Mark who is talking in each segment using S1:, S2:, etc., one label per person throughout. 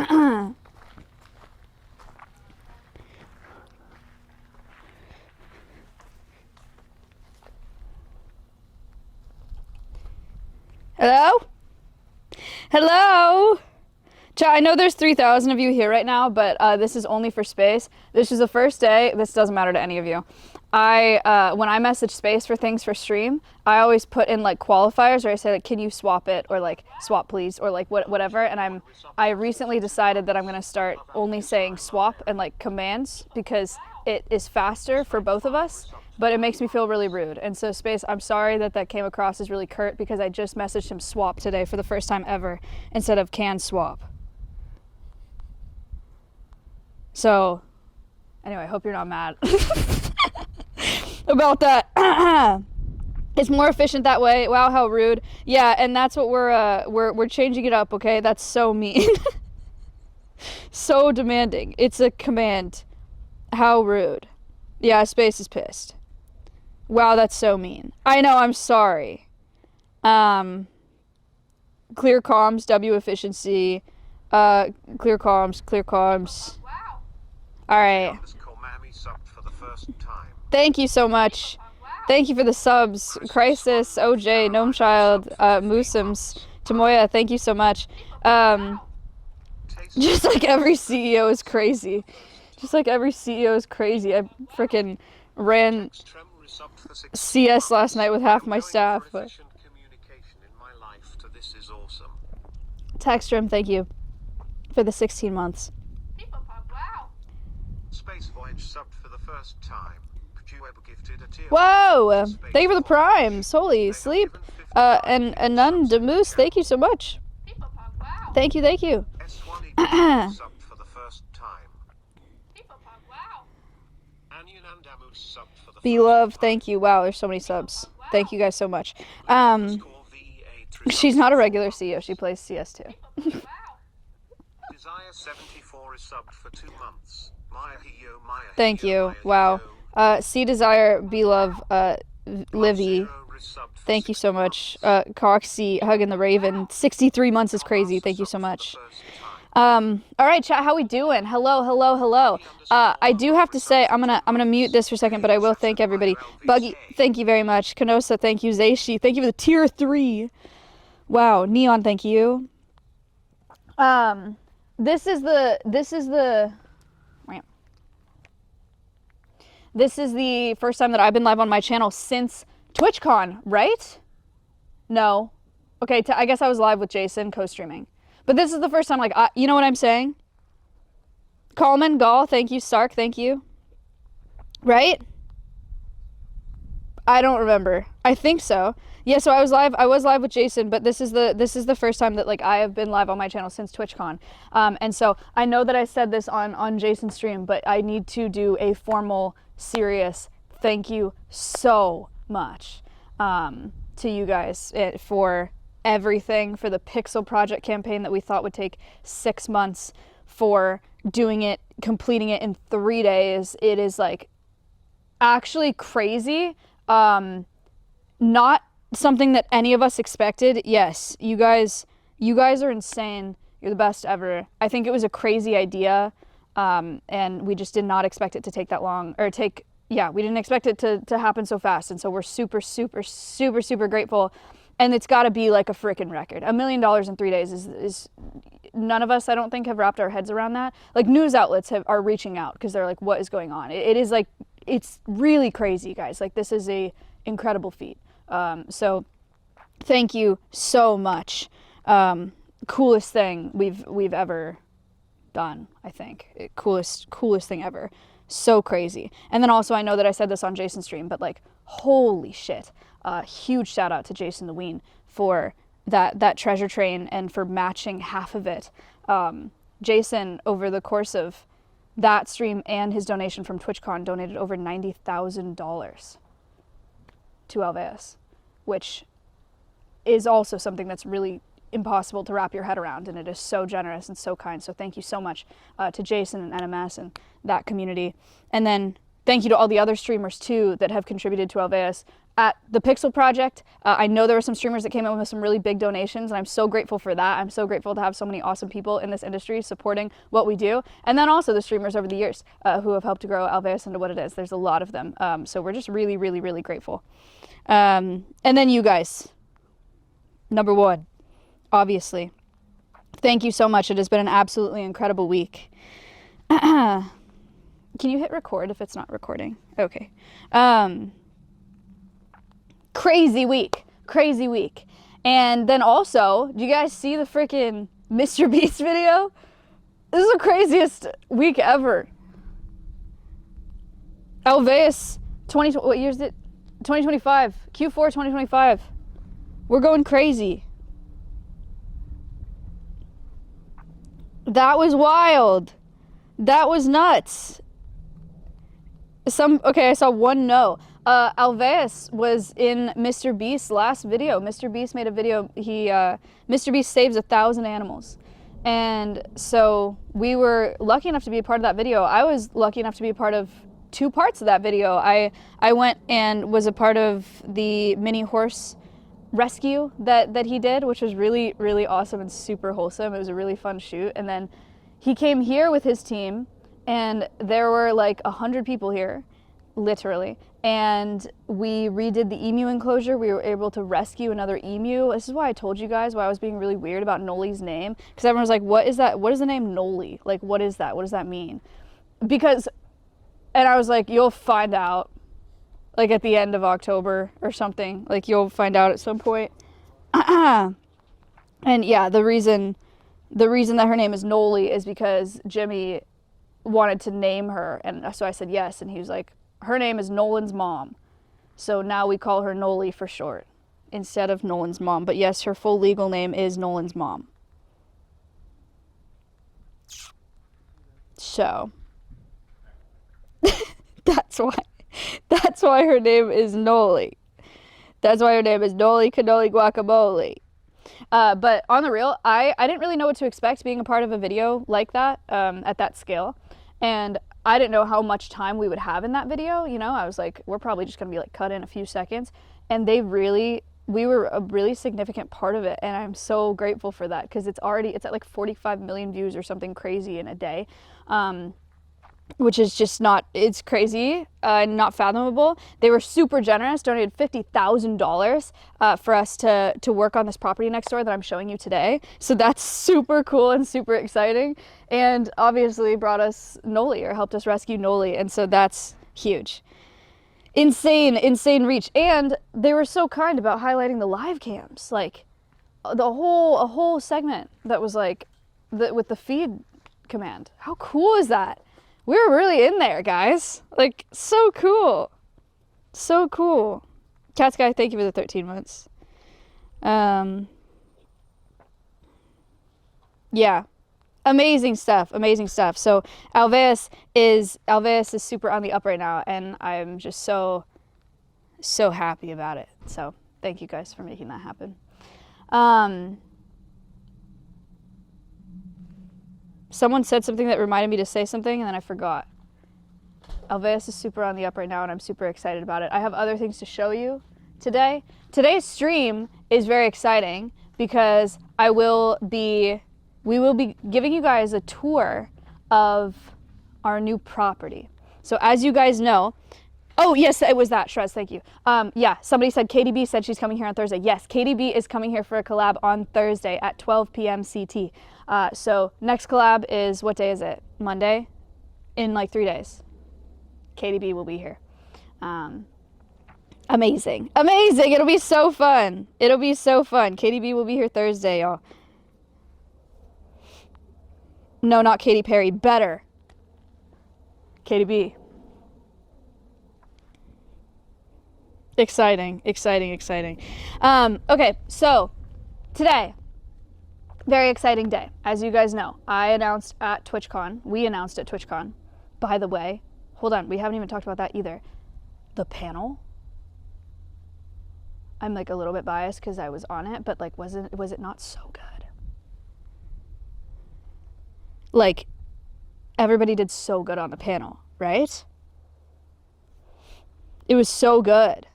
S1: Hello? Hello? Chat, I know there's 3,000 of you here right now, but this is only for space. This is the first day. This doesn't matter to any of you. When I message space for things for stream, I always put in like qualifiers, or I say like, can you swap it, or like swap please, or like whatever. And I recently decided that I'm gonna start only saying swap and like commands, because it is faster for both of us, but it makes me feel really rude. And so space, I'm sorry that that came across as really curt, because I just messaged him swap today for the first time ever instead of can swap. So anyway, I hope you're not mad about that. It's more efficient that way. Wow, how rude. Yeah, and that's what we're changing it up, okay? That's so mean. So demanding. It's a command. How rude. Yeah, space is pissed. Wow, that's so mean. I know, I'm sorry. Clear comms, W efficiency. Clear comms. All right. Thank you so much. Thank you for the subs. Crisis, OJ, Gnome Child, Moosims, Tamoya, thank you so much. Just like every CEO is crazy. Just like every CEO is crazy. I freaking ran CS last night with half my staff. But Textrim, thank you for the 16 months.
S2: Space Voyage subbed for the first time.
S1: Whoa! Thank you for the primes. Holy sleep. And Nun de Moose, thank you so much. Thank you, thank you. Be loved, thank you. Wow, there's so many subs. Thank you guys so much. She's not a regular CEO, she plays CS2. Thank you. Wow. C Desire, Be Love, Livy. Thank you so much. Coxie, Hugging the Raven. 63 months is crazy. Thank you so much. All right, chat, how we doing? Hello, hello, hello. I do have to say, I'm gonna mute this for a second, but I will thank everybody. Buggy, thank you very much. Kanosa, thank you. Zaishi, thank you for the tier 3. Wow. Neon, thank you. This is the first time that I've been live on my channel since TwitchCon, right? No. Okay, I guess I was live with Jason, co-streaming. But this is the first time, like, you know what I'm saying? Coleman, Gall, thank you. Stark, thank you. Right? I don't remember. I think so. Yeah, so I was live with Jason, but this is the first time that like I have been live on my channel since TwitchCon. And so I know that I said this on Jason's stream, but I need to do a formal, serious thank you so much to you guys for everything, for the Pixel Project campaign that we thought would take 6 months, for doing it, completing it in 3 days. It is like actually crazy. Not something that any of us expected. Yes, you guys are insane. You're the best ever. I think it was a crazy idea, and we just did not expect it to take that long, or we didn't expect it to happen so fast, and so we're super, super, super, super grateful. And it's got to be like a freaking record. $1 million in 3 days is none of us, I don't think, have wrapped our heads around that. Like, news outlets are reaching out because they're like, what is going on? It is like, it's really crazy, guys. Like, this is a incredible feat. So thank you so much. Coolest thing we've ever done, I think. Coolest thing ever. So crazy. And then also, I know that I said this on Jason's stream, but like, holy shit. Huge shout out to Jason the Ween for that treasure train and for matching half of it. Jason, over the course of that stream and his donation from TwitchCon, donated over $90,000 to Alveus, which is also something that's really impossible to wrap your head around, and it is so generous and so kind. So thank you so much to Jason and NMS and that community. And then thank you to all the other streamers too that have contributed to Alveus. at the Pixel Project. I know there were some streamers that came in with some really big donations, and I'm so grateful for that. I'm so grateful to have so many awesome people in this industry supporting what we do. And then also the streamers over the years who have helped to grow Alveus into what it is. There's a lot of them. So we're just really, really, really grateful. And then you guys, number one, obviously. Thank you so much. It has been an absolutely incredible week. Can you hit record if it's not recording? Okay. Crazy week. And then also, do you guys see the freaking Mr. Beast video? This is the craziest week ever. Alveus, what year is it? 2025. Q4 2025. We're going crazy. That was wild. That was nuts. Okay, I saw one no. Alveus was in Mr. Beast's last video. Mr. Beast made a video. Mr. Beast saves 1,000 animals. And so we were lucky enough to be a part of that video. I was lucky enough to be a part of 2 parts of that video. I went and was a part of the mini horse rescue that he did, which was really, really awesome and super wholesome. It was a really fun shoot. And then he came here with his team, and there were like 100 people here, literally. And we redid the emu enclosure. We were able to rescue another emu. This is why I told you guys why I was being really weird about Noli's name. Because everyone was like, what is that? What is the name Noli? Like, what is that? What does that mean? And I was like, you'll find out. Like at the end of October or something. Like you'll find out at some point. And yeah, the reason that her name is Noli is because Jimmy wanted to name her. And so I said yes. And he was like, her name is Nolan's mom. So now we call her Noli for short instead of Nolan's mom. But yes, her full legal name is Nolan's mom. So that's why her name is Noli. That's why her name is Noli Cannoli Guacamole. But on the real, I didn't really know what to expect being a part of a video like that, at that scale. And I didn't know how much time we would have in that video. You know, I was like, we're probably just going to be like cut in a few seconds. And we were a really significant part of it. And I'm so grateful for that because it's at like 45 million views or something crazy in a day. Which is just it's crazy, not fathomable. They were super generous, donated $50,000 for us to work on this property next door that I'm showing you today. So that's super cool and super exciting. And obviously brought us Noli, or helped us rescue Noli. And so that's huge. Insane reach. And they were so kind about highlighting the live cams. Like a whole segment that was like with the feed command. How cool is that? We were really in there, guys. Like, so cool. So cool. Cat Sky, thank you for the 13 months. Yeah. Amazing stuff. So Alveus is super on the up right now, and I'm just so happy about it. So thank you guys for making that happen. Someone said something that reminded me to say something, and then I forgot. Alveus is super on the up right now, and I'm super excited about it. I have other things to show you today. Today's stream is very exciting because we will be giving you guys a tour of our new property. So as you guys know, oh yes, it was that, Shrez, thank you. Yeah, somebody said KDB said she's coming here on Thursday. Yes, KDB is coming here for a collab on Thursday at 12 p.m. CT. So next collab is, what day is it? Monday? In like 3 days. KDB will be here. Amazing. It'll be so fun. KDB will be here Thursday, y'all. No, not Katy Perry. Better. KDB. Exciting. Okay, so today, very exciting day. As you guys know, we announced at TwitchCon. By the way, hold on, we haven't even talked about that either. The panel. I'm like a little bit biased because I was on it, but like, was it not so good? Like, everybody did so good on the panel, right? It was so good.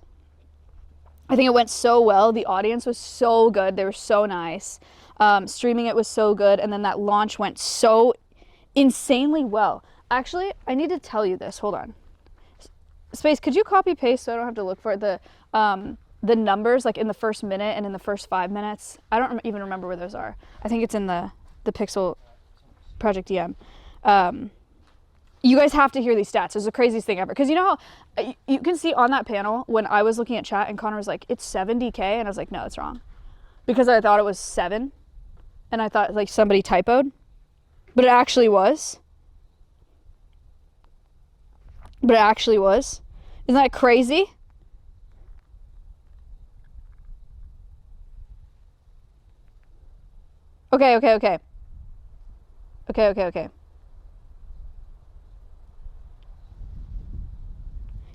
S1: I think it went so well. The audience was so good. They were so nice. Streaming it was so good. And then that launch went so insanely well. Actually, I need to tell you this. Hold on. Space, could you copy paste so I don't have to look for it? The numbers like in the first minute and in the first 5 minutes. I don't even remember where those are. I think it's in the Pixel Project DM. You guys have to hear these stats. It's the craziest thing ever. Because you know how you can see on that panel when I was looking at chat and Connor was like, it's 70K. And I was like, no, that's wrong. Because I thought it was 7. And I thought like somebody typoed. But it actually was. But it actually was. Isn't that crazy? Okay.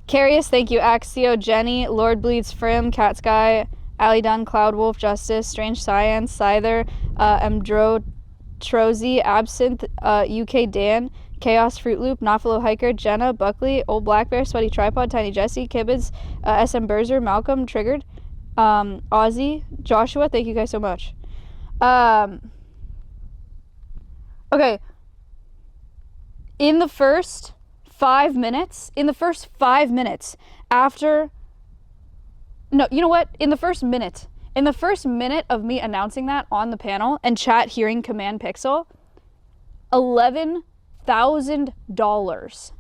S1: Carius, thank you. Axio, Jenny, Lord Bleeds, Frim, Cat Sky, Ali Dunn, Cloud Wolf, Justice, Strange Cyan, Scyther, Emdro, Trozy, Absinthe, UK Dan, Chaos, Fruit Loop, Nafalo Hiker, Jenna, Buckley, Old Black Bear, Sweaty Tripod, Tiny Jesse, Kibbids, SM Berzer, Malcolm, Triggered, Ozzy, Joshua, thank you guys so much. Okay. In the first 5 minutes, after, no, you know what? In the first minute of me announcing that on the panel and chat hearing Command Pixel, $11,000.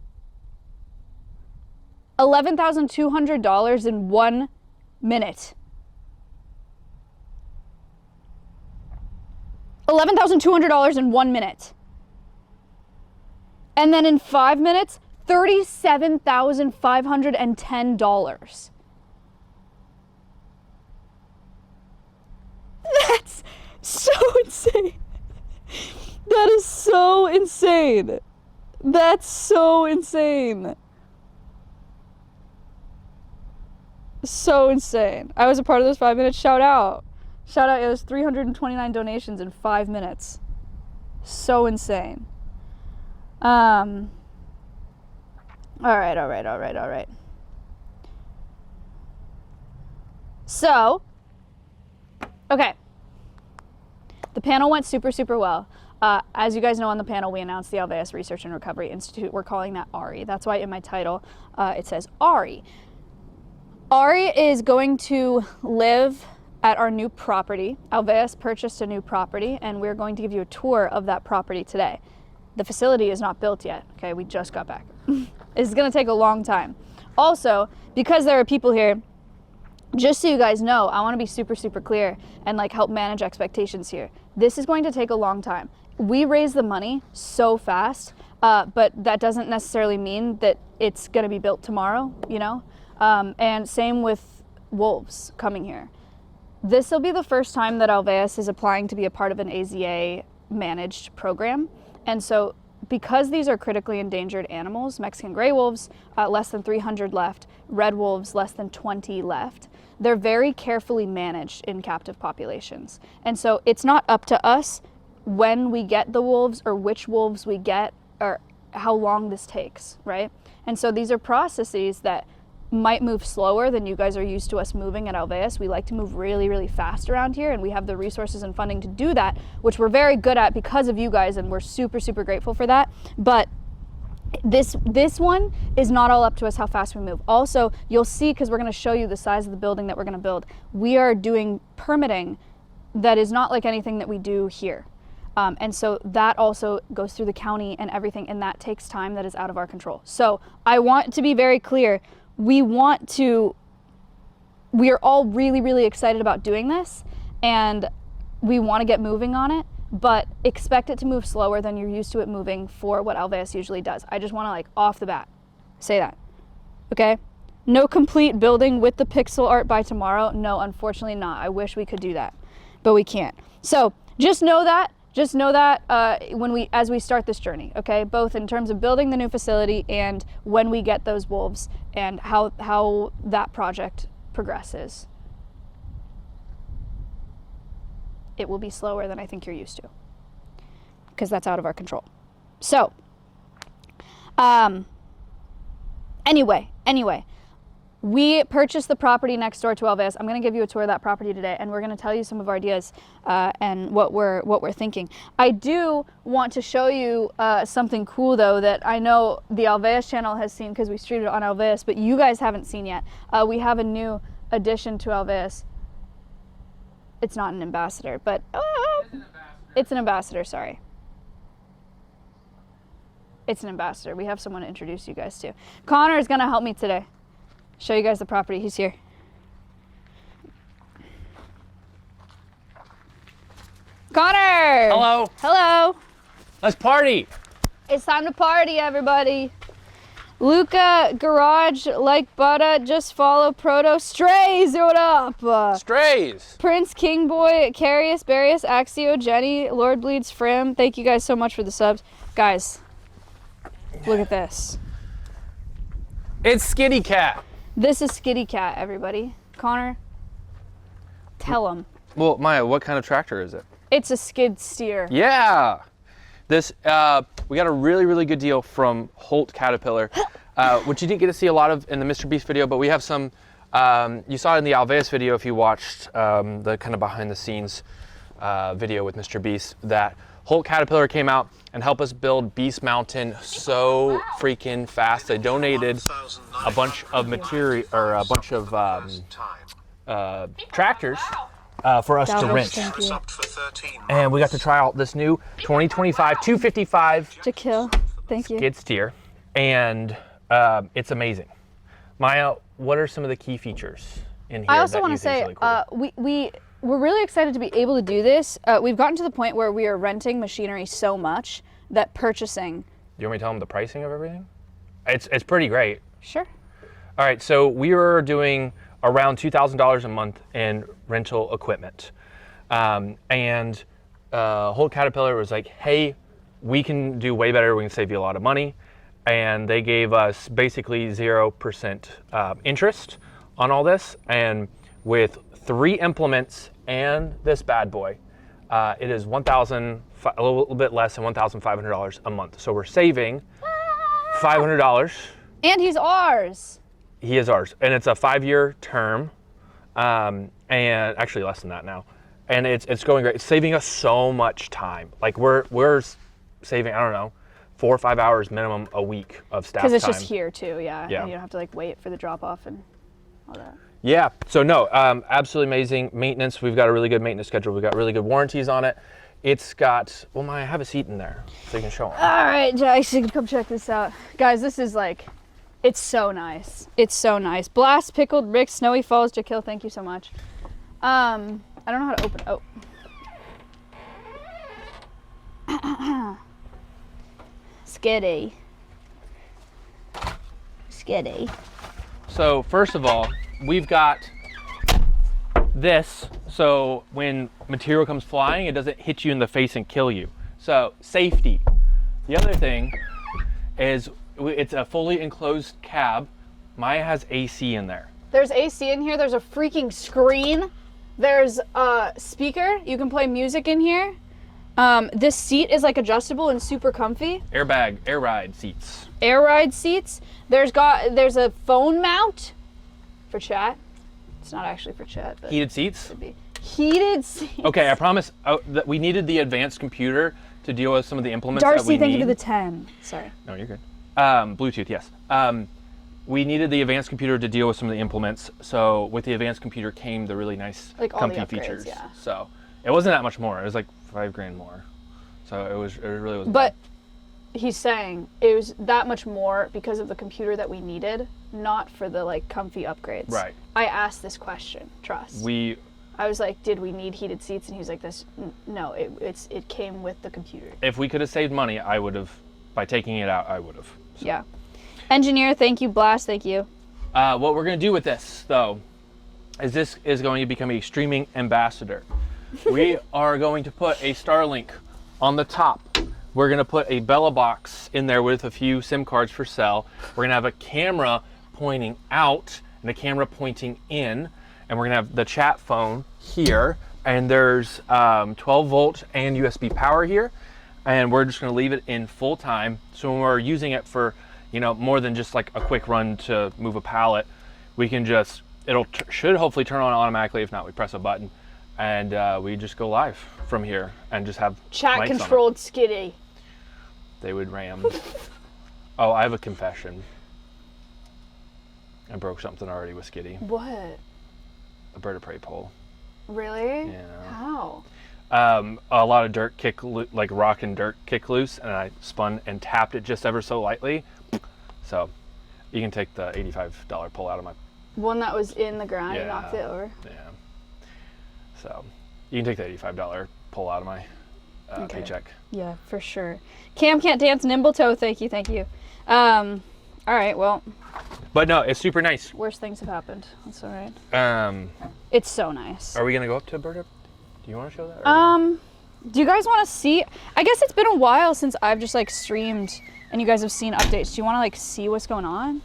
S1: $11,200 in 1 minute. $11,200 in 1 minute. And then in 5 minutes, $37,510. That's so insane. That is so insane. That's so insane. So insane. I was a part of this 5 minutes. Shout out. Shout out. Yeah, there's 329 donations in 5 minutes. So insane. All right. So, okay. The panel went super, super well. As you guys know, on the panel, we announced the Alveus Research and Recovery Institute. We're calling that ARI. That's why in my title, it says ARI. ARI is going to live at our new property. Alveus purchased a new property, and we're going to give you a tour of that property today. The facility is not built yet. Okay, we just got back. It's gonna take a long time. Also, because there are people here, just so you guys know, I wanna be super, super clear and like help manage expectations here. This is going to take a long time. We raise the money so fast, but that doesn't necessarily mean that it's gonna be built tomorrow, you know? And same with wolves coming here. This will be the first time that Alveus is applying to be a part of an AZA managed program. And so because these are critically endangered animals, Mexican gray wolves, less than 300 left, red wolves, less than 20 left, they're very carefully managed in captive populations. And so it's not up to us when we get the wolves or which wolves we get or how long this takes, right? And so these are processes that might move slower than you guys are used to us moving at Alveus. We like to move really, really fast around here, and we have the resources and funding to do that, which we're very good at because of you guys, and we're super, super grateful for that. But this one is not all up to us how fast we move. Also, you'll see, because we're going to show you the size of the building that we're going to build, we are doing permitting that is not like anything that we do here. And so that also goes through the county and everything, and that takes time that is out of our control. So I want to be very clear. We are all really, really excited about doing this, and we want to get moving on it, but expect it to move slower than you're used to it moving for what Alveus usually does. I just want to, like, off the bat say that, okay? No complete building with the pixel art by tomorrow. No, unfortunately not. I wish we could do that, but we can't. So just know that as we start this journey, okay? Both in terms of building the new facility and when we get those wolves and how that project progresses. It will be slower than I think you're used to, because that's out of our control. So, anyway, We purchased the property next door to Alveus. I'm going to give you a tour of that property today, and we're going to tell you some of our ideas and what we're thinking. I do want to show you something cool, though, that I know the Alveus channel has seen because we streamed it on Alveus, but you guys haven't seen yet. We have a new addition to Alveus. It's not an ambassador, but it's an ambassador, sorry. It's an ambassador. We have someone to introduce you guys to. Connor is going to help me today. Show you guys the property. He's here. Connor!
S3: Hello.
S1: Hello.
S3: Let's party.
S1: It's time to party, everybody. Luca, Garage, like Butter, Just Follow, Proto, Strays, what up?
S3: Strays.
S1: Prince, King Boy, Carius, Barius, Axio, Jenny, Lord Bleeds, Frim. Thank you guys so much for the subs. Guys, look at this.
S3: It's Skitty Cat.
S1: This is Skitty Cat, everybody. Connor, tell him.
S3: Well, Maya, what kind of tractor is it?
S1: It's a skid steer.
S3: Yeah. This, we got a really, really good deal from Holt Caterpillar, which you didn't get to see a lot of in the Mr. Beast video, but we have some, you saw it in the Alveus video if you watched the kind of behind the scenes video with Mr. Beast, that Holt Caterpillar came out and helped us build Beast Mountain so freaking fast. They donated a bunch of material, or a bunch of tractors for us to rent. And we got to try out this new 2025 255
S1: To kill. Thank you.
S3: skid steer, and it's amazing. Maya, what are some of the key features in here?
S1: I also
S3: that
S1: want
S3: you
S1: to
S3: think
S1: say,
S3: is really cool?
S1: we're really excited to be able to do this. We've gotten to the point where we are renting machinery so much that purchasing.
S3: Do you want me to tell them the pricing of everything? It's pretty great.
S1: Sure.
S3: All right, so we were doing around $2,000 a month in rental equipment. And Holt Caterpillar was like, hey, we can do way better, we can save you a lot of money. And they gave us basically 0% interest on all this. And with 3 implements and this bad boy, it is a little bit less than $1,500 a month. So we're saving $500.
S1: And he's ours.
S3: He is ours, and it's a 5-year term, and actually less than that now. And it's going great. It's saving us so much time. Like we're saving, I don't know, 4 or 5 hours minimum a week of staff time.
S1: Because it's just here too, yeah.
S3: Yeah.
S1: And you don't have to like wait for the drop off and all that.
S3: Yeah. So no, absolutely amazing maintenance. We've got a really good maintenance schedule. We've got really good warranties on it. It's got, well, Maya, have a seat in there so you can show them.
S1: All right, Jackson, come check this out. Guys, this is like, it's so nice. It's so nice. Blast, Pickled, Rick, Snowy Falls, Jaquil, thank you so much. I don't know how to open, Skitty. Skitty.
S3: So first of all, we've got this, so when material comes flying, it doesn't hit you in the face and kill you. So safety. The other thing is it's a fully enclosed cab. Maya has AC in there.
S1: There's AC in here. There's a freaking screen. There's a speaker. You can play music in here. This seat is like adjustable and super comfy.
S3: Airbag, air ride seats.
S1: Air ride seats. There's a phone mount for chat. It's not actually for chat, but
S3: Heated seats.
S1: it could be. Heated seats.
S3: Okay, I promise that we needed the advanced computer to deal with some of the implements that we
S1: Darcy,
S3: need.
S1: thank you for the 10. Sorry.
S3: No, you're good. Bluetooth, yes. We needed the advanced computer to deal with some of the implements. So with the advanced computer came the really nice,
S1: Like all the
S3: comfy
S1: upgrades,
S3: features.
S1: yeah.
S3: So it wasn't that much more. It was like $5,000 more. So it really wasn't.
S1: But he's saying it was that much more because of the computer that we needed, not for the like comfy upgrades.
S3: Right.
S1: I asked this question, trust. I was like, did we need heated seats? And he was like, no, it came with the computer.
S3: If we could have saved money, I would have. By taking it out, I would have. So.
S1: Yeah. Engineer, thank you. Blast, thank you.
S3: What we're going to do with this, though, is this is going to become a streaming ambassador. We are going to put a Starlink on the top. We're going to put a Bella box in there with a few SIM cards for sale. We're going to have a camera pointing out and a camera pointing in. And we're going to have the chat phone here. And there's 12 volt and USB power here. And we're just going to leave it in full time. So when we're using it for, more than just like a quick run to move a pallet, we can just, should hopefully turn on automatically. If not, we press a button and we just go live from here and just have
S1: Chat
S3: mics on it.
S1: controlled skitty.
S3: They would ram. Oh, I have a confession. I broke something already with Skitty.
S1: What?
S3: A bird of prey pole.
S1: Really?
S3: Yeah.
S1: How?
S3: A lot of dirt like rock and dirt kick loose, and I spun and tapped it just ever so lightly. So you can take the $85 pole out of my.
S1: One that was in the ground, you
S3: Yeah.
S1: knocked it over.
S3: Yeah. So you can take the $85 pole out of my
S1: Okay.
S3: paycheck.
S1: Yeah, for sure. Cam can't dance nimble toe. Thank you, thank you. All right, well,
S3: But no, it's super nice.
S1: worse things have happened. That's all right.
S3: Are
S1: It's so nice.
S3: we gonna go up to bird of? Do you want to show that? Or
S1: Do you guys want to see? I guess it's been a while since I've just like streamed and you guys have seen updates. Do you want to like see what's going on?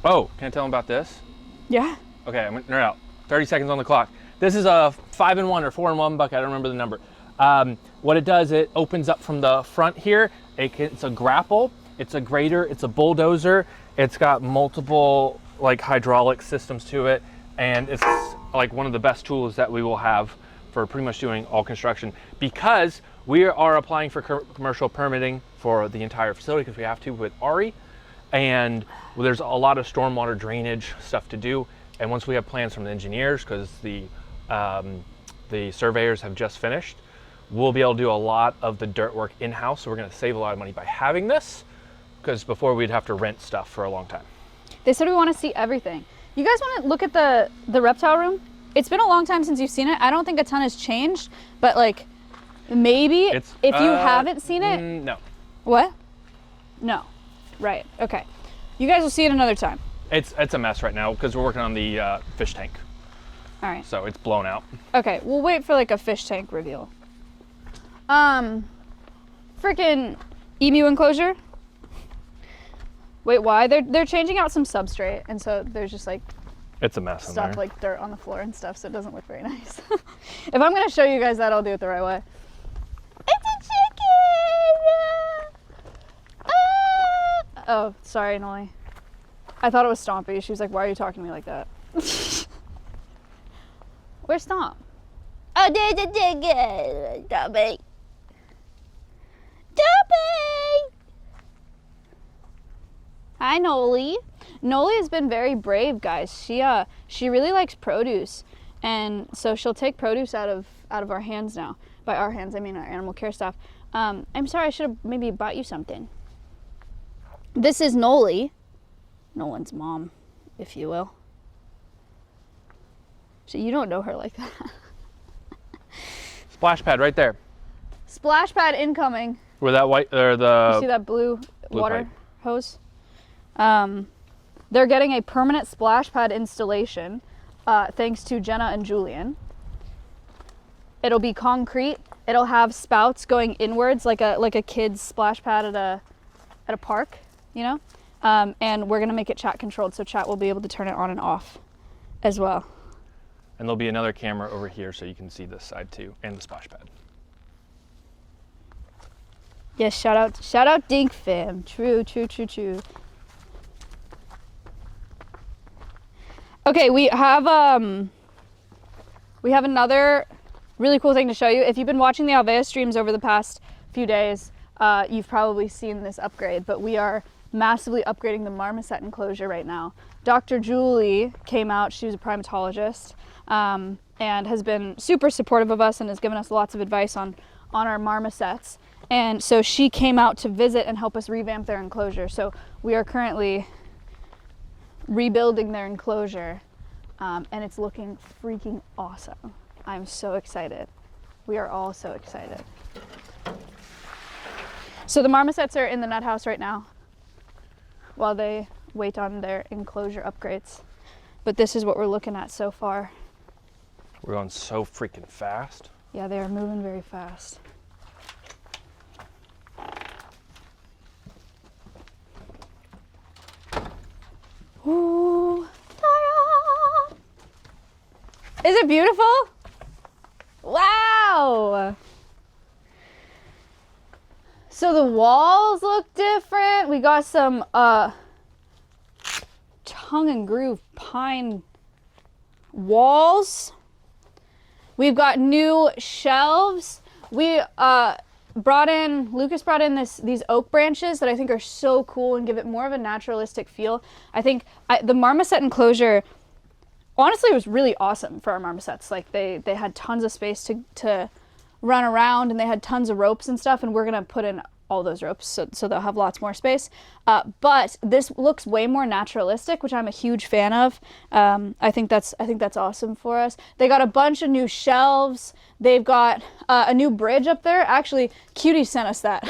S3: Oh, can I tell them about this?
S1: Yeah.
S3: Okay, I'm gonna out. 30 seconds on the clock. This is a 5-in-1 or 4-in-1 bucket. I don't remember the number. What it does, it opens up from the front here. It's a grapple. It's a grader. It's a bulldozer. It's got multiple like hydraulic systems to it, and it's like one of the best tools that we will have for pretty much doing all construction, because we are applying for commercial permitting for the entire facility because we have to with RE, and there's a lot of stormwater drainage stuff to do. And once we have plans from the engineers, because the surveyors have just finished, we'll be able to do a lot of the dirt work in-house. So we're going to save a lot of money by having this, because before we'd have to rent stuff for a long time.
S1: They said we want to see everything. You guys want to look at the reptile room? It's been a long time since you've seen it. I don't think a ton has changed, but like maybe if you haven't seen it.
S3: No.
S1: What? No. Right. Okay. You guys will see it another time.
S3: It's a mess right now because we're working on the fish tank.
S1: All right.
S3: So it's blown out.
S1: Okay, we'll wait for like a fish tank reveal. Freaking emu enclosure. Wait, why? They're changing out some substrate, and so there's just like
S3: It's a mess in there.
S1: stuff like dirt on the floor and stuff, so it doesn't look very nice. If I'm gonna show you guys that, I'll do it the right way. It's a chicken! Oh, sorry, Nolly. I thought it was Stompy. She was like, "Why are you talking to me like that?" Where's Stomp? Oh, there's a chicken! Stompy! Stompy! Hi, Noli. Noli has been very brave, guys. She really likes produce, and so she'll take produce out of our hands now. By our hands, I mean our animal care staff. I'm sorry, I should have maybe bought you something. This is Noli, Nolan's mom, if you will. So you don't know her like that.
S3: Splash pad right there.
S1: Splash pad incoming.
S3: Where that white or the
S1: You see that blue water
S3: pipe.
S1: hose? They're getting a permanent splash pad installation, thanks to Jenna and Julian. It'll be concrete. It'll have spouts going inwards, like a kid's splash pad at a park, you know. And we're gonna make it chat controlled, so chat will be able to turn it on and off, as well.
S3: And there'll be another camera over here so you can see this side too, and the splash pad.
S1: Yes, shout out Dink Fam. True. Okay, we have another really cool thing to show you. If you've been watching the Alveus streams over the past few days, you've probably seen this upgrade, but we are massively upgrading the marmoset enclosure right now. Dr. Julie came out, she was a primatologist, and has been super supportive of us and has given us lots of advice on our marmosets. And so she came out to visit and help us revamp their enclosure. So we are currently rebuilding their enclosure, and it's looking freaking awesome. I'm so excited. We are all so excited. So the marmosets are in the nut house right now while they wait on their enclosure upgrades. But this is what we're looking at so far.
S3: We're going so freaking fast.
S1: Yeah, they are moving very fast. Ooh, ta-da! Is it beautiful? Wow! So the walls look different. We got some tongue and groove pine walls. We've got new shelves. Lucas brought in these oak branches that I think are so cool and give it more of a naturalistic feel. I think the marmoset enclosure, honestly, was really awesome for our marmosets. Like they had tons of space to run around, and they had tons of ropes and stuff, and we're gonna put in all those ropes so they'll have lots more space. But this looks way more naturalistic, which I'm a huge fan of. I think that's awesome for us. They got a bunch of new shelves. They've got a new bridge up there. Actually, Cutie sent us that.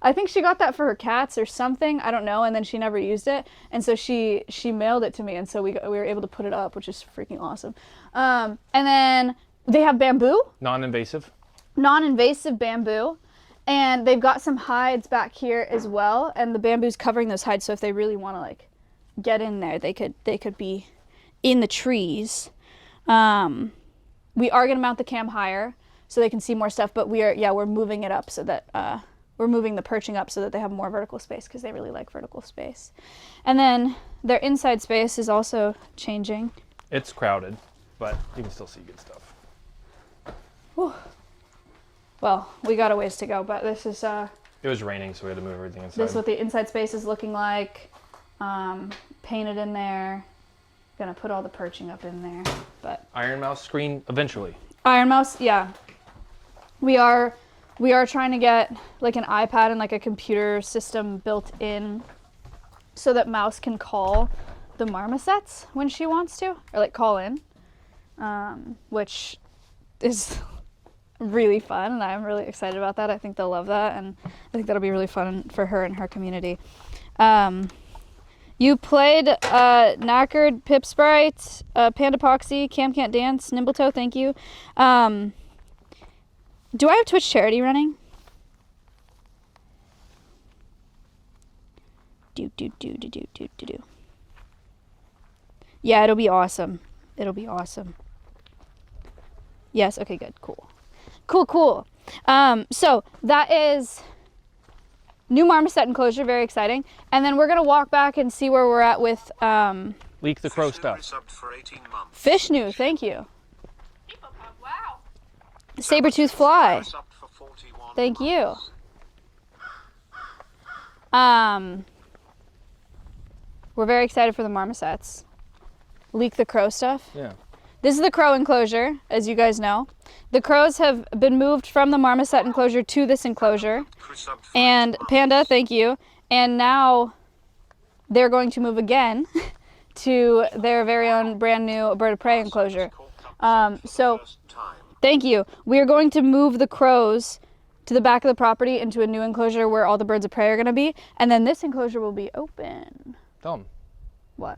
S1: I think she got that for her cats or something. I don't know. And then she never used it, and so she mailed it to me, and so we were able to put it up, which is freaking awesome. And then they have bamboo.
S3: Non-invasive
S1: Bamboo. And they've got some hides back here as well, and the bamboo's covering those hides, so if they really want to like get in there, they could be in the trees. We are going to mount the cam higher so they can see more stuff, but we're moving it up so that we're moving the perching up so that they have more vertical space, because they really like vertical space. And then their inside space is also changing.
S3: It's crowded, but you can still see good stuff.
S1: Whew. Well, we got a ways to go, but this is
S3: It was raining, so we had to move everything inside.
S1: this is what the inside space is looking like. Painted in there. Gonna put all the perching up in there. But
S3: Iron mouse screen eventually.
S1: Iron Mouse, yeah. We are trying to get like an iPad and like a computer system built in so that Mouse can call the marmosets when she wants to, or like call in, which is really fun, and I'm really excited about that. I think they'll love that, and I think that'll be really fun for her and her community. You played Knackered, Pip Sprite, Panda Poxy, Cam Can't Dance, Nimbletoe, thank you. Do I have Twitch charity running? Do. Yeah, it'll be awesome. Yes, okay, good, cool. Cool. So that is new marmoset enclosure, very exciting. And then we're gonna walk back and see where we're at with
S3: Leak the crow
S2: Fish
S3: stuff.
S2: subbed for 18 months.
S1: Fish thank you. Saber-tooth fly,
S2: Subbed for 41
S1: thank you.
S2: months.
S1: We're very excited for the marmosets. Leak the crow stuff.
S3: Yeah.
S1: This is the crow enclosure, as you guys know. The crows have been moved from the marmoset enclosure to this enclosure.
S2: Chris subbed for
S1: And
S2: 8 months.
S1: Panda, thank you. And now they're going to move again to their very own brand new bird of prey enclosure. So thank you. We are going to move the crows to the back of the property into a new enclosure where all the birds of prey are going to be. And then this enclosure will be open.
S3: Tell them.
S1: What?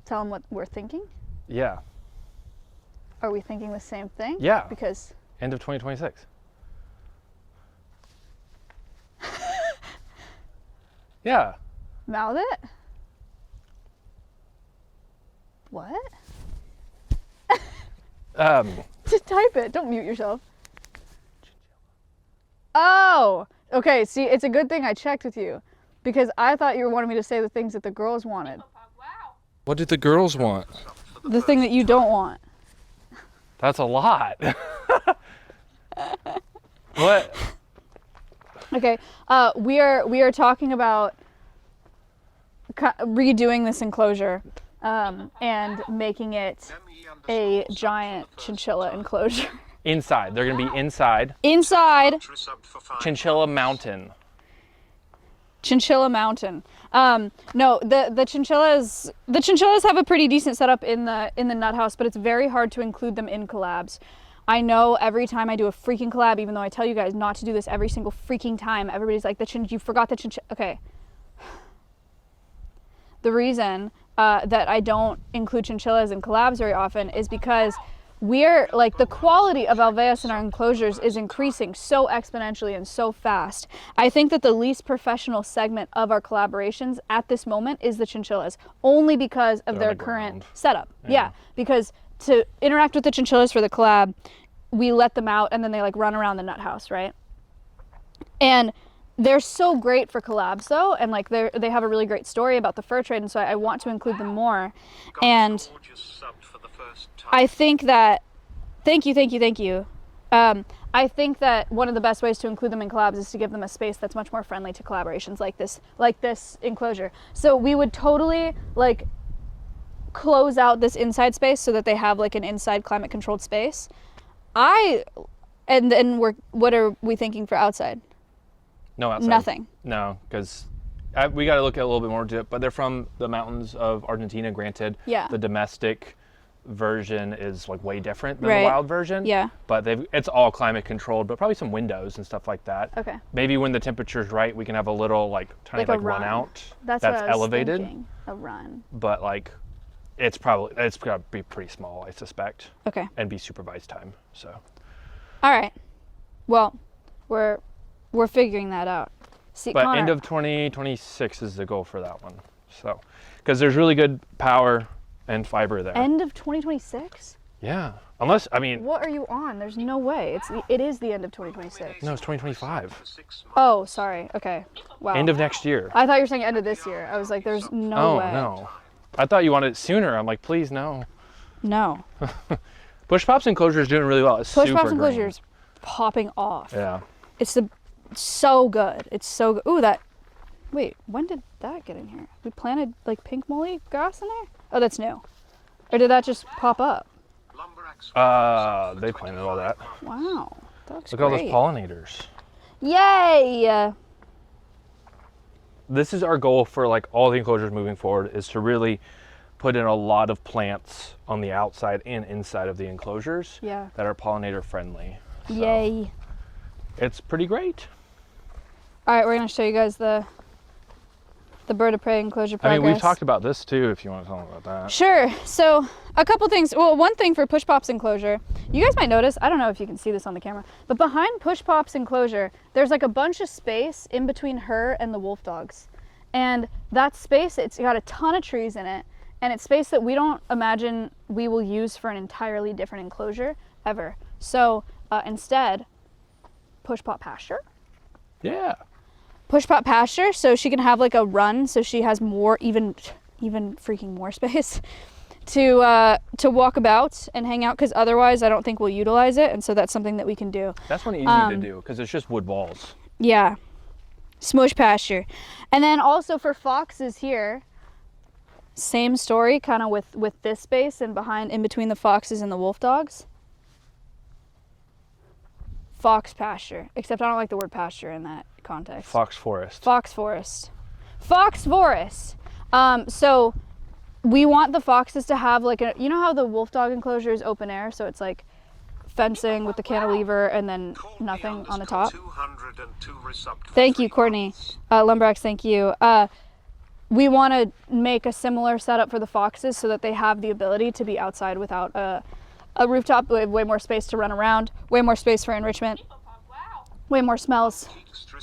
S1: Tell them what we're thinking?
S3: Yeah.
S1: Are we thinking the same thing?
S3: Yeah.
S1: Because
S3: End of 2026. Yeah.
S1: mouth it? What? Just type it. Don't mute yourself. Oh! Okay, see, it's a good thing I checked with you. Because I thought you were wanting me to say the things that the girls wanted.
S3: What did the girls want?
S1: The thing that you don't want.
S3: That's a lot. What?
S1: Okay, we are talking about redoing this enclosure and making it a giant chinchilla enclosure.
S3: Inside. They're going to be inside.
S1: Inside
S2: Chris subbed for 5
S3: Chinchilla Mountain.
S1: Chinchilla Mountain. No, the chinchillas have a pretty decent setup in the nut house, but it's very hard to include them in collabs. I know every time I do a freaking collab, even though I tell you guys not to do this every single freaking time, everybody's like, you forgot the chinchilla. Okay. The reason that I don't include chinchillas in collabs very often is because we're like, the quality of Alveus in our enclosures is increasing so exponentially and so fast. I think that the least professional segment of our collaborations at this moment is the chinchillas, only because of
S3: They're
S1: their
S3: on the
S1: current
S3: ground.
S1: setup. Yeah, because to interact with the chinchillas for the collab, we let them out and then they like run around the nut house, right? And they're so great for collabs though, and like they have a really great story about the fur trade, and so I want to include them more. And
S2: Gorgeous subbed for the first time.
S1: I think that, thank you. I think that one of the best ways to include them in collabs is to give them a space that's much more friendly to collaborations like this enclosure. So we would totally like close out this inside space so that they have like an inside climate controlled space. And then what are we thinking for outside?
S3: No, outside.
S1: Nothing.
S3: No, because we got to look at a little bit more to it. But they're from the mountains of Argentina. Granted,
S1: Yeah.
S3: the domestic version is like way different than
S1: Right.
S3: the wild version.
S1: Yeah.
S3: But it's all climate controlled, but probably some windows and stuff like that.
S1: Okay.
S3: Maybe when the temperature's right, we can have a little like tiny
S1: Like a
S3: run
S1: run.
S3: out.
S1: That's what I was
S3: elevated.
S1: thinking. A run.
S3: But like, it's gotta be pretty small, I suspect,
S1: Okay.
S3: and be supervised time. So.
S1: All right. Well, we're figuring that out. See,
S3: But
S1: Connor,
S3: end of 2026 is the goal for that one. So, because there's really good power and fiber there.
S1: end of 2026?
S3: Yeah. Unless, I mean,
S1: What are you on? There's no way. It is the end of 2026.
S3: no, it's 2025.
S2: For 6 months.
S1: Oh, sorry. Okay. Wow.
S3: End of next year.
S1: I thought you were saying end of this year. I was like, there's no
S3: Oh,
S1: way.
S3: no. I thought you wanted it sooner. I'm like, please, no.
S1: No.
S3: Push Pops Enclosure is doing really well. It's
S1: Push
S3: super
S1: Pops
S3: green.
S1: Enclosure is popping off.
S3: Yeah.
S1: It's so good. It's so good. Ooh, wait, when did that get in here? We planted like pink molly grass in there? Oh, that's new. Or did that just pop up?
S2: Lumberjacks
S3: They planted all that.
S1: Wow. That looks
S3: Look at all
S1: great.
S3: those pollinators.
S1: Yay!
S3: This is our goal for like all the enclosures moving forward, is to really put in a lot of plants on the outside and inside of the enclosures
S1: Yeah.
S3: that are pollinator friendly. So
S1: Yay.
S3: it's pretty great.
S1: All right, we're going to show you guys the bird of prey enclosure
S3: I
S1: progress.
S3: mean, we've talked about this too, if you want to talk about that.
S1: Sure. So a couple things. Well, one thing for Push Pop's enclosure, you guys might notice, I don't know if you can see this on the camera, but behind Push Pop's enclosure, there's like a bunch of space in between her and the wolf dogs. And that space, it's got a ton of trees in it, and it's space that we don't imagine we will use for an entirely different enclosure ever. So instead, Push Pop pasture.
S3: Yeah.
S1: Push Pop pasture, so she can have like a run, so she has more, even freaking more space to walk about and hang out, because otherwise I don't think we'll utilize it, and so that's something that we can do.
S3: That's one easy to do because it's just wood walls.
S1: Yeah. Smush pasture. And then also for foxes here, same story, kind of with this space and in between the foxes and the wolf dogs. Fox pasture, except I don't like the word pasture in that context.
S3: Fox forest.
S1: Fox forest. Fox forest. So we want the foxes to have like you know how the wolf dog enclosure is open air, so it's like fencing with the cantilever and then nothing on the top.
S2: 202 resubbed for
S1: Thank you,
S2: 3
S1: Courtney.
S2: months.
S1: Lumbrax, thank you. We want to make a similar setup for the foxes so that they have the ability to be outside without a rooftop. We have way more space to run around, way more space for enrichment, way more smells,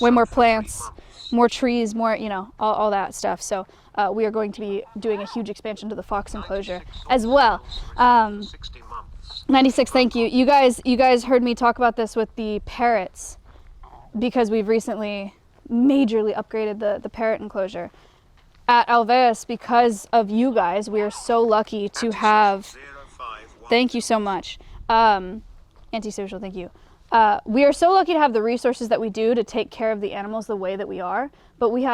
S1: way more plants, more trees, more, all that stuff. So we are going to be doing a huge expansion to the fox enclosure as well.
S2: 60 months.
S1: 96, thank you. You guys heard me talk about this with the parrots, because we've recently majorly upgraded the parrot enclosure. At Alveus, because of you guys, we are so lucky to have,
S2: 051.
S1: thank you so much, Antisocial, thank you. We are so lucky to have the resources that we do to take care of the animals the way that we are, but we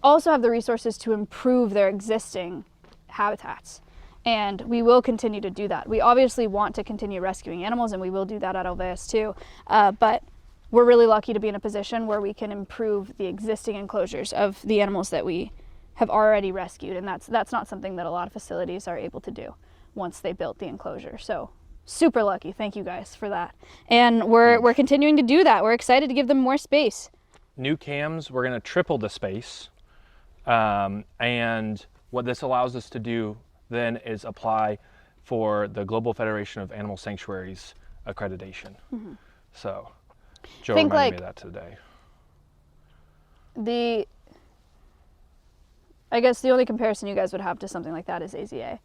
S1: also have the resources to improve their existing habitats. And we will continue to do that. We obviously want to continue rescuing animals, and we will do that at Alveus too. But we're really lucky to be in a position where we can improve the existing enclosures of the animals that we have already rescued. And that's not something that a lot of facilities are able to do once they built the enclosure. So super lucky. Thank you guys for that. And we're continuing to do that. We're excited to give them more space.
S3: New cams, we're going to triple the space. And what this allows us to do then is apply for the Global Federation of Animal Sanctuaries accreditation.
S1: Mm-hmm.
S3: So Joe
S1: Think
S3: reminded me
S1: like-
S3: of that today.
S1: I guess the only comparison you guys would have to something like that is AZA.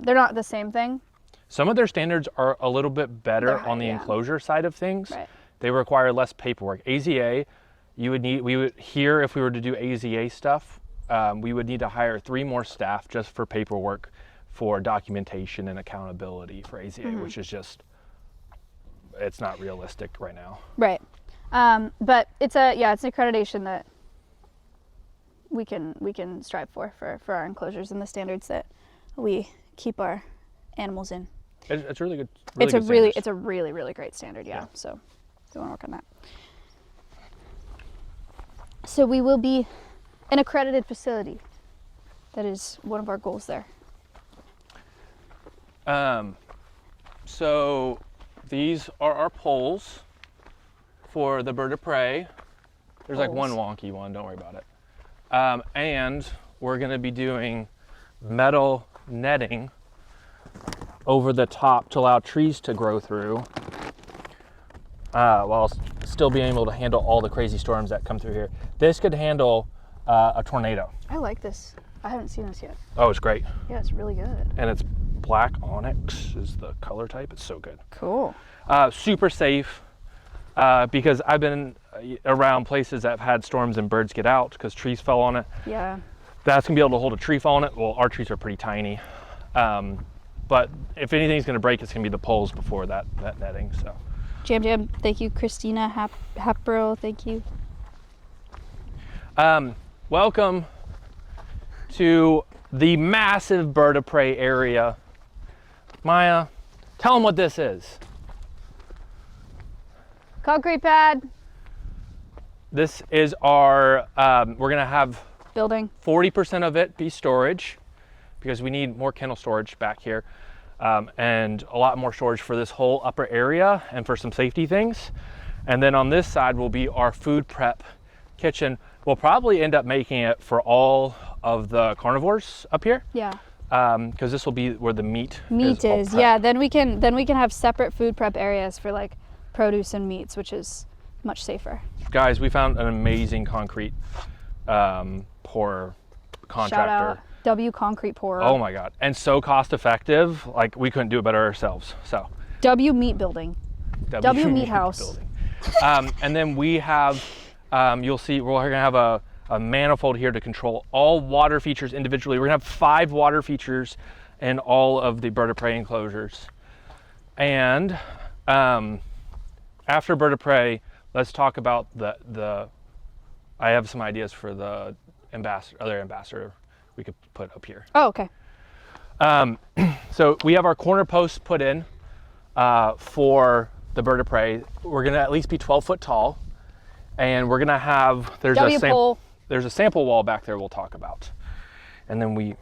S1: They're not the same thing.
S3: Some of their standards are a little bit better
S1: They're-
S3: on the
S1: yeah.
S3: enclosure side of things.
S1: Right.
S3: They require less paperwork. AZA, we would here, if we were to do AZA stuff, we would need to hire 3 more staff just for paperwork, for documentation and accountability for AZA, which is just, it's not realistic right now.
S1: Right. But it's an accreditation that we can strive for our enclosures and the standards that we keep our animals in.
S3: It's really good.
S1: It's a really great standard. Yeah. So we want to work on that. So we will be an accredited facility. That is one of our goals there.
S3: So these are our poles for the bird of prey. There's like one wonky one, don't worry about it. And we're gonna be doing metal netting over the top to allow trees to grow through, while still being able to handle all the crazy storms that come through here. This could handle a tornado.
S1: I like this. I haven't seen this yet.
S3: Oh, it's great.
S1: Yeah, it's really good.
S3: And it's black onyx is the color type. It's so good.
S1: Cool.
S3: Super safe, because I've been around places that have had storms and birds get out because trees fell on it.
S1: Yeah.
S3: That's gonna be able to hold a tree fall on it. Well, our trees are pretty tiny. But if anything's gonna break, it's gonna be the poles before that netting, so.
S1: Jam, thank you. Christina Hapro, thank you.
S3: Welcome to the massive bird of prey area. Maya, tell them what this is.
S1: Concrete pad.
S3: This is our, we're gonna have
S1: Building.
S3: 40% of it be storage, because we need more kennel storage back here, and a lot more storage for this whole upper area and for some safety things. And then on this side will be our food prep kitchen. We'll probably end up making it for all of the carnivores up here.
S1: Yeah.
S3: Because this will be where the meat
S1: is. Yeah, then we can have separate food prep areas for like produce and meats, which is much safer.
S3: Guys, we found an amazing concrete pour contractor.
S1: Shout out W Concrete Pourer.
S3: Oh my God, and so cost effective. Like, we couldn't do it better ourselves. So
S1: W Meat Building. W Meat House.
S3: Building. And then we have, you'll see, we're gonna have a manifold here to control all water features individually. We're gonna have 5 water features in all of the bird of prey enclosures. And after bird of prey, let's talk about the I have some ideas for the other ambassador we could put up here.
S1: Oh, okay.
S3: So we have our corner posts put in for the bird of prey. We're gonna at least be 12 foot tall, and we're gonna have, there's a sample wall back there we'll talk about. And then we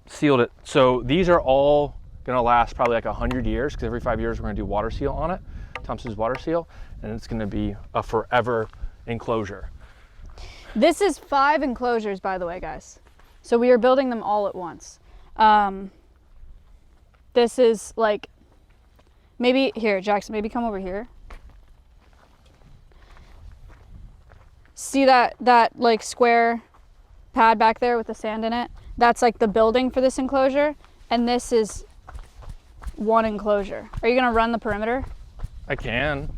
S3: sealed it. So these are all gonna last probably like 100 years, because every 5 years we're gonna do water seal on it, Thompson's water seal, and it's gonna be a forever enclosure.
S1: This is 5 enclosures, by the way, guys. So we are building them all at once. This is like, maybe here, Jackson, maybe come over here. See that like square pad back there with the sand in it? That's like the building for this enclosure, and this is one enclosure. Are you gonna run the perimeter?
S3: I can.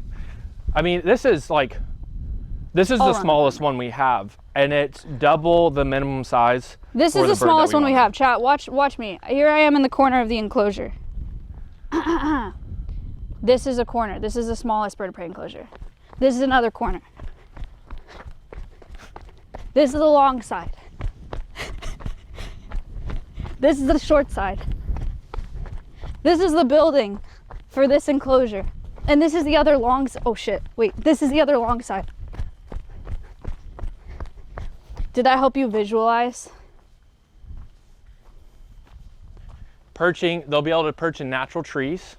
S3: I mean, this is the smallest one we have, and it's double the minimum size.
S1: This is the smallest one we have. Chat, watch me. Here I am in the corner of the enclosure. This is a corner. This is the smallest bird of prey enclosure. This is another corner. This is the long side. This is the short side. This is the building for this enclosure. And this is the other long side. Oh shit, wait, this is the other long side. Did that help you visualize?
S3: Perching, they'll be able to perch in natural trees.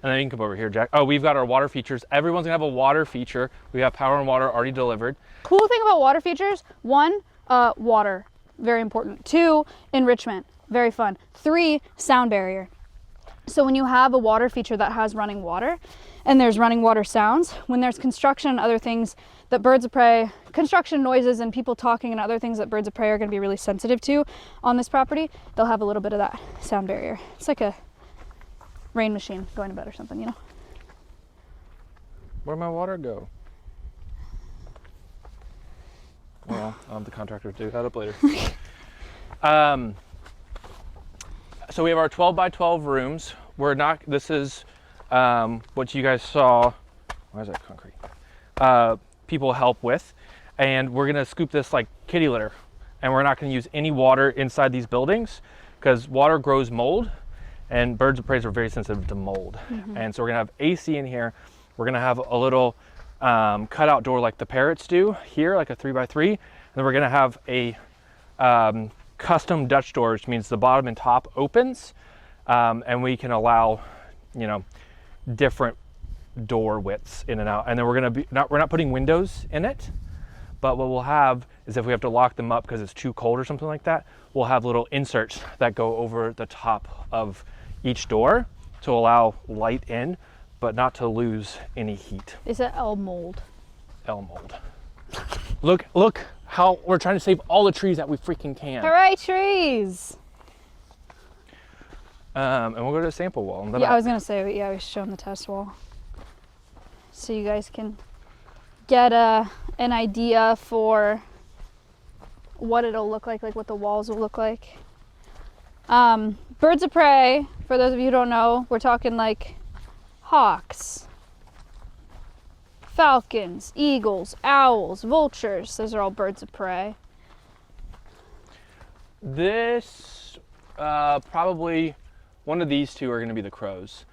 S3: And then you can come over here, Jack. Oh, we've got our water features. Everyone's gonna have a water feature. We have power and water already delivered.
S1: Cool thing about water features, 1, water, very important. 2, enrichment, very fun. 3, sound barrier. So when you have a water feature that has running water, and there's running water sounds, when there's construction and other things that birds of prey, construction noises and people talking and other things that birds of prey are gonna be really sensitive to on this property, they'll have a little bit of that sound barrier. It's like a rain machine going to bed or something, you know?
S3: Where'd my water go? Well, I'll have the contractor do that up later. So we have our 12 by 12 rooms. This is what you guys saw. Why is that concrete? People help with. And we're gonna scoop this like kitty litter. And we're not gonna use any water inside these buildings because water grows mold and birds of prey are very sensitive to mold. And so we're gonna have AC in here. We're gonna have a little cutout door like the parrots do here, like a 3x3. And then we're gonna have a custom Dutch door, which means the bottom and top opens, and we can allow, you know, different door widths in and out. And then we're not putting windows in it, but what we'll have is if we have to lock them up because it's too cold or something like that, we'll have little inserts that go over the top of each door to allow light in, but not to lose any heat.
S1: Is that L mold?
S3: L mold. Look how we're trying to save all the trees that we freaking can.
S1: Hooray, trees!
S3: And we'll go to the sample wall.
S1: Yeah, I was gonna say, yeah, we should show them the test wall. So you guys can get an idea for what it'll look like what the walls will look like. Birds of prey, for those of you who don't know, we're talking like hawks, falcons, eagles, owls, vultures. Those are all birds of prey.
S3: This, probably one of these two are gonna be the crows,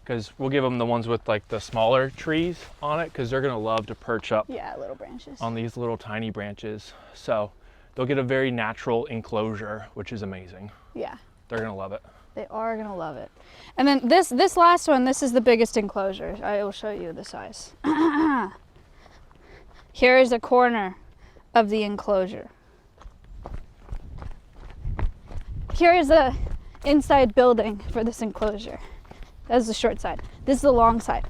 S3: because we'll give them the ones with like the smaller trees on it, because they're gonna love to perch up
S1: Little branches
S3: on these little tiny branches. So they'll get a very natural enclosure, which is amazing.
S1: Yeah.
S3: They're gonna love it.
S1: They are gonna love it. And then this last one, this is the biggest enclosure. I will show you the size. Here is a corner of the enclosure. Here is the inside building for this enclosure. That's the short side. This is the long side.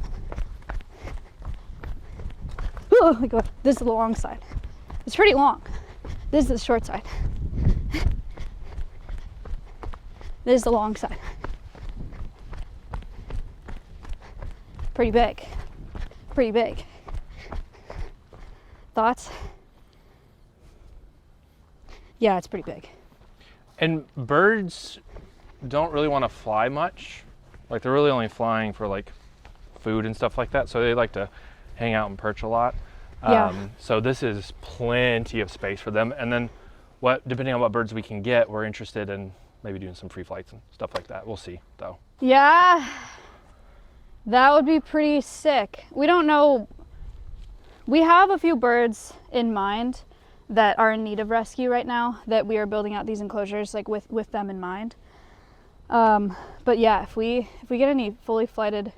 S1: Ooh, this is the long side. It's pretty long. This is the short side. This is the long side. Pretty big. Pretty big. Thoughts? Yeah, it's pretty big.
S3: And birds don't really want to fly much. Like they're really only flying for like food and stuff like that. So they like to hang out and perch a lot.
S1: Yeah.
S3: So this is plenty of space for them. And then depending on what birds we can get, we're interested in maybe doing some free flights and stuff like that. We'll see though.
S1: Yeah, that would be pretty sick. We don't know. We have a few birds in mind that are in need of rescue right now that we are building out these enclosures like with them in mind. But yeah, if we get any fully flighted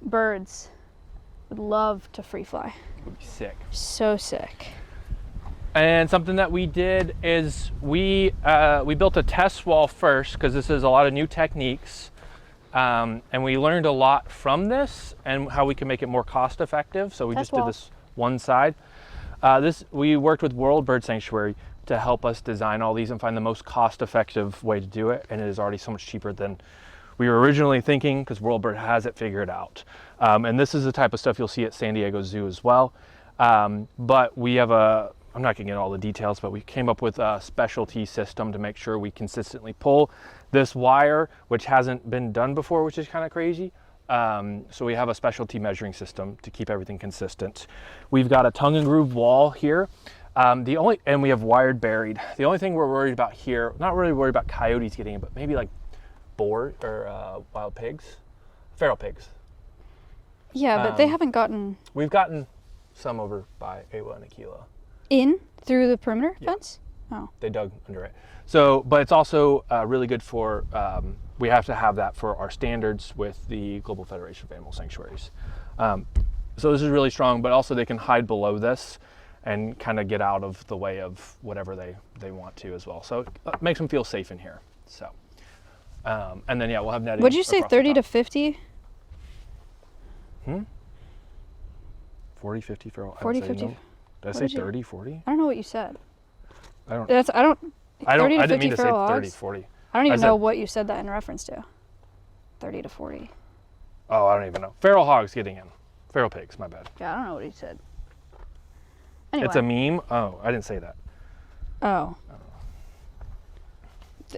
S1: birds, would love to free fly.
S3: It would be sick.
S1: So sick.
S3: And something that we did is we built a test wall first, because this is a lot of new techniques, and we learned a lot from this and how we can make it more cost effective. So we
S1: Test
S3: just
S1: wall.
S3: did this one side. We worked with World Bird Sanctuary to help us design all these and find the most cost effective way to do it, and it is already so much cheaper than we were originally thinking, because World Bird has it figured out. And this is the type of stuff you'll see at San Diego Zoo as well. But we have I'm not gonna get all the details, but we came up with a specialty system to make sure we consistently pull this wire, which hasn't been done before, which is kind of crazy. So we have a specialty measuring system to keep everything consistent. We've got a tongue and groove wall here. And we have wired buried. The only thing we're worried about here, not really worried about coyotes getting it, but maybe like boar or wild pigs, feral pigs.
S1: Yeah, but they haven't gotten
S3: We've gotten some over by Awa and Aquila.
S1: in through the perimeter
S3: Yeah.
S1: fence? Oh.
S3: They dug under it. So, but it's also really good for, we have to have that for our standards with the Global Federation of Animal Sanctuaries. So this is really strong, but also they can hide below this and kind of get out of the way of whatever they want to as well. So it makes them feel safe in here. So, and then yeah, we'll have netting.
S1: Would you say
S3: across the
S1: 30 to
S3: top.
S1: 50?
S3: 40, 50 feral? I would
S1: 40,
S3: say
S1: 50.
S3: no. Did I
S1: What
S3: say
S1: did you-
S3: 30, 40?
S1: I don't know what you said.
S3: I don't.
S1: That's I don't 30 to
S3: I didn't
S1: 50
S3: mean to say
S1: feral
S3: 30,
S1: hogs?
S3: 40.
S1: I don't even
S3: said-
S1: know what you said that in reference to. 30 to 40.
S3: Oh, I don't even know. Feral hogs getting in. Feral pigs, my bad.
S1: Yeah, I don't know what he said. Anyway.
S3: It's a meme? Oh, I didn't say that.
S1: Oh.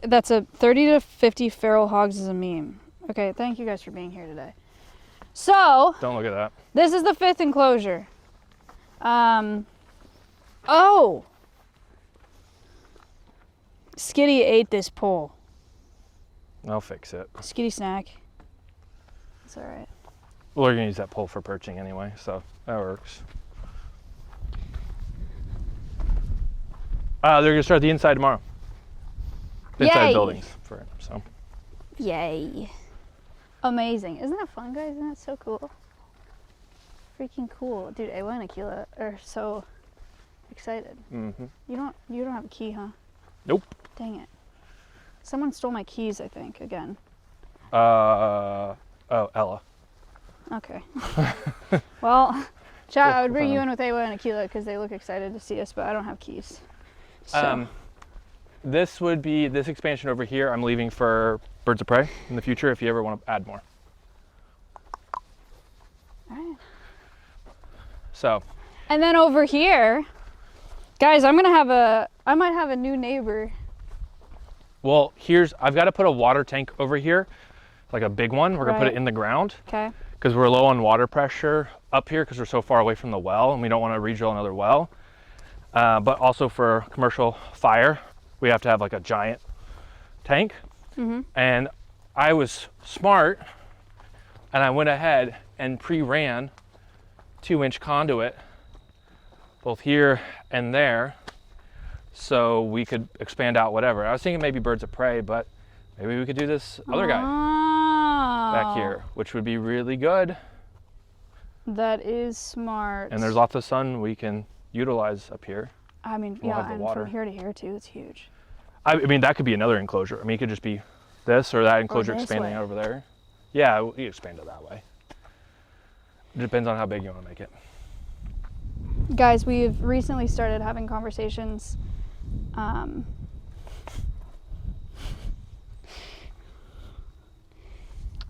S1: That's a 30 to 50 feral hogs is a meme. Okay, thank you guys for being here today. So,
S3: Don't look at that.
S1: this is the 5th enclosure. Oh! Skitty ate this pole.
S3: I'll fix it.
S1: Skitty snack. It's alright.
S3: Well, we're gonna use that pole for perching anyway, so that works. They're gonna start the inside tomorrow. Inside
S1: Yay.
S3: buildings for it, so.
S1: Yay. Amazing. Isn't that fun, guys? Isn't that so cool? Freaking cool. Dude, Awa and Akila are so excited.
S3: Mm-hmm.
S1: You don't have a key, huh?
S3: Nope.
S1: Dang it. Someone stole my keys, I think, again.
S3: Oh, Ella.
S1: Okay. Well, chat, I would bring you in with Awa and Akila because they look excited to see us, but I don't have keys. So.
S3: This would be, this expansion over here, I'm leaving for birds of prey in the future if you ever want to add more.
S1: All right.
S3: So.
S1: And then over here, guys, I might have a new neighbor.
S3: Well, I've got to put a water tank over here, like a big one. We're gonna put it in the ground.
S1: Okay.
S3: Because we're low on water pressure up here because we're so far away from the well and we don't want to re-drill another well. But also for commercial fire, we have to have like a giant tank.
S1: Mm-hmm.
S3: And I was smart and I went ahead and pre-ran 2-inch conduit both here and there so we could expand out whatever. I was thinking maybe birds of prey, but maybe we could do this other guy back here, which would be really good.
S1: That is smart.
S3: And there's lots of sun we can utilize up here.
S1: I mean,
S3: We'll
S1: yeah,
S3: have the
S1: and
S3: water.
S1: from here to here too, it's huge.
S3: I mean, that could be another enclosure. I mean, it could just be this or that enclosure
S1: this
S3: expanding
S1: way.
S3: over there. Yeah, you expand it that way. It depends on how big you want to make it.
S1: Guys, we've recently started having conversations.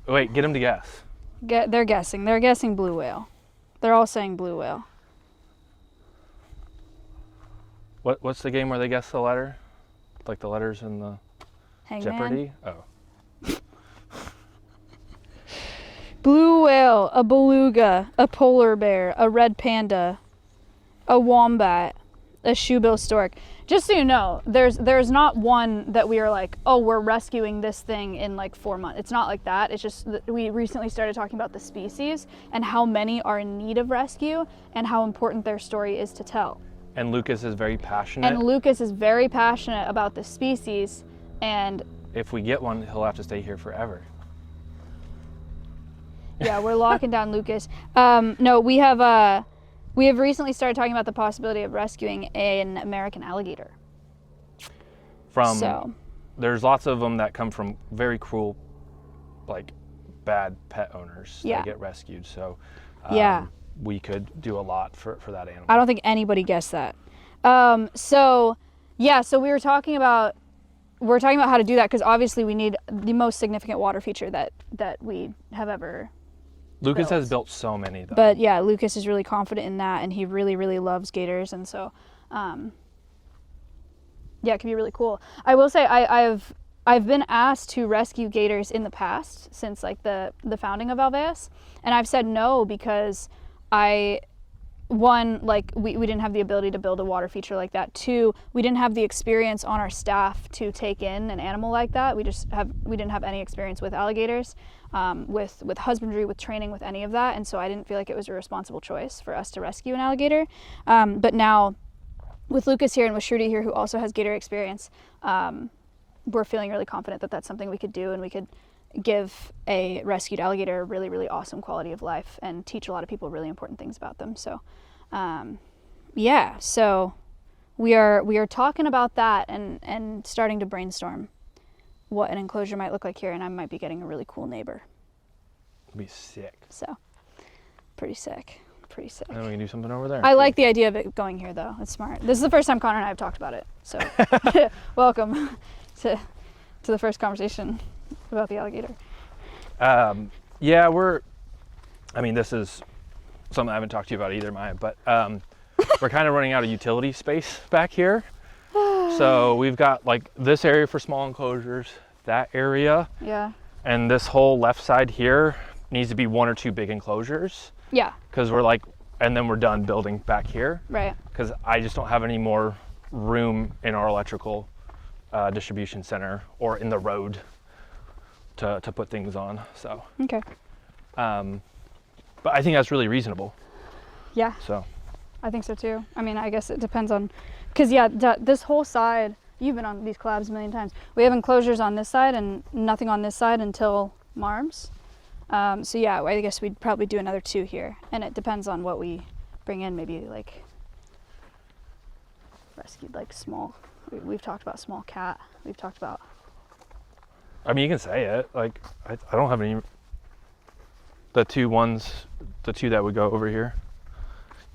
S3: Wait, get them to guess.
S1: They're guessing. They're guessing blue whale. They're all saying blue whale.
S3: What's the game where they guess the letter? Like the letters in the
S1: Hangman.
S3: Jeopardy? Oh.
S1: Blue whale, a beluga, a polar bear, a red panda, a wombat, a shoebill stork. Just so you know, there's not one that we are like, oh, we're rescuing this thing in like 4 months. It's not like that. It's just that we recently started talking about the species and how many are in need of rescue and how important their story is to tell.
S3: And Lucas is very passionate.
S1: And Lucas is very passionate about the species, and
S3: if we get one, he'll have to stay here forever.
S1: yeah, we're locking down Lucas. No, we have recently started talking about the possibility of rescuing an American alligator.
S3: There's lots of them that come from very cruel, like bad pet owners that get rescued. So we could do a lot for that animal.
S1: I don't think anybody guessed that. So we were talking about how to do that because obviously we need the most significant water feature that we have ever.
S3: Lucas has built so many though.
S1: But yeah, Lucas is really confident in that, and he really, really loves gators, and so it can be really cool. I will say I've been asked to rescue gators in the past since like the founding of Alveus, and I've said no because we didn't have the ability to build a water feature like that. 2, we didn't have the experience on our staff to take in an animal like that. We didn't have any experience with alligators, with husbandry, with training, with any of that, and so I didn't feel like it was a responsible choice for us to rescue an alligator. But now, with Lucas here and with Shruti here, who also has gator experience, we're feeling really confident that that's something we could do, and we could give a rescued alligator a really, really awesome quality of life and teach a lot of people really important things about them. So, so we are talking about that and starting to brainstorm what an enclosure might look like here, and I might be getting a really cool neighbor.
S3: It'd be sick.
S1: So, pretty sick.
S3: And then we can do something over there.
S1: I like the idea of it going here, though. It's smart. This is the first time Connor and I have talked about it. So, welcome to the first conversation about the alligator.
S3: This is something I haven't talked to you about either, Maya, but we're kind of running out of utility space back here. So we've got like this area for small enclosures, that area,
S1: Yeah.
S3: and this whole left side here needs to be 1 or 2 big enclosures.
S1: Yeah.
S3: Because we're like, and then we're done building back here.
S1: Right.
S3: Because I just don't have any more room in our electrical distribution center or in the road to put things on. So,
S1: Okay.
S3: but I think that's really reasonable.
S1: Yeah.
S3: So,
S1: I think so too. I mean, I guess it depends on, because yeah, this whole side, you've been on these collabs a million times. We have enclosures on this side and nothing on this side until Marms. So yeah, I guess we'd probably do another 2 here, and it depends on what we bring in. Maybe like rescued like small. We've talked about small cat. We've talked about.
S3: I mean, you can say it. Like, I don't have any. The 2 that would go over here,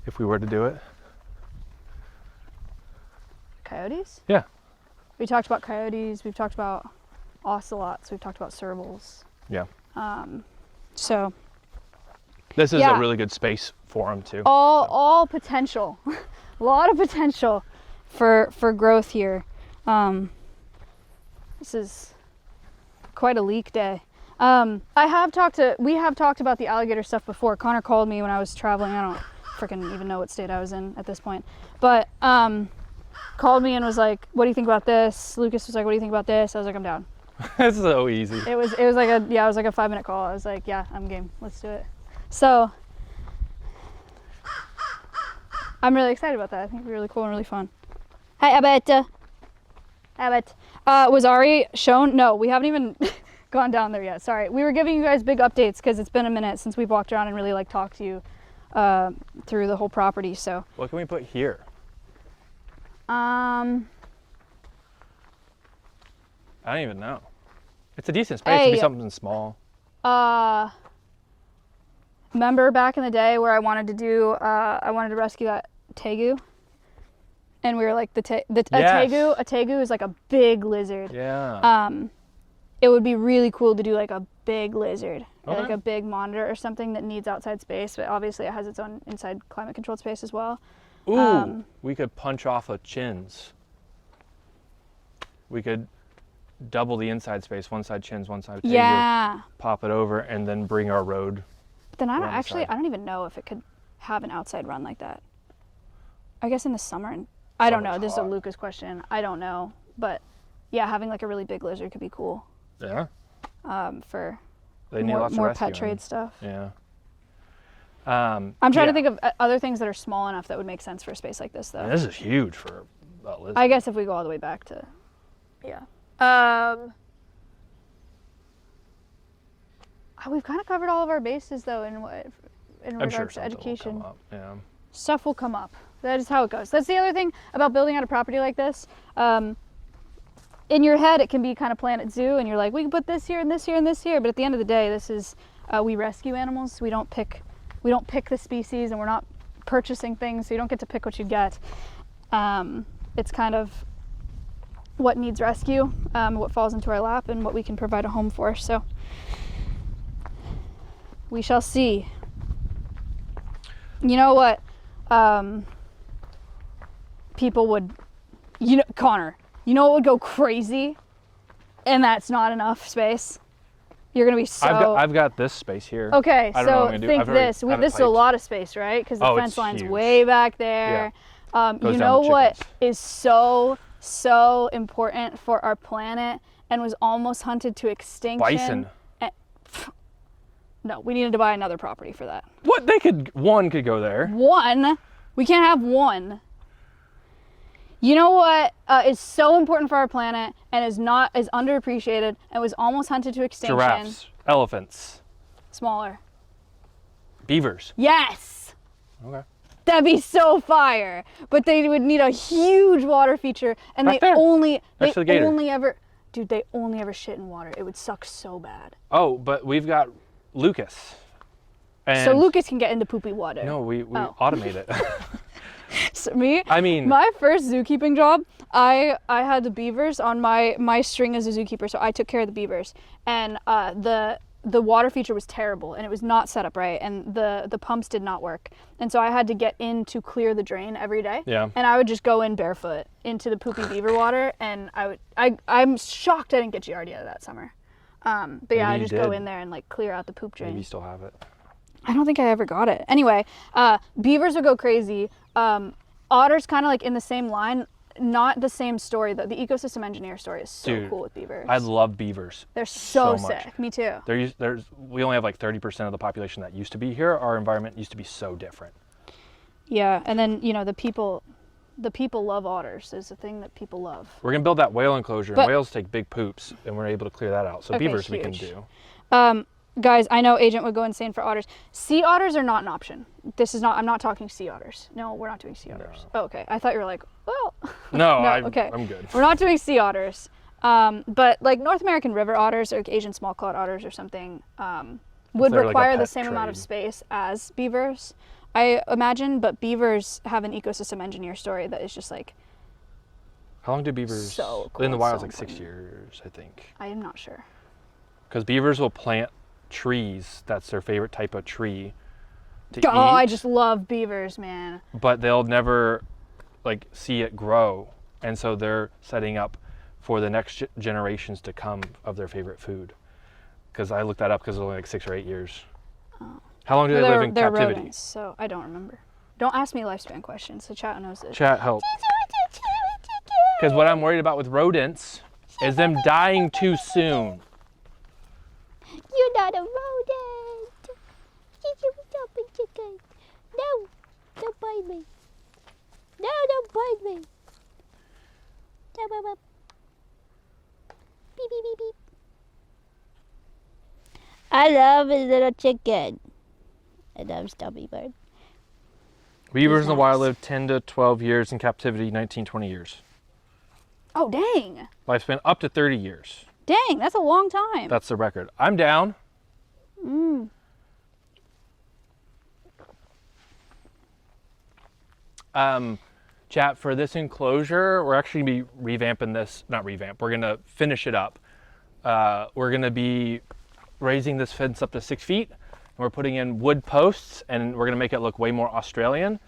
S3: if we were to do it.
S1: Coyotes?
S3: Yeah.
S1: We talked about coyotes. We've talked about ocelots. We've talked about servals.
S3: Yeah.
S1: So.
S3: This is
S1: Yeah.
S3: a really good space for them too.
S1: All potential. A lot of potential for growth here. This is quite a leak day. We have talked about the alligator stuff before. Connor called me when I was traveling. I don't freaking even know what state I was in at this point. But called me and was like, "What do you think about this?" Lucas was like, "What do you think about this?" I was like, "I'm down."
S3: It's so easy.
S1: It was like a 5-minute call. I was like, "Yeah, I'm game. Let's do it." So I'm really excited about that. I think it'll be really cool and really fun. Hi, Abbott. Abbott. Was Ari shown? No, we haven't even gone down there yet. Sorry. We were giving you guys big updates because it's been a minute since we've walked around and really like talked to you through the whole property. So.
S3: What can we put here?
S1: I
S3: I don't even know. It's a decent space. It'd be something small.
S1: Remember back in the day where I wanted to rescue that tegu, and we were like a tegu is like a big lizard.
S3: Yeah.
S1: It would be really cool to do like a big lizard, or
S3: Okay.
S1: like a big monitor or something that needs outside space, but obviously it has its own inside climate controlled space as well.
S3: Ooh, we could punch off of chins. We could double the inside space, one side chins, one side tegu,
S1: Yeah.
S3: pop it over, and then bring our road.
S1: But then
S3: around the side.
S1: I don't even know if it could have an outside run like that. I guess in the summer, I don't know.
S3: Summer's
S1: This is a
S3: hot.
S1: Lucas question. I don't know, but yeah, having like a really big lizard could be cool.
S3: Yeah.
S1: For
S3: They need lots of
S1: more pet
S3: rescuing.
S1: trade stuff.
S3: Yeah.
S1: I'm trying to think of other things that are small enough that would make sense for a space like this, though.
S3: And this is huge for a lizard.
S1: I guess if we go all the way back to, yeah. We've kind of covered all of our bases, though, in
S3: I'm
S1: regards
S3: sure
S1: to
S3: something will
S1: education.
S3: come up. Yeah.
S1: Stuff will come up. That is how it goes. That's the other thing about building out a property like this. In your head, it can be kind of Planet Zoo, and you're like, we can put this here and this here and this here. But at the end of the day, this is we rescue animals. We don't pick the species, and we're not purchasing things, so you don't get to pick what you get. It's kind of what needs rescue, what falls into our lap, and what we can provide a home for. So we shall see. You know what? People would, Connor, you know what would go crazy? And that's not enough space. You're gonna be so.
S3: I've got this space here.
S1: Okay,
S3: I don't know what
S1: so
S3: I'm gonna do.
S1: think
S3: I've already
S1: this.
S3: have it
S1: This is a
S3: piped.
S1: lot of space, right? Because the
S3: Oh,
S1: fence
S3: it's
S1: line's
S3: huge.
S1: way back there.
S3: Goes
S1: You
S3: down
S1: know
S3: to
S1: what
S3: chickens.
S1: is so important for our planet and was almost hunted to extinction?
S3: Bison.
S1: No, we needed to buy another property for that.
S3: What? One could go there.
S1: One. We can't have one. You know what is so important for our planet and is underappreciated and was almost hunted to extinction?
S3: Giraffes, elephants,
S1: Smaller.
S3: beavers.
S1: Yes.
S3: Okay.
S1: That'd be so fire. But they would need a huge water feature, and
S3: Back
S1: they
S3: there.
S1: only
S3: Next to the gator.
S1: they only ever shit in water. It would suck so bad.
S3: Oh, but we've got Lucas. And
S1: So Lucas can get into poopy water.
S3: No, we
S1: Oh.
S3: automate it.
S1: So me?
S3: I mean,
S1: My first zookeeping job, I had the beavers on my string as a zookeeper, so I took care of the beavers. And the water feature was terrible and it was not set up right, and the pumps did not work. And so I had to get in to clear the drain every day.
S3: Yeah.
S1: And I would just go in barefoot into the poopy beaver water, and I'm shocked I didn't get Giardia that summer. But yeah, I just go in there and like clear out the poop drain.
S3: Maybe you still have it.
S1: I don't think I ever got it. Anyway, beavers would go crazy. Otters kind of like in the same line. Not the same story though. The ecosystem engineer story is so cool with beavers.
S3: I love beavers.
S1: They're so
S3: much.
S1: sick. Me too.
S3: We only have like 30% of the population that used to be here. Our environment used to be so different.
S1: Yeah, and then the people love otters. Is a thing that people love.
S3: We're gonna build that whale enclosure, and whales take big poops, and we're able to clear that out. So beavers
S1: huge.
S3: we can do.
S1: Guys, I know Agent would go insane for otters. Sea otters are not an option. I'm not talking sea otters. No, we're not doing sea otters. Oh, okay. I thought you were like, well.
S3: No,
S1: okay.
S3: I'm good.
S1: We're not doing sea otters. But like North American river otters or like Asian small clawed otters or something would require the same amount of space as beavers, I imagine. But beavers have an ecosystem engineer story that is just like.
S3: How long do beavers
S1: so cool,
S3: in the wild?
S1: so
S3: Like 6
S1: important.
S3: years, I think.
S1: I am not sure.
S3: Because beavers will plant trees. That's their favorite type of tree to eat.
S1: I just love beavers, man.
S3: But they'll never like see it grow, and so they're setting up for the next generations to come of their favorite food. Because I looked that up because it's only like 6 or 8 years. Oh. How long do they live in captivity?
S1: Rodents, so I don't remember. Don't ask me lifespan questions. The chat knows this.
S3: Chat, help. Because what I'm worried about with rodents is them dying too soon.
S4: You're not a rodent. Stop it, chicken. No, don't bite me. No, don't bite me. Beep, beep, beep, beep. I love a little chicken. I love Stubby Bird.
S3: Beavers in the wild live 10 to 12 years in captivity, 19, 20 years.
S1: Oh, dang.
S3: Lifespan up to 30 years.
S1: Dang, that's a long time.
S3: That's the record. I'm down. Chat, for this enclosure, we're actually going to be revamping this. Not revamp. We're going to finish it up. We're going to be raising this fence up to 6 feet. And we're putting in wood posts, and we're going to make it look way more Australian.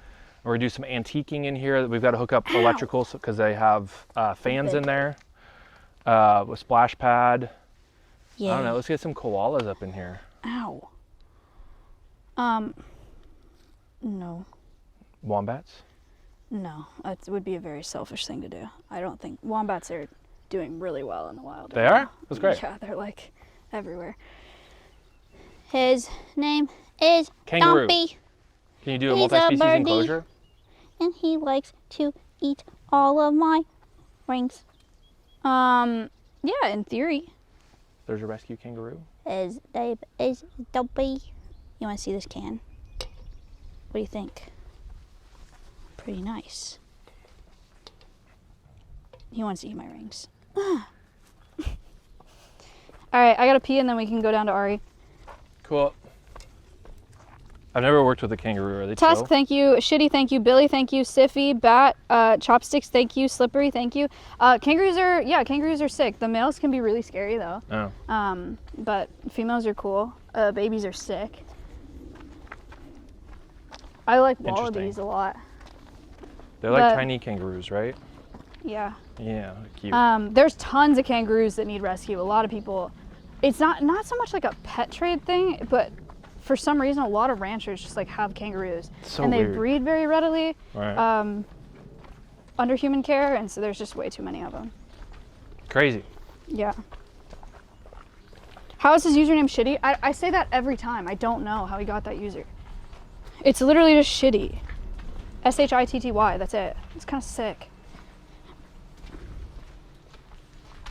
S3: We're going to do some antiquing in here. We've got to hook up electrical because they have fans in there. With splash pad.
S4: Yeah.
S3: I don't know. Let's get some koalas up in here.
S1: Ow. No.
S3: Wombats?
S1: No. That would be a very selfish thing to do. I don't think wombats are doing really well in the wild.
S3: They are? That's great.
S1: Yeah, they're like everywhere.
S4: His name is
S3: Kangaroo.
S4: Dumpy,
S3: Can you do a
S4: He's a
S3: multi-species
S4: birdie.
S3: enclosure?
S4: and he likes to eat all of my rings.
S1: Yeah, in theory.
S3: There's a rescue kangaroo.
S4: His name is Dumpy. You want to see this can? What do you think? Pretty nice. He wants to eat my rings.
S1: All right, I gotta pee and then we can go down to Ari.
S3: Cool. I've never worked with a kangaroo. Are they
S1: Tusk,
S3: chill?
S1: thank you. Shitty, thank you. Billy, thank you. Siffy, Bat, Chopsticks, thank you. Slippery, thank you. Kangaroos are sick. The males can be really scary though.
S3: Oh.
S1: But females are cool. Babies are sick. I like wallabies a lot.
S3: They're like
S1: But-
S3: tiny kangaroos, right?
S1: Yeah.
S3: Yeah, cute.
S1: There's tons of kangaroos that need rescue. A lot of people. It's not so much like a pet trade thing, but for some reason, a lot of ranchers just like have kangaroos,
S3: So
S1: and they
S3: weird.
S1: breed very readily
S3: Right.
S1: under human care, and so there's just way too many of them.
S3: Crazy.
S1: Yeah. How is his username shitty? I say that every time. I don't know how he got that user. It's literally just shitty. SHITTY. That's it. It's kind of sick.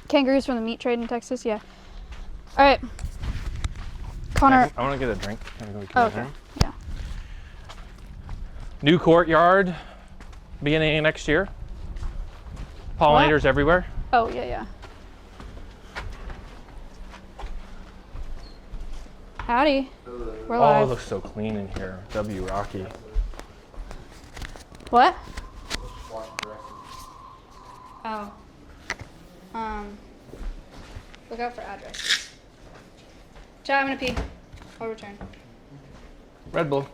S1: Kangaroos from the meat trade in Texas. Yeah. All right. Connor.
S3: I want to get a drink. Can I go get
S1: Oh,
S3: a
S1: okay.
S3: drink?
S1: Yeah.
S3: New courtyard beginning of next year. Pollinators everywhere.
S1: Oh, yeah. Howdy. We're
S3: Oh, it
S1: live.
S3: looks so clean in here. W Rocky.
S1: What? Oh. Look out for addresses. Chat, I'm gonna pee. I'll return.
S3: Red Bull.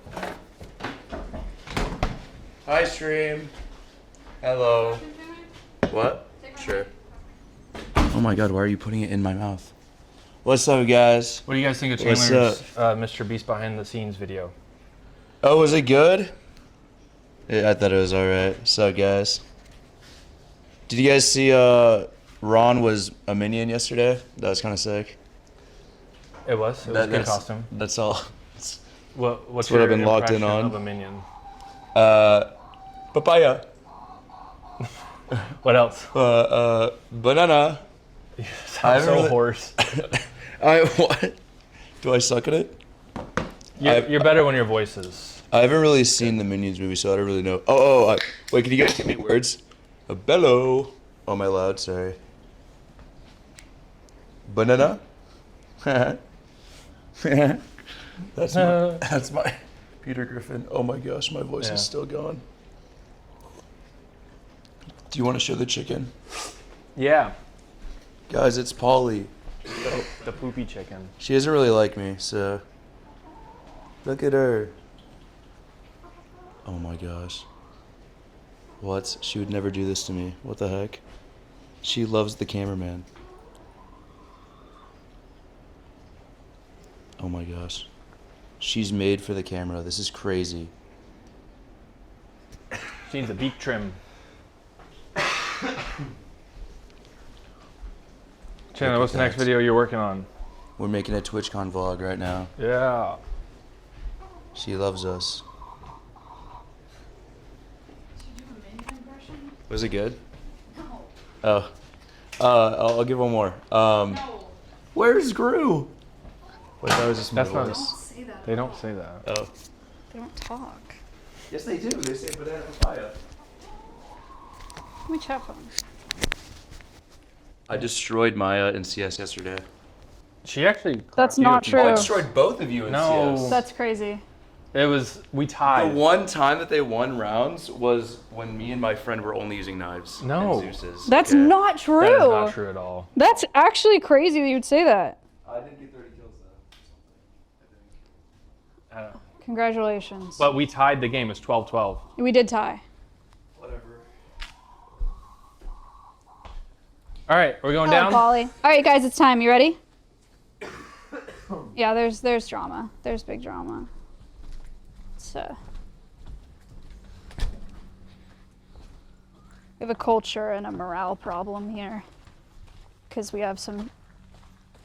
S5: Hi, stream. Hello. What? Sure. Oh my god, why are you putting it in my mouth? What's up, guys?
S3: What do you guys think of
S5: What's
S3: Chandler's Mr. Beast behind the scenes video?
S5: Oh, was it good? Yeah, I thought it was alright. What's up, guys? Did you guys see Ron was a minion yesterday? That was kind of sick.
S3: It was a good
S5: That's-
S3: costume.
S5: That's all.
S3: What's
S5: what
S3: your
S5: I've been locked in
S3: impression
S5: on.
S3: of a minion?
S5: Papaya.
S3: What else?
S5: Banana.
S3: Sounds so
S5: really-
S3: hoarse.
S5: What? Do I suck at it?
S3: You're better when your voice is.
S5: I haven't really seen the Minions movie, so I don't really know. Wait, can you guys give me words? A bello. Oh, am I loud? Sorry. Banana. That's my Peter Griffin. Oh my gosh, my voice
S3: Yeah.
S5: is still gone. Do you want to show the chicken?
S3: Yeah.
S5: Guys, it's Polly.
S3: The poopy chicken.
S5: She doesn't really like me, so look at her. Oh my gosh. What? She would never do this to me. What the heck? She loves the cameraman. Oh my gosh. She's made for the camera. This is crazy.
S3: She needs a beak trim. Chandler, what's the next
S5: that.
S3: video you're working on?
S5: We're making a TwitchCon vlog right now.
S3: Yeah.
S5: She loves us. Was it good? No. Oh. I'll give one more. Where's Gru? Wait, that was just my
S3: That's not.
S5: voice.
S1: Say that.
S3: They don't say that.
S5: Oh.
S1: They don't talk.
S5: Yes, they do. They say banana papaya.
S1: Let me chat phone.
S5: I destroyed Maya in CS yesterday.
S3: She actually.
S1: That's
S3: clapped you
S1: not
S3: if you-
S1: true.
S5: I destroyed both of you in
S3: No.
S5: CS.
S1: That's crazy.
S3: It was. We
S5: The
S3: tied.
S5: one time that they won rounds was when me and my friend were only using knives.
S3: No.
S5: And Zeus's.
S1: That's
S5: Okay.
S1: not true.
S3: That is not true at all.
S1: That's actually crazy that you'd say that.
S5: I didn't get 30 kills though.
S1: Congratulations.
S3: But we tied the game. It's 12-12.
S1: We did tie.
S5: Whatever.
S3: All right, we're going
S1: Hello,
S3: down.
S1: Polly. All right, guys, it's time. You ready? Yeah, there's drama. There's big drama. So we have a culture and a morale problem here because we have some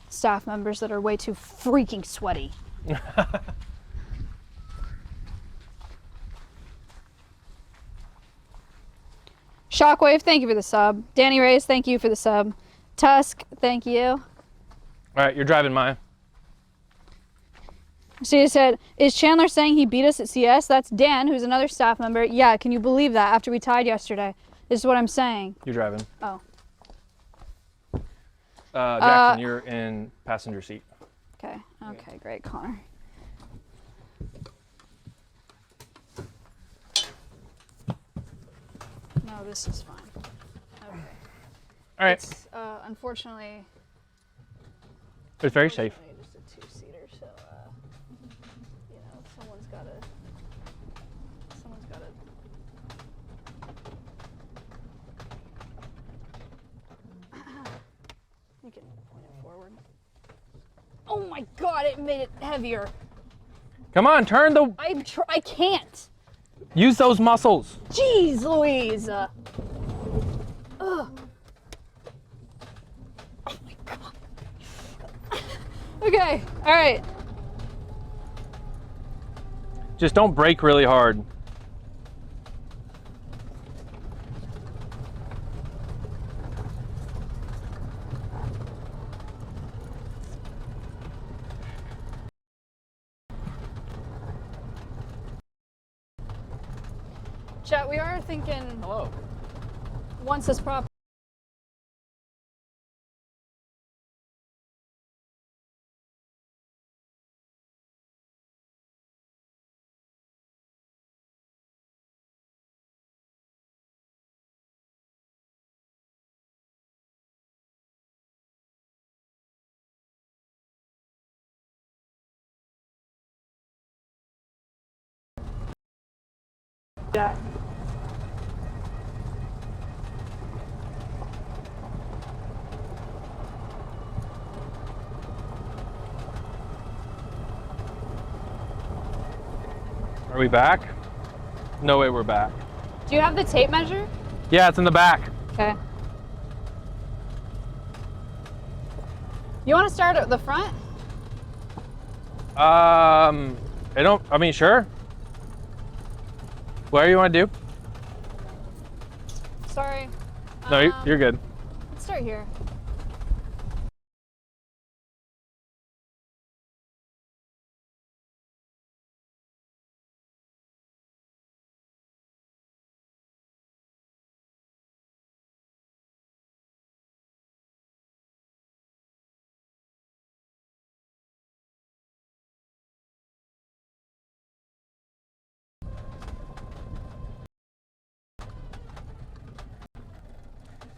S1: staff members that are way too freaking sweaty. Shockwave, thank you for the sub. Danny Reyes, thank you for the sub. Tusk, thank you.
S3: All right, you're driving, Maya.
S1: She said, is Chandler saying he beat us at CS? That's Dan, who's another staff member. Yeah, can you believe that after we tied yesterday? This is what I'm saying.
S3: You're driving.
S1: Oh.
S3: Jackson, you're in passenger seat.
S1: Okay. Okay, great, Connor. No, this is fine. Okay.
S3: All right.
S1: It's, unfortunately,
S3: It's very safe.
S1: just a two-seater, so, you know, someone's gotta. You can point it forward. Oh my god, it made it heavier.
S3: Come on, turn the.
S1: I can't.
S3: Use those muscles.
S1: Jeez Louise. Ugh. Oh my god. Okay, all right.
S3: Just don't brake really hard.
S1: Chat, we are thinking
S3: Hello.
S1: once this prop Yeah.
S3: Are we back? No way, we're back.
S1: Do you have the tape measure?
S3: Yeah, it's in the back.
S1: Okay. You want to start at the front?
S3: I mean, sure. Whatever you want to do.
S1: Sorry.
S3: No, you're good.
S1: Let's start here.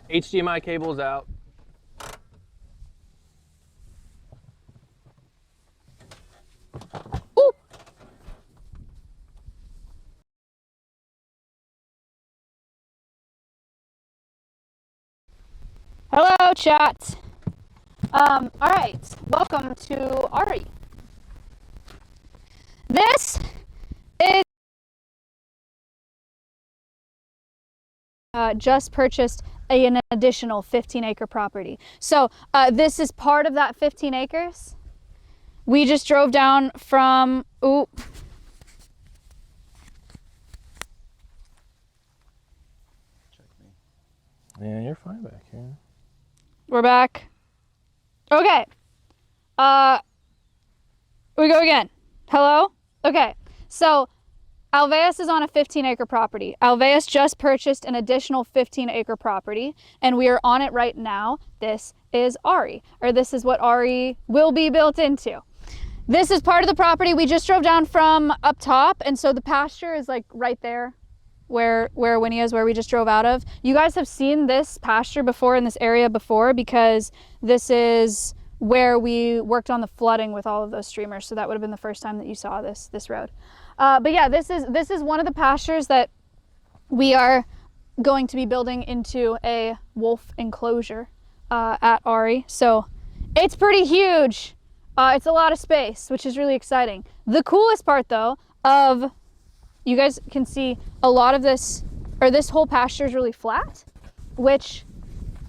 S3: HDMI cable's out.
S1: Ooh. Hello, chat. All right, welcome to Ari. This is just purchased an additional 15-acre property. So this is part of that 15 acres. We just drove down from, ooh.
S3: Yeah, you're fine back here.
S1: We're back. Okay. We go again. Hello? Okay. So Alveus is on a 15-acre property. Alveus just purchased an additional 15-acre property, and we are on it right now. This is Ari, or this is what Ari will be built into. This is part of the property we just drove down from up top, and so the pasture is like right there where Winnie is, where we just drove out of. You guys have seen this pasture before in this area before, because this is where we worked on the flooding with all of those streamers, so that would have been the first time that you saw this road. But yeah, this is one of the pastures that we are going to be building into a wolf enclosure at Ari. So it's pretty huge. It's a lot of space, which is really exciting. The coolest part though of, you guys can see a lot of this, or this whole pasture is really flat, which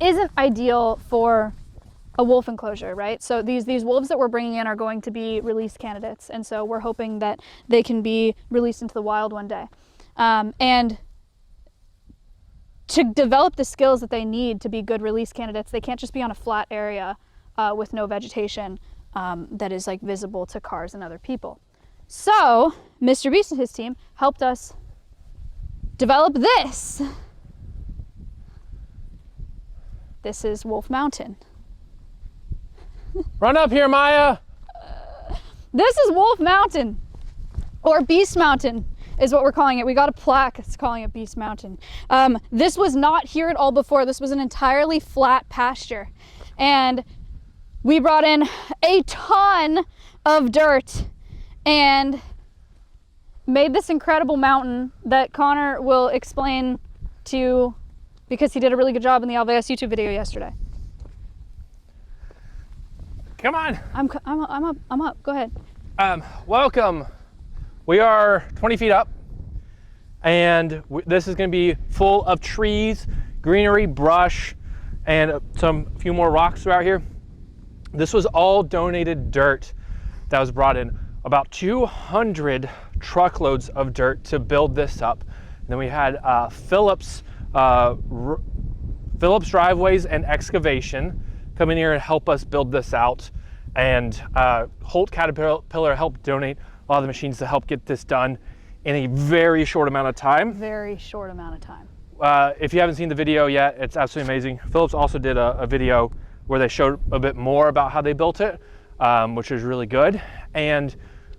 S1: isn't ideal for a wolf enclosure, right? So these wolves that we're bringing in are going to be release candidates, and so we're hoping that they can be released into the wild one day. And to develop the skills that they need to be good release candidates, they can't just be on a flat area with no vegetation that is like visible to cars and other people. So Mr. Beast and his team helped us develop this. This is Wolf Mountain.
S3: Run up here, Maya.
S1: This is Wolf Mountain, or Beast Mountain is what we're calling it. We got a plaque, it's calling it Beast Mountain. This was not here at all before. This was an entirely flat pasture. And we brought in a ton of dirt and made this incredible mountain that Connor will explain to you, because he did a really good job in the Alveus YouTube video yesterday.
S3: Come on.
S1: I'm up. Go ahead.
S3: Welcome. We are 20 feet up, and this is going to be full of trees, greenery, brush, and few more rocks throughout here. This was all donated dirt that was brought in. About 200 truckloads of dirt to build this up. And then we had Phillips Driveways and Excavation come in here and help us build this out. And Holt Caterpillar helped donate a lot of the machines to help get this done in a very short amount of time.
S1: Very short amount of time.
S3: If you haven't seen the video yet, it's absolutely amazing. Phillips also did a video where they showed a bit more about how they built it, which is really good. And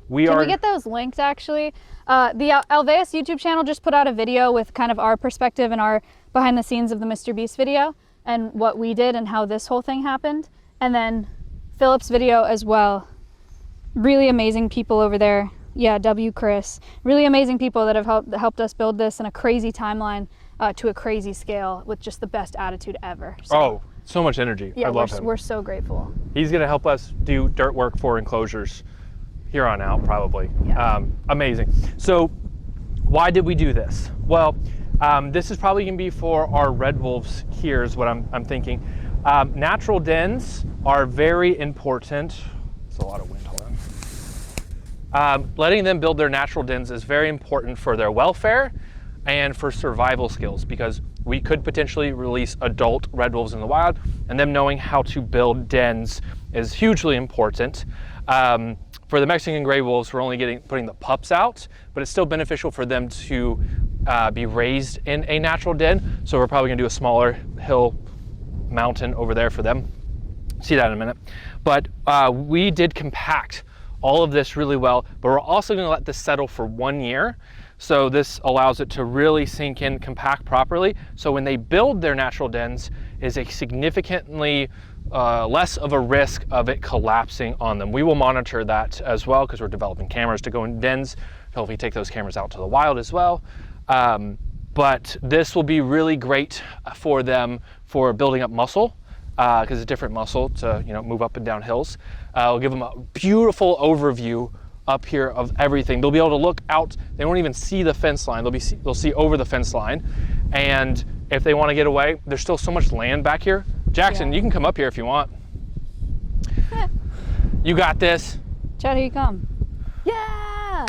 S3: Can we get those linked actually? The Alveus YouTube channel just put out a video with kind of our perspective and our behind the scenes of the Mr. Beast video and what we did and how this whole thing happened. And then Philip's video as well. Really amazing people over there.
S1: Yeah, W. Chris. Really amazing people that have helped us build this in a crazy timeline to a crazy scale with just the best attitude ever. So,
S3: Oh, so much energy.
S1: yeah,
S3: I love him.
S1: We're so grateful.
S3: He's going to help us do dirt work for enclosures here on out, probably.
S1: Yeah.
S3: Amazing. So why did we do this? Well, this is probably going to be for our red wolves here is what I'm thinking. Natural dens are very important. It's a lot of wind, hold on. Letting them build their natural dens is very important for their welfare and for survival skills, because we could potentially release adult red wolves in the wild, and them knowing how to build dens is hugely important. For the Mexican gray wolves, we're only putting the pups out, but it's still beneficial for them to be raised in a natural den. So we're probably gonna do a smaller hill mountain over there for them. See that in a minute. But we did compact all of this really well, but we're also gonna let this settle for 1 year. So this allows it to really sink in, compact properly. So when they build their natural dens, is a significantly less of a risk of it collapsing on them. We will monitor that as well, because we're developing cameras to go in dens. Hopefully take those cameras out to the wild as well. But this will be really great for them for building up muscle, because it's a different muscle to move up and down hills. We'll give them a beautiful overview up here of everything. They'll be able to look out. They won't even see the fence line. They'll see over the fence line. And if they want to get away, there's still so much land back here. Jackson, you can come up here if you want. You got this.
S1: Chad, here you come. Yeah!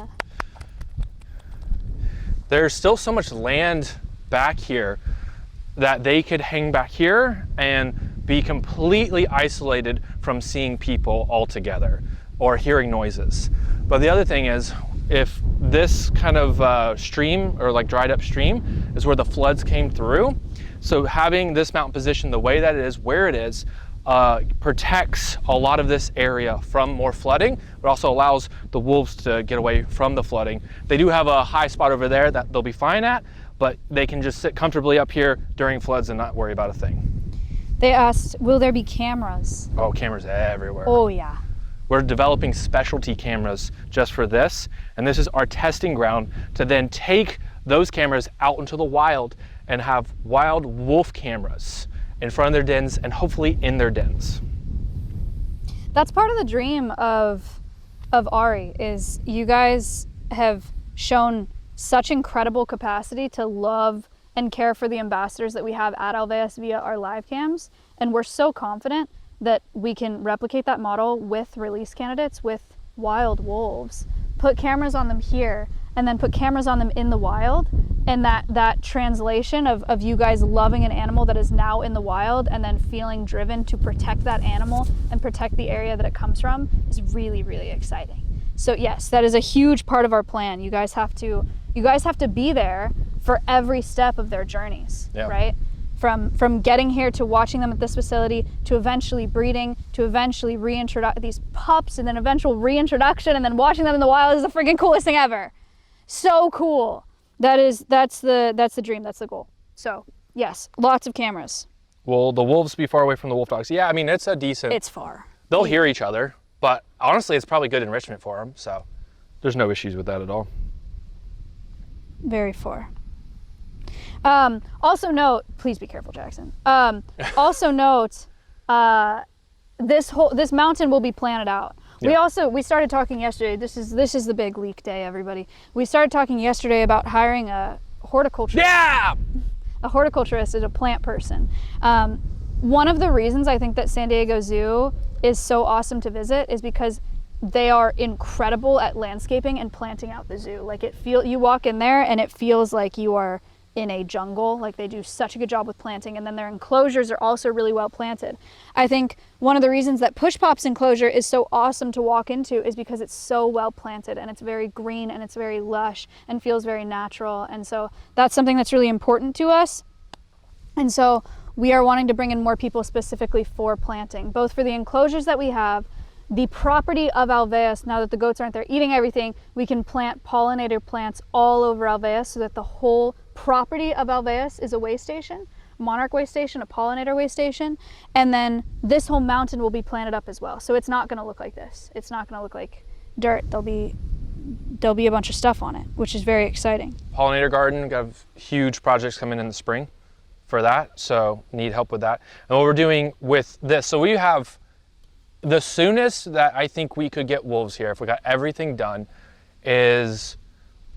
S3: There's still so much land back here that they could hang back here and be completely isolated from seeing people altogether or hearing noises. But the other thing is, if this kind of stream or like dried up stream is where the floods came through, so having this mountain position the way that it is, where it is, protects a lot of this area from more flooding, but also allows the wolves to get away from the flooding. They do have a high spot over there that they'll be fine at, but they can just sit comfortably up here during floods and not worry about a thing.
S1: They asked, will there be cameras?
S3: Oh, cameras everywhere.
S1: Oh yeah.
S3: We're developing specialty cameras just for this, and this is our testing ground to then take those cameras out into the wild and have wild wolf cameras in front of their dens and hopefully in their dens.
S1: That's part of the dream of Ari, is you guys have shown such incredible capacity to love and care for the ambassadors that we have at Alveus via our live cams, and we're so confident that we can replicate that model with release candidates, with wild wolves, put cameras on them here, and then put cameras on them in the wild. And that translation of you guys loving an animal that is now in the wild and then feeling driven to protect that animal and protect the area that it comes from is really, really exciting. So yes, that is a huge part of our plan. You guys have to be there for every step of their journeys, right? From getting here to watching them at this facility, to eventually breeding, to eventually reintroduce these pups, and then eventual reintroduction, and then watching them in the wild is the freaking coolest thing ever. So cool. That's the dream. That's the goal. So yes, lots of cameras.
S3: Will the wolves be far away from the wolf dogs? Yeah, I mean, it's a decent.
S1: It's far.
S3: They'll hear each other, but honestly, it's probably good enrichment for them. So there's no issues with that at all.
S1: Very far. Also note, please be careful, Jackson. Also note, this mountain will be planted out. Yeah. We started talking yesterday. This is the big leak day, everybody. We started talking yesterday about hiring a horticulturist.
S3: Yeah.
S1: A horticulturist is a plant person. One of the reasons I think that San Diego Zoo is so awesome to visit is because they are incredible at landscaping and planting out the zoo. Like you walk in there and it feels like you are in a jungle. Like they do such a good job with planting, and then their enclosures are also really well planted. I think one of the reasons that Push Pop's enclosure is so awesome to walk into is because it's so well planted and it's very green and it's very lush and feels very natural. And so that's something that's really important to us. And so we are wanting to bring in more people specifically for planting, both for the enclosures that we have, the property of Alveus. Now that the goats aren't there eating everything, we can plant pollinator plants all over Alveus so that the whole property of Alveus is a way station, monarch way station, a pollinator way station, and then this whole mountain will be planted up as well. So it's not going to look like this. It's not going to look like dirt. There'll be there'll be a bunch of stuff on it, which is very exciting.
S3: Pollinator garden, got huge projects coming in the spring for that, so need help with that. And what we're doing with this, so we have the soonest that I think we could get wolves here, if we got everything done, is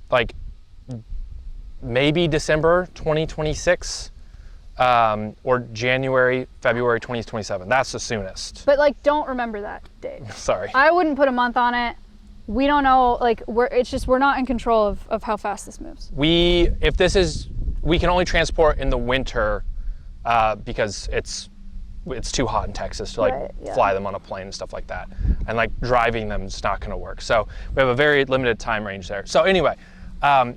S3: like maybe December 2026 or January, February 2027. That's the soonest.
S1: But like, don't remember that date.
S3: Sorry.
S1: I wouldn't put a month on it. We don't know, like, we're not in control of how fast this moves.
S3: We can only transport in the winter because it's too hot in Texas to like
S1: Right, yeah.
S3: fly them on a plane and stuff like that. And like driving them is not gonna work. So we have a very limited time range there. So anyway,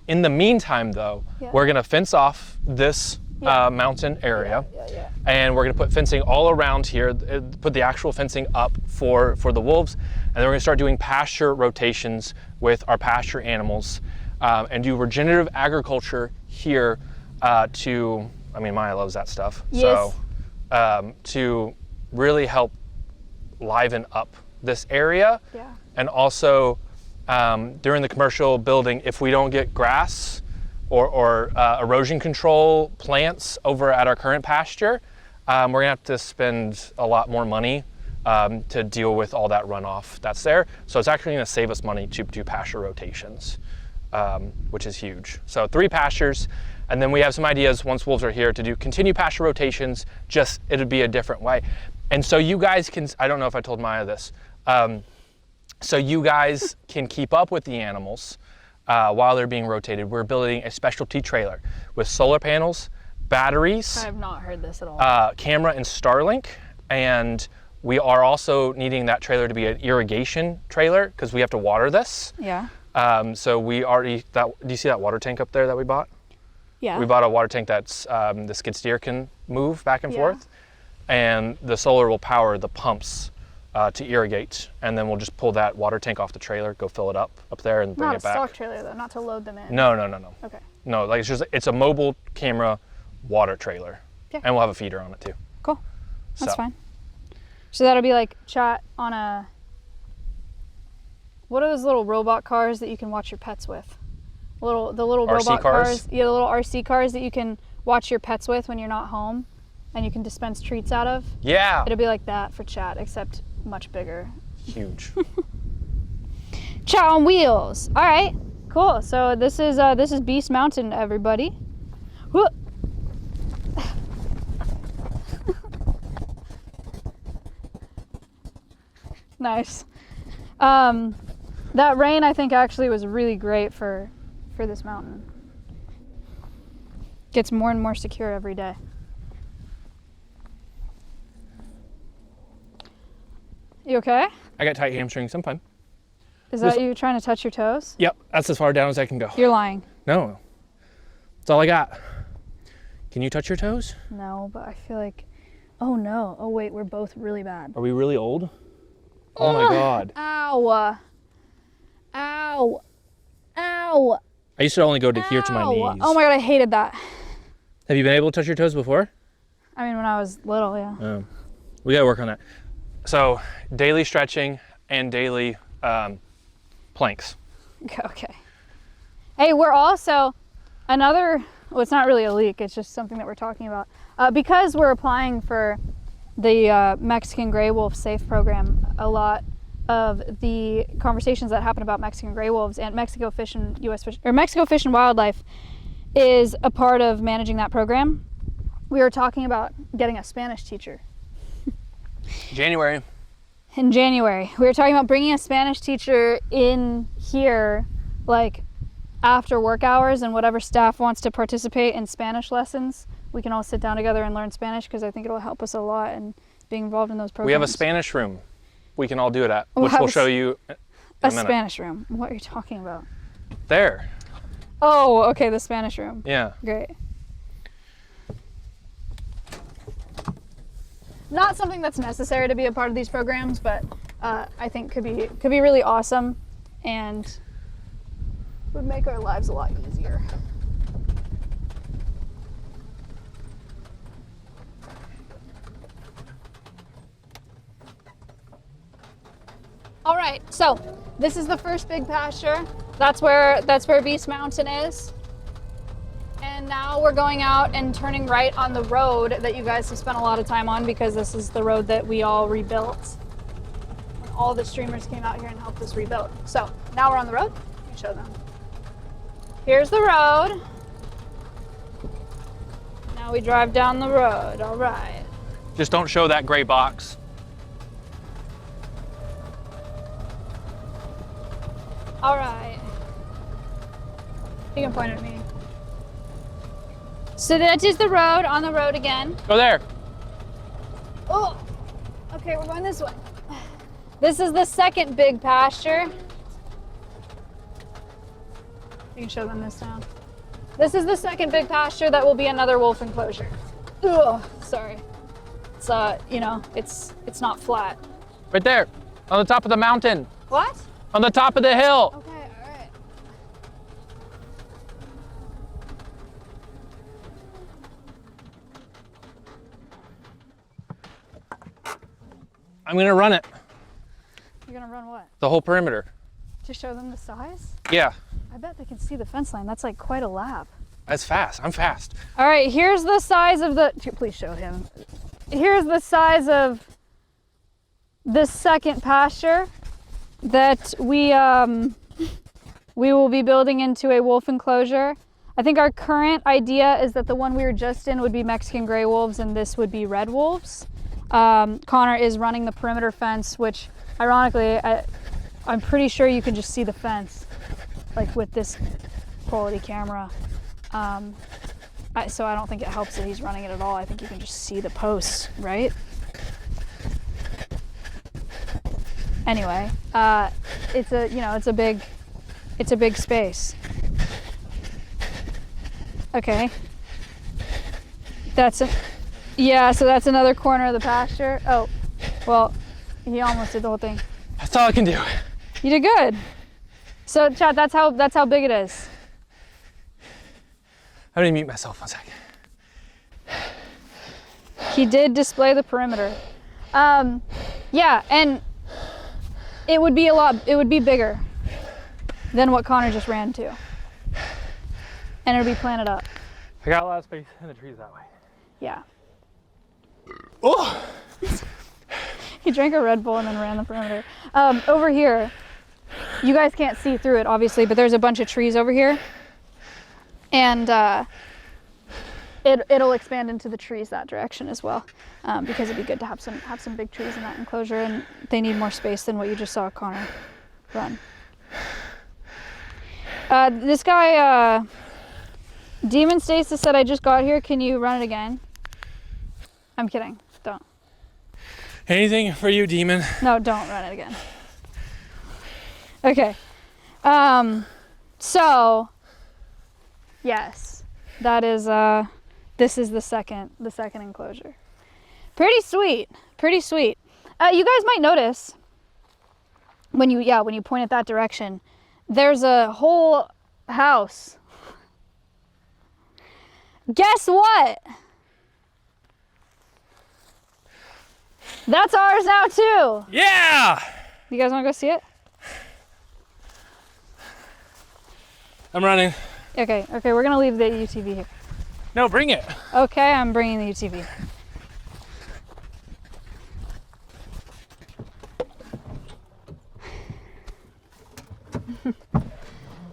S3: in the meantime though,
S1: Yeah.
S3: we're gonna fence off this mountain area.
S1: Yeah.
S3: And we're gonna put fencing all around here, put the actual fencing up for the wolves. And then we're gonna start doing pasture rotations with our pasture animals and do regenerative agriculture here I mean, Maya loves that stuff.
S1: Yes.
S3: So to really help liven up this area.
S1: Yeah.
S3: And also during the commercial building, if we don't get grass or erosion control plants over at our current pasture, we're gonna have to spend a lot more money to deal with all that runoff that's there. So it's actually gonna save us money to do pasture rotations, which is huge. So 3 pastures, and then we have some ideas once wolves are here to do continue pasture rotations, just it'd be a different way. And so you guys can, I don't know if I told Maya this, so you guys can keep up with the animals while they're being rotated. We're building a specialty trailer with solar panels, batteries,
S1: I have not heard this at all.
S3: camera and Starlink, and we are also needing that trailer to be an irrigation trailer because we have to water this.
S1: Yeah.
S3: So we already, do you see that water tank up there that we bought?
S1: Yeah.
S3: We bought a water tank that's the skid steer can move back and
S1: Yeah.
S3: forth, and the solar will power the pumps to irrigate, and then we'll just pull that water tank off the trailer, go fill it up there, and bring
S1: Not a
S3: it back.
S1: stock trailer though, not to load them in.
S3: No.
S1: Okay.
S3: No, like it's a mobile camera water trailer,
S1: Okay.
S3: and we'll have a feeder on it too.
S1: Cool. That's
S3: So.
S1: fine. So that'll be like chat on a. What are those little robot cars that you can watch your pets with? The little
S3: RC
S1: robot
S3: cars?
S1: Yeah, the little RC cars that you can watch your pets with when you're not home, and you can dispense treats out of.
S3: Yeah.
S1: It'll be like that for chat, except much bigger.
S3: Huge.
S1: Chat on wheels. All right, cool. So this is Beast Mountain, everybody. Whoa. Nice. That rain I think actually was really great for this mountain. Gets more and more secure every day. You okay?
S3: I got tight hamstrings. I'm fine.
S1: Is that you trying to touch your toes?
S3: Yep, that's as far down as I can go.
S1: You're lying.
S3: No, that's all I got. Can you touch your toes?
S1: No, but I feel like, oh no. Oh wait, we're both really bad.
S3: Are we really old? Oh my God.
S1: Ow. Ow. Ow.
S3: I used to only go to here to my
S1: Ow.
S3: knees.
S1: Oh my God, I hated that.
S3: Have you been able to touch your toes before?
S1: I mean, when I was little, yeah.
S3: We gotta work on that. So daily stretching and daily planks.
S1: Okay. Hey, we're also well, it's not really a leak, it's just something that we're talking about. Because we're applying for the Mexican Gray Wolf Safe program, a lot of the conversations that happen about Mexican gray wolves and Mexico Fish and Mexico Fish and Wildlife is a part of managing that program. We were talking about getting a Spanish teacher.
S3: January.
S1: In January, we were talking about bringing a Spanish teacher in here, like after work hours, and whatever staff wants to participate in Spanish lessons, we can all sit down together and learn Spanish, because I think it'll help us a lot in being involved in those programs.
S3: We have a Spanish room we can all do it at,
S1: We'll
S3: which
S1: have
S3: we'll show you in a minute.
S1: Spanish room. What are you talking about?
S3: There.
S1: Oh, okay, the Spanish room.
S3: Yeah.
S1: Great. Not something that's necessary to be a part of these programs, but I think could be really awesome and would make our lives a lot easier. All right, so this is the first big pasture. That's where Beast Mountain is. And now we're going out and turning right on the road that you guys have spent a lot of time on because this is the road that we all rebuilt. And all the streamers came out here and helped us rebuild. So now we're on the road. Let me show them. Here's the road. Now we drive down the road. All right.
S3: Just don't show that gray box.
S1: All right. You can point at me. So that is the road, on the road again.
S3: Go there.
S1: Oh, okay, we're going this way. This is the second big pasture. You can show them this now. This is the second big pasture that will be another wolf enclosure. Ugh, sorry. It's you know, it's not flat.
S3: Right there, on the top of the mountain.
S1: What?
S3: On the top of the hill.
S1: Okay, all right.
S3: I'm gonna run it.
S1: You're gonna run what?
S3: The whole perimeter.
S1: To show them the size?
S3: Yeah,
S1: I bet they can see the fence line. That's like quite a lap.
S3: that's fast. I'm fast.
S1: All right, here's the size of the, please show him. Here's the size of this second pasture that we will be building into a wolf enclosure. I think our current idea is that the one we were just in would be Mexican gray wolves and this would be red wolves. Connor is running the perimeter fence, which ironically, I'm pretty sure you can just see the fence, like with this quality camera. So I don't think it helps that he's running it at all. I think you can just see the posts, right? Anyway, it's a big space. Okay. Yeah, so that's another corner of the pasture. Oh, well, he almost did the whole thing.
S3: That's all I can do.
S1: You did good. So chat, that's how big it is.
S3: I'm gonna mute myself 1 second.
S1: He did display the perimeter. Yeah, and it would be bigger than what Connor just ran to. And it'll be planted up.
S3: I got a lot of space in the trees that way.
S1: Yeah.
S3: Oh!
S1: He drank a Red Bull and then ran the perimeter. Over here, you guys can't see through it obviously, but there's a bunch of trees over here. And it'll expand into the trees that direction as well, because it'd be good to have some big trees in that enclosure, and they need more space than what you just saw Connor run. This guy, Demon Stasis said, I just got here, can you run it again? I'm kidding, don't.
S3: Anything for you, Demon?
S1: No, don't run it again. Okay, so, yes, that is, this is the second enclosure. Pretty sweet, pretty sweet. You guys might notice when you point at that direction, there's a whole house. Guess what? That's ours now too.
S3: Yeah!
S1: You guys want to go see it?
S3: I'm running.
S1: Okay, we're gonna leave the UTV here.
S3: No, bring it.
S1: Okay, I'm bringing the UTV.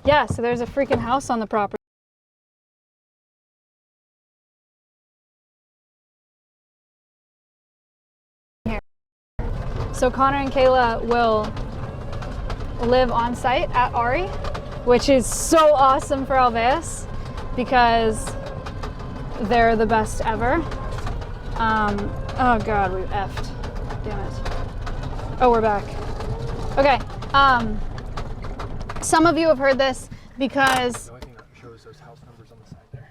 S1: Yeah, so there's a freaking house on the property. Here. So Connor and Kayla will live on site at Ari, which is so awesome for Alveus because they're the best ever. Oh God, we effed. Damn it. Oh, we're back. Okay. Some of you have heard this because
S3: The only thing that shows those house numbers on the side there.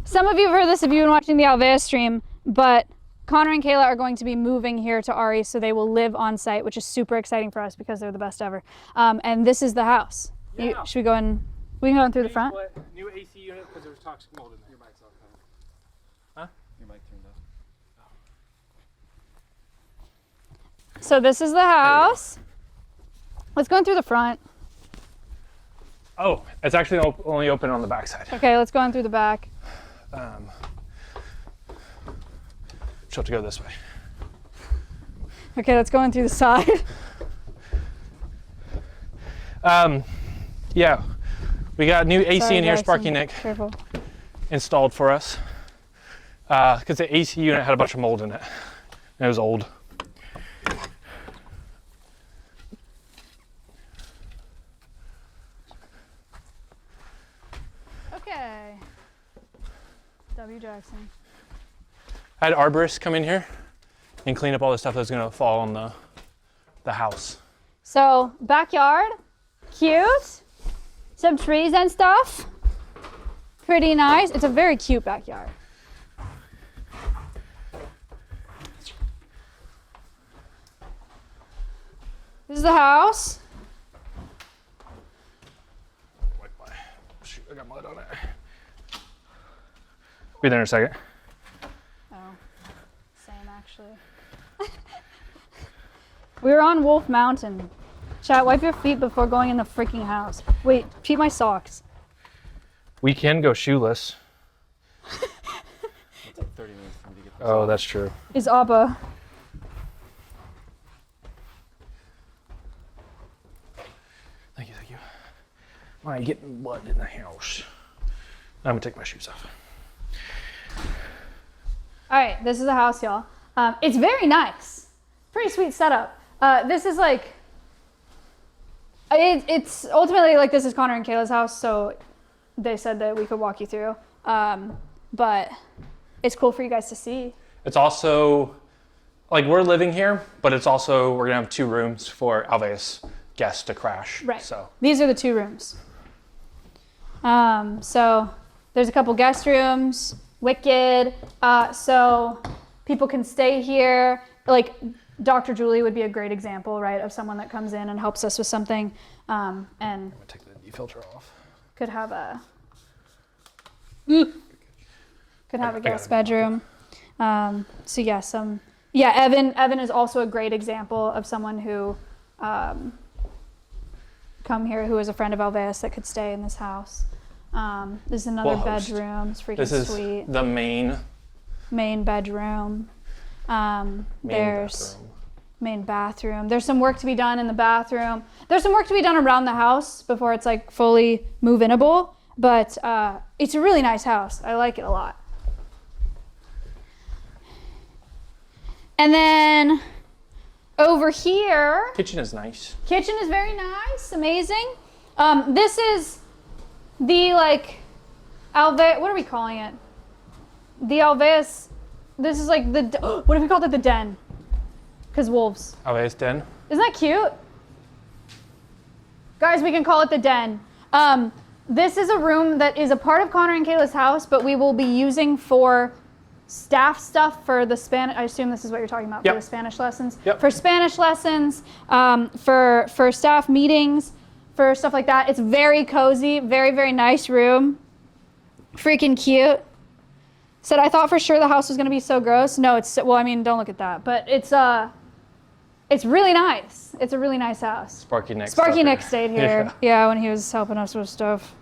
S1: some of you have heard this if you've been watching the Alveus stream, but Connor and Kayla are going to be moving here to Ari, so they will live on site, which is super exciting for us because they're the best ever. And this is the house.
S3: Yeah.
S1: Should we go in? We can go in through the front.
S3: New AC unit because there was toxic mold in there. Your mic's off. Huh? Your mic turned off.
S1: So this is the house. Let's go in through the front.
S3: Oh, it's actually only open on the backside.
S1: Okay, let's go in through the back.
S3: She'll have to go this way.
S1: Okay, let's go in through the side.
S3: Yeah, we got new AC
S1: Sorry,
S3: in here,
S1: Jackson.
S3: Sparky Nick
S1: Careful.
S3: installed for us. Because the AC unit had a bunch of mold in it. And it was old.
S1: Okay. W. Jackson.
S3: I had arborists come in here and clean up all the stuff that's gonna fall on the house.
S1: So, backyard, cute. Some trees and stuff. Pretty nice. It's a very cute backyard. This is the house.
S3: Shoot, I got mud on it. Be there in a second.
S1: Oh, same actually. We were on Wolf Mountain. Chat, wipe your feet before going in the freaking house. Wait, keep my socks.
S3: We can go shoeless.
S5: It's like 30 minutes for me to get this
S3: Oh,
S5: off.
S3: that's true.
S1: Is Abba.
S3: Thank you, thank you. Why are you getting mud in the house? I'm gonna take my shoes off.
S1: All right, this is the house, y'all. It's very nice. Pretty sweet setup. This is like, it's ultimately like this is Connor and Kayla's house, so they said that we could walk you through. But it's cool for you guys to see.
S3: It's also, like, we're living here, but it's also, we're gonna have 2 rooms for Alveus guests to crash.
S1: Right.
S3: So
S1: These are the 2 rooms. So there's a couple guest rooms, wicked. So people can stay here. Like Dr. Julie would be a great example, right, of someone that comes in and helps us with something, and
S3: I'm gonna take the filter off.
S1: could have a guest bedroom. So yeah, Evan is also a great example of someone who come here who is a friend of Alveus that could stay in this house. This is another
S3: We'll host.
S1: bedroom. It's freaking
S3: This is
S1: sweet.
S3: the main
S1: Bedroom. There's
S3: bathroom.
S1: main bathroom. There's some work to be done in the bathroom. There's some work to be done around the house before it's like fully move-inable, but it's a really nice house. I like it a lot. And then over here,
S3: Kitchen is nice.
S1: kitchen is very nice, amazing. This is the like Alveus, what are we calling it? The Alveus, this is like the, what if we called it the den? Because wolves.
S3: Alveus den.
S1: Isn't that cute? Guys, we can call it the den. This is a room that is a part of Connor and Kayla's house, but we will be using for staff stuff for the Spanish. I assume this is what you're talking about,
S3: Yep.
S1: for the Spanish lessons.
S3: Yep.
S1: For Spanish lessons, for staff meetings, for stuff like that. It's very cozy, very, very nice room. Freaking cute. Said I thought for sure the house was gonna be so gross. No, well, I mean, don't look at that, but it's really nice. It's a really nice house.
S3: Sparky Nick.
S1: Sparky Nick stayed here.
S3: Yeah.
S1: Yeah, when he was helping us with stuff.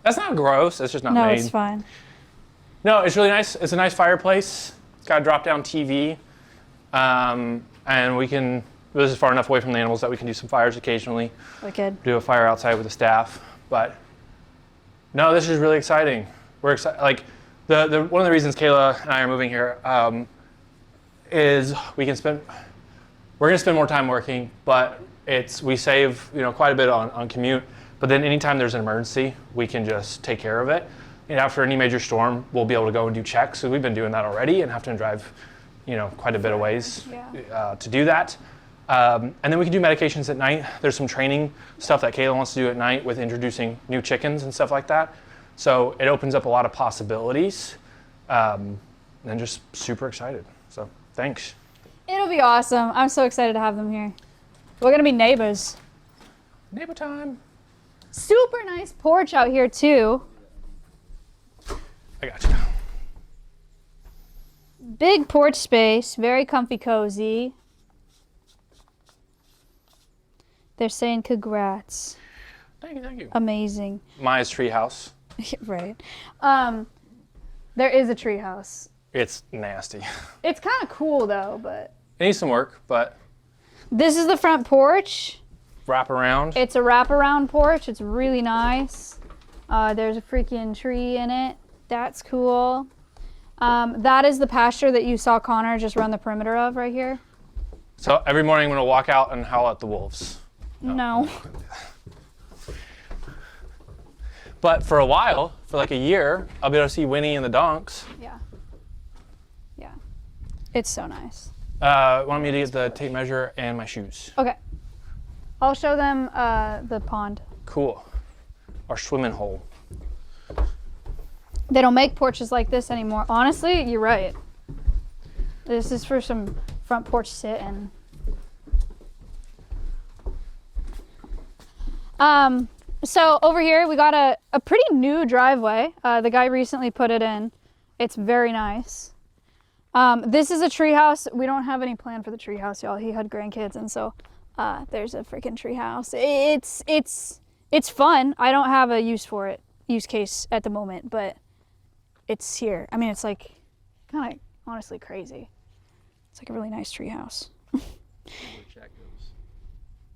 S3: That's not gross. It's just not
S1: No,
S3: made.
S1: it's fine.
S3: No, it's really nice. It's a nice fireplace. It's got a drop-down TV, and we can. This is far enough away from the animals that we can do some fires occasionally.
S1: Wicked.
S3: Do a fire outside with the staff. But no, this is really exciting. We're excited. Like the one of the reasons Kayla and I are moving here is we're gonna spend more time working, but we save quite a bit on commute. But then anytime there's an emergency, we can just take care of it. And after any major storm, we'll be able to go and do checks. So we've been doing that already and have to drive, quite a bit of ways to do that. And then we can do medications at night. There's some training stuff that Kayla wants to do at night with introducing new chickens and stuff like that. So it opens up a lot of possibilities. And just super excited. So thanks.
S1: It'll be awesome. I'm so excited to have them here. We're gonna be neighbors.
S3: Neighbor time.
S1: Super nice porch out here too.
S3: I got you.
S1: Big porch space, very comfy, cozy. They're saying congrats.
S3: Thank you, thank you.
S1: Amazing.
S3: Maya's treehouse.
S1: Right. There is a treehouse.
S3: It's nasty.
S1: It's kind of cool though, but.
S3: It needs some work, but
S1: This is the front porch.
S3: wrap around.
S1: It's a wraparound porch. It's really nice. There's a freaking tree in it. That's cool. That is the pasture that you saw Connor just run the perimeter of right here.
S3: So every morning I'm gonna walk out and howl at the wolves.
S1: No.
S3: But for a while, for like a year, I'll be able to see Winnie and the donks.
S1: Yeah. Yeah. It's so nice.
S3: Want me to get the tape measure and my shoes?
S1: Okay. I'll show them the pond.
S3: Cool. Our swimming hole.
S1: They don't make porches like this anymore. Honestly, you're right. This is for some front porch sitting. So over here we got a pretty new driveway. The guy recently put it in. It's very nice. This is a treehouse. We don't have any plan for the treehouse, y'all. He had grandkids, and so there's a freaking treehouse. It's fun. I don't have a use case at the moment, but it's here. I mean, it's like kind of honestly crazy. It's like a really nice treehouse.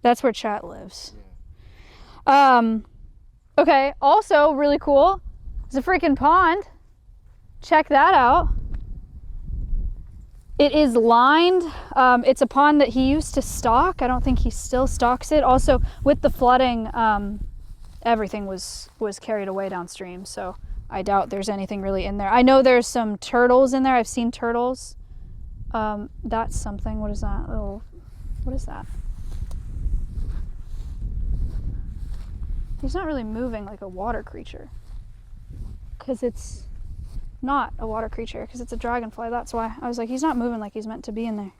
S1: That's where chat lives. Okay, also really cool. There's a freaking pond. Check that out. It is lined. It's a pond that he used to stock. I don't think he still stocks it. Also, with the flooding, everything was carried away downstream, so I doubt there's anything really in there. I know there's some turtles in there. I've seen turtles. That's something. What is that? Oh, what is that? He's not really moving like a water creature, because it's not a water creature, because it's a dragonfly. That's why I was like, he's not moving like he's meant to be in there.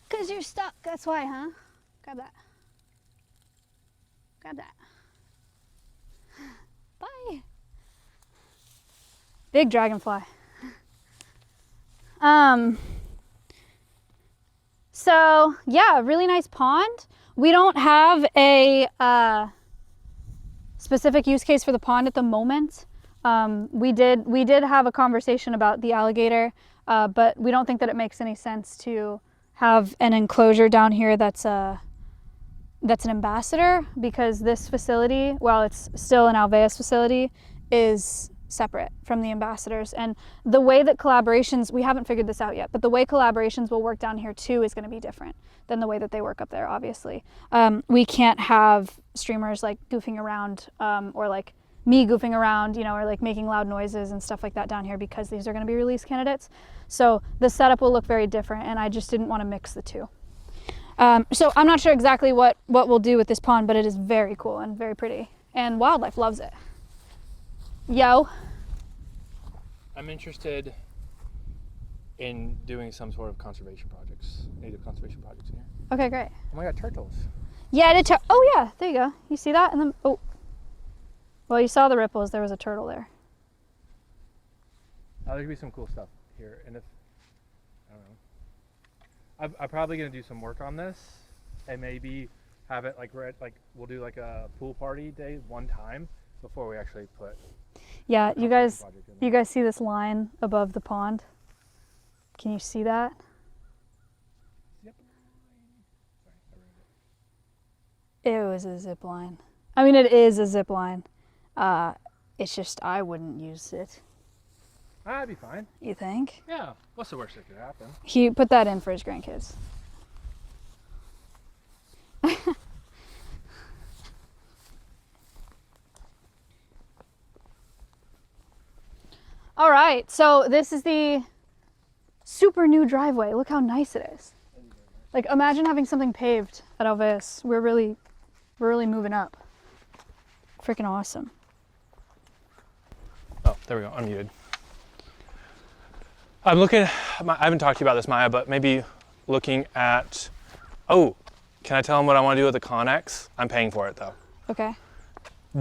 S1: Because you're stuck. That's why, huh? Grab that. Grab that. Bye. Big dragonfly. So yeah, really nice pond. We don't have a specific use case for the pond at the moment. We did have a conversation about the alligator, but we don't think that it makes any sense to have an enclosure down here that's an ambassador, because this facility, while it's still an Alveus facility, is separate from the ambassadors. And the way that collaborations, we haven't figured this out yet, but the way collaborations will work down here too is going to be different than the way that they work up there, obviously. We can't have streamers like goofing around, or like me goofing around, you know, or like making loud noises and stuff like that down here, because these are going to be release candidates. So the setup will look very different, and I just didn't want to mix the two. So I'm not sure exactly what we'll do with this pond, but it is very cool and very pretty, and wildlife loves it. Yo.
S3: I'm interested in doing some sort of conservation projects, native conservation projects in here.
S1: Okay, great.
S3: Oh my god, turtles.
S1: Yeah, oh yeah, there you go. You see that? And then, oh. Well, you saw the ripples. There was a turtle there.
S3: There could be some cool stuff here, and if I don't know, I'm probably gonna do some work on this, and maybe have it like we'll do like a pool party day one time before we actually put.
S1: Yeah, you guys see this line above the pond? Can you see that?
S3: Yep. Sorry, I ruined it.
S1: It was a zip line. I mean, it is a zip line. It's just I wouldn't use it.
S3: That'd be fine.
S1: You think?
S3: Yeah. What's the worst that could happen?
S1: He put that in for his grandkids. All right, so this is the super new driveway. Look how nice it is. Like, imagine having something paved at Alveus. We're really moving up. Freaking awesome.
S3: Oh, there we go. Unmuted. I'm looking. I haven't talked to you about this, Maya, but maybe looking at. Oh, can I tell them what I want to do with the Connex? I'm paying for it though.
S1: Okay.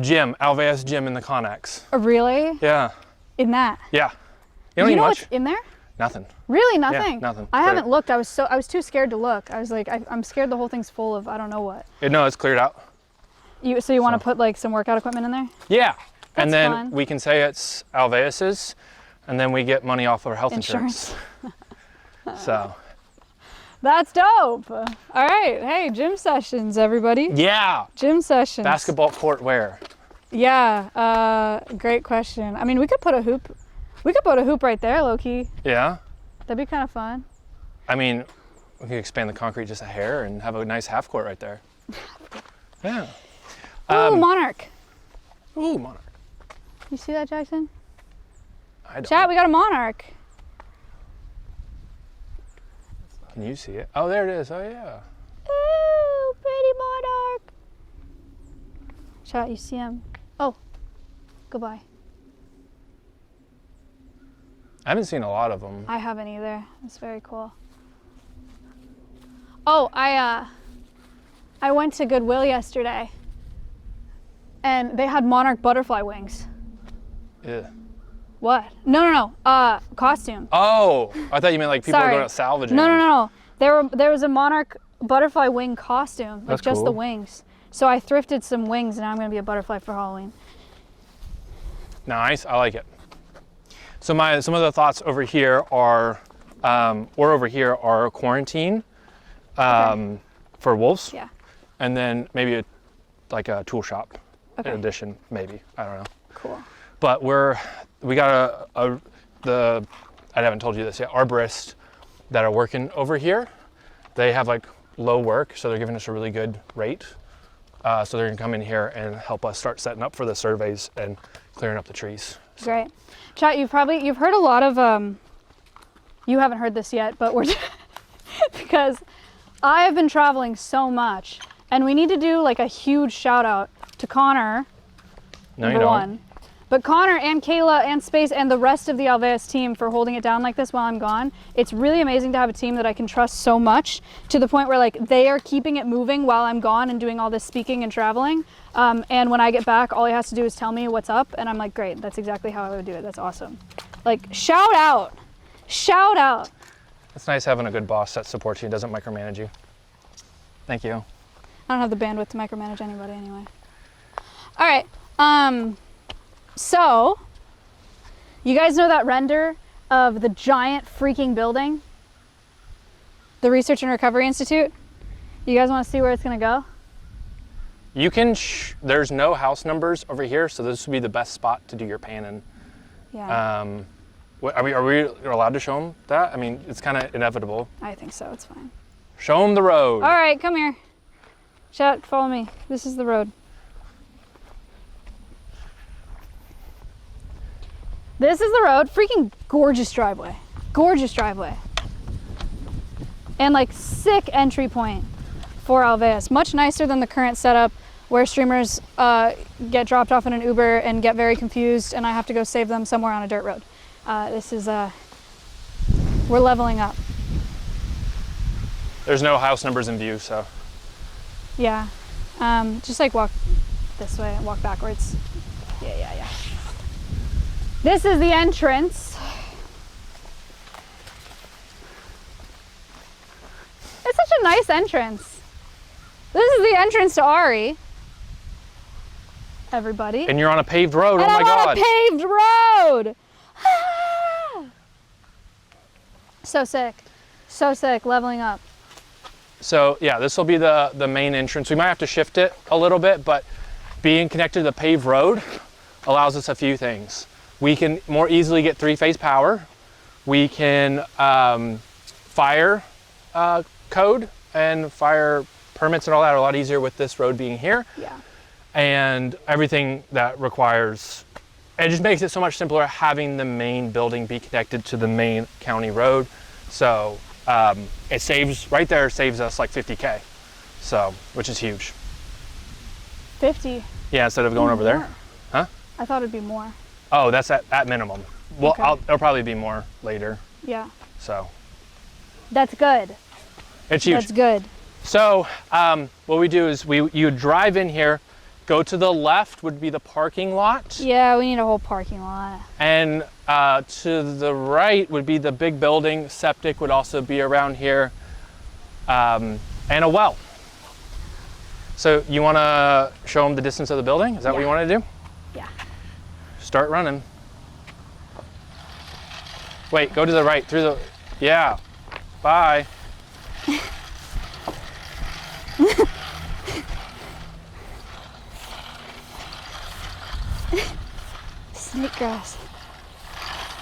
S3: Gym, Alveus gym in the Connex.
S1: Oh, really?
S3: Yeah.
S1: In that?
S3: Yeah. You don't
S1: You
S3: need
S1: know
S3: much.
S1: what's in there?
S3: Nothing.
S1: Really, nothing.
S3: nothing.
S1: I
S3: Clear.
S1: haven't looked. I was too scared to look. I was like, I'm scared the whole thing's full of I don't know what.
S3: No, it's cleared out.
S1: So you want to put like some workout equipment in there?
S3: Yeah. And
S1: That's
S3: then
S1: fun.
S3: we can say it's Alveus's, and then we get money off of our health insurance. So.
S1: That's dope. All right. Hey, gym sessions, everybody.
S3: Yeah.
S1: Gym sessions.
S3: Basketball court where?
S1: Yeah. Great question. I mean, we could put a hoop. We could put a hoop right there, low key.
S3: Yeah.
S1: That'd be kind of fun.
S3: I mean, we could expand the concrete just a hair and have a nice half court right there. Yeah.
S1: Ooh, monarch.
S3: Ooh, monarch.
S1: You see that, Jackson?
S3: I don't.
S1: Chat, we got a monarch.
S3: Can you see it? Oh, there it is. Oh, yeah.
S1: Ooh, pretty monarch. Chat, you see him? Oh, goodbye.
S3: I haven't seen a lot of them.
S1: I haven't either. It's very cool. Oh, I went to Goodwill yesterday, and they had monarch butterfly wings.
S3: Yeah.
S1: What? No. Costume.
S3: Oh, I thought you meant like people
S1: Sorry.
S3: are going out salvaging.
S1: No. There was a monarch butterfly wing costume, like
S3: That's
S1: just the
S3: cool.
S1: wings. So I thrifted some wings, and now I'm gonna be a butterfly for Halloween.
S3: Nice. I like it. So some of the thoughts over here are, quarantine for wolves.
S1: Yeah.
S3: And then maybe like a tool shop
S1: Okay.
S3: in addition, maybe. I don't know.
S1: Cool.
S3: But we got I haven't told you this yet, arborists that are working over here. They have like low work, so they're giving us a really good rate. So they're gonna come in here and help us start setting up for the surveys and clearing up the trees.
S1: Great. Chat, you've heard a lot of, you haven't heard this yet, but we're, because I have been traveling so much, and we need to do like a huge shout out to Connor,
S3: No, you
S1: number
S3: don't.
S1: one. But Connor and Kayla and Space and the rest of the Alveus team for holding it down like this while I'm gone. It's really amazing to have a team that I can trust so much to the point where like they are keeping it moving while I'm gone and doing all this speaking and traveling. And when I get back, all he has to do is tell me what's up. And I'm like, great, that's exactly how I would do it. That's awesome. Like, shout out. Shout out.
S3: It's nice having a good boss that supports you and doesn't micromanage you. Thank you.
S1: I don't have the bandwidth to micromanage anybody anyway. All right. So, you guys know that render of the giant freaking building? The Research and Recovery Institute? You guys want to see where it's going to go?
S3: You can, there's no house numbers over here, so this would be the best spot to do your panning.
S1: Yeah,
S3: Are we allowed to show them that? I mean, it's kind of inevitable.
S1: I think so. It's fine.
S3: Show them the road.
S1: All right, come here. Chat, follow me. This is the road. This is the road. Freaking gorgeous driveway. Gorgeous driveway. And like sick entry point for Alveus. Much nicer than the current setup where streamers get dropped off in an Uber and get very confused and I have to go save them somewhere on a dirt road. This is, we're leveling up.
S3: There's no house numbers in view, so.
S1: Yeah. Just like walk this way and walk backwards. Yeah. This is the entrance. It's such a nice entrance. This is the entrance to Ari. Everybody.
S3: And you're on a paved road,
S1: And
S3: oh my
S1: I'm
S3: God.
S1: on a paved road. Ah! So sick. So sick, leveling up.
S3: So yeah, this will be the main entrance. We might have to shift it a little bit, but being connected to the paved road allows us a few things. We can more easily get three-phase power. We can fire code and fire permits and all that are a lot easier with this road being here.
S1: Yeah.
S3: And everything that requires, it just makes it so much simpler having the main building be connected to the main county road. So it saves, right there saves us like 50K. So, which is huge.
S1: 50.
S3: Yeah, instead of going over there.
S1: More.
S3: Huh?
S1: I thought it'd be more.
S3: Oh, that's at minimum. Well,
S1: Okay.
S3: it'll probably be more later.
S1: Yeah.
S3: So
S1: That's good.
S3: it's huge.
S1: That's good.
S3: So what we do is you drive in here Go to the left would be the parking lot.
S1: Yeah, we need a whole parking lot.
S3: And to the right would be the big building. Septic would also be around here. And a well. So you want to show them the distance of the building? Is that what you want to do?
S1: Yeah.
S3: Start running. Wait, go to the right, through the, yeah. Bye.
S1: Snake grass.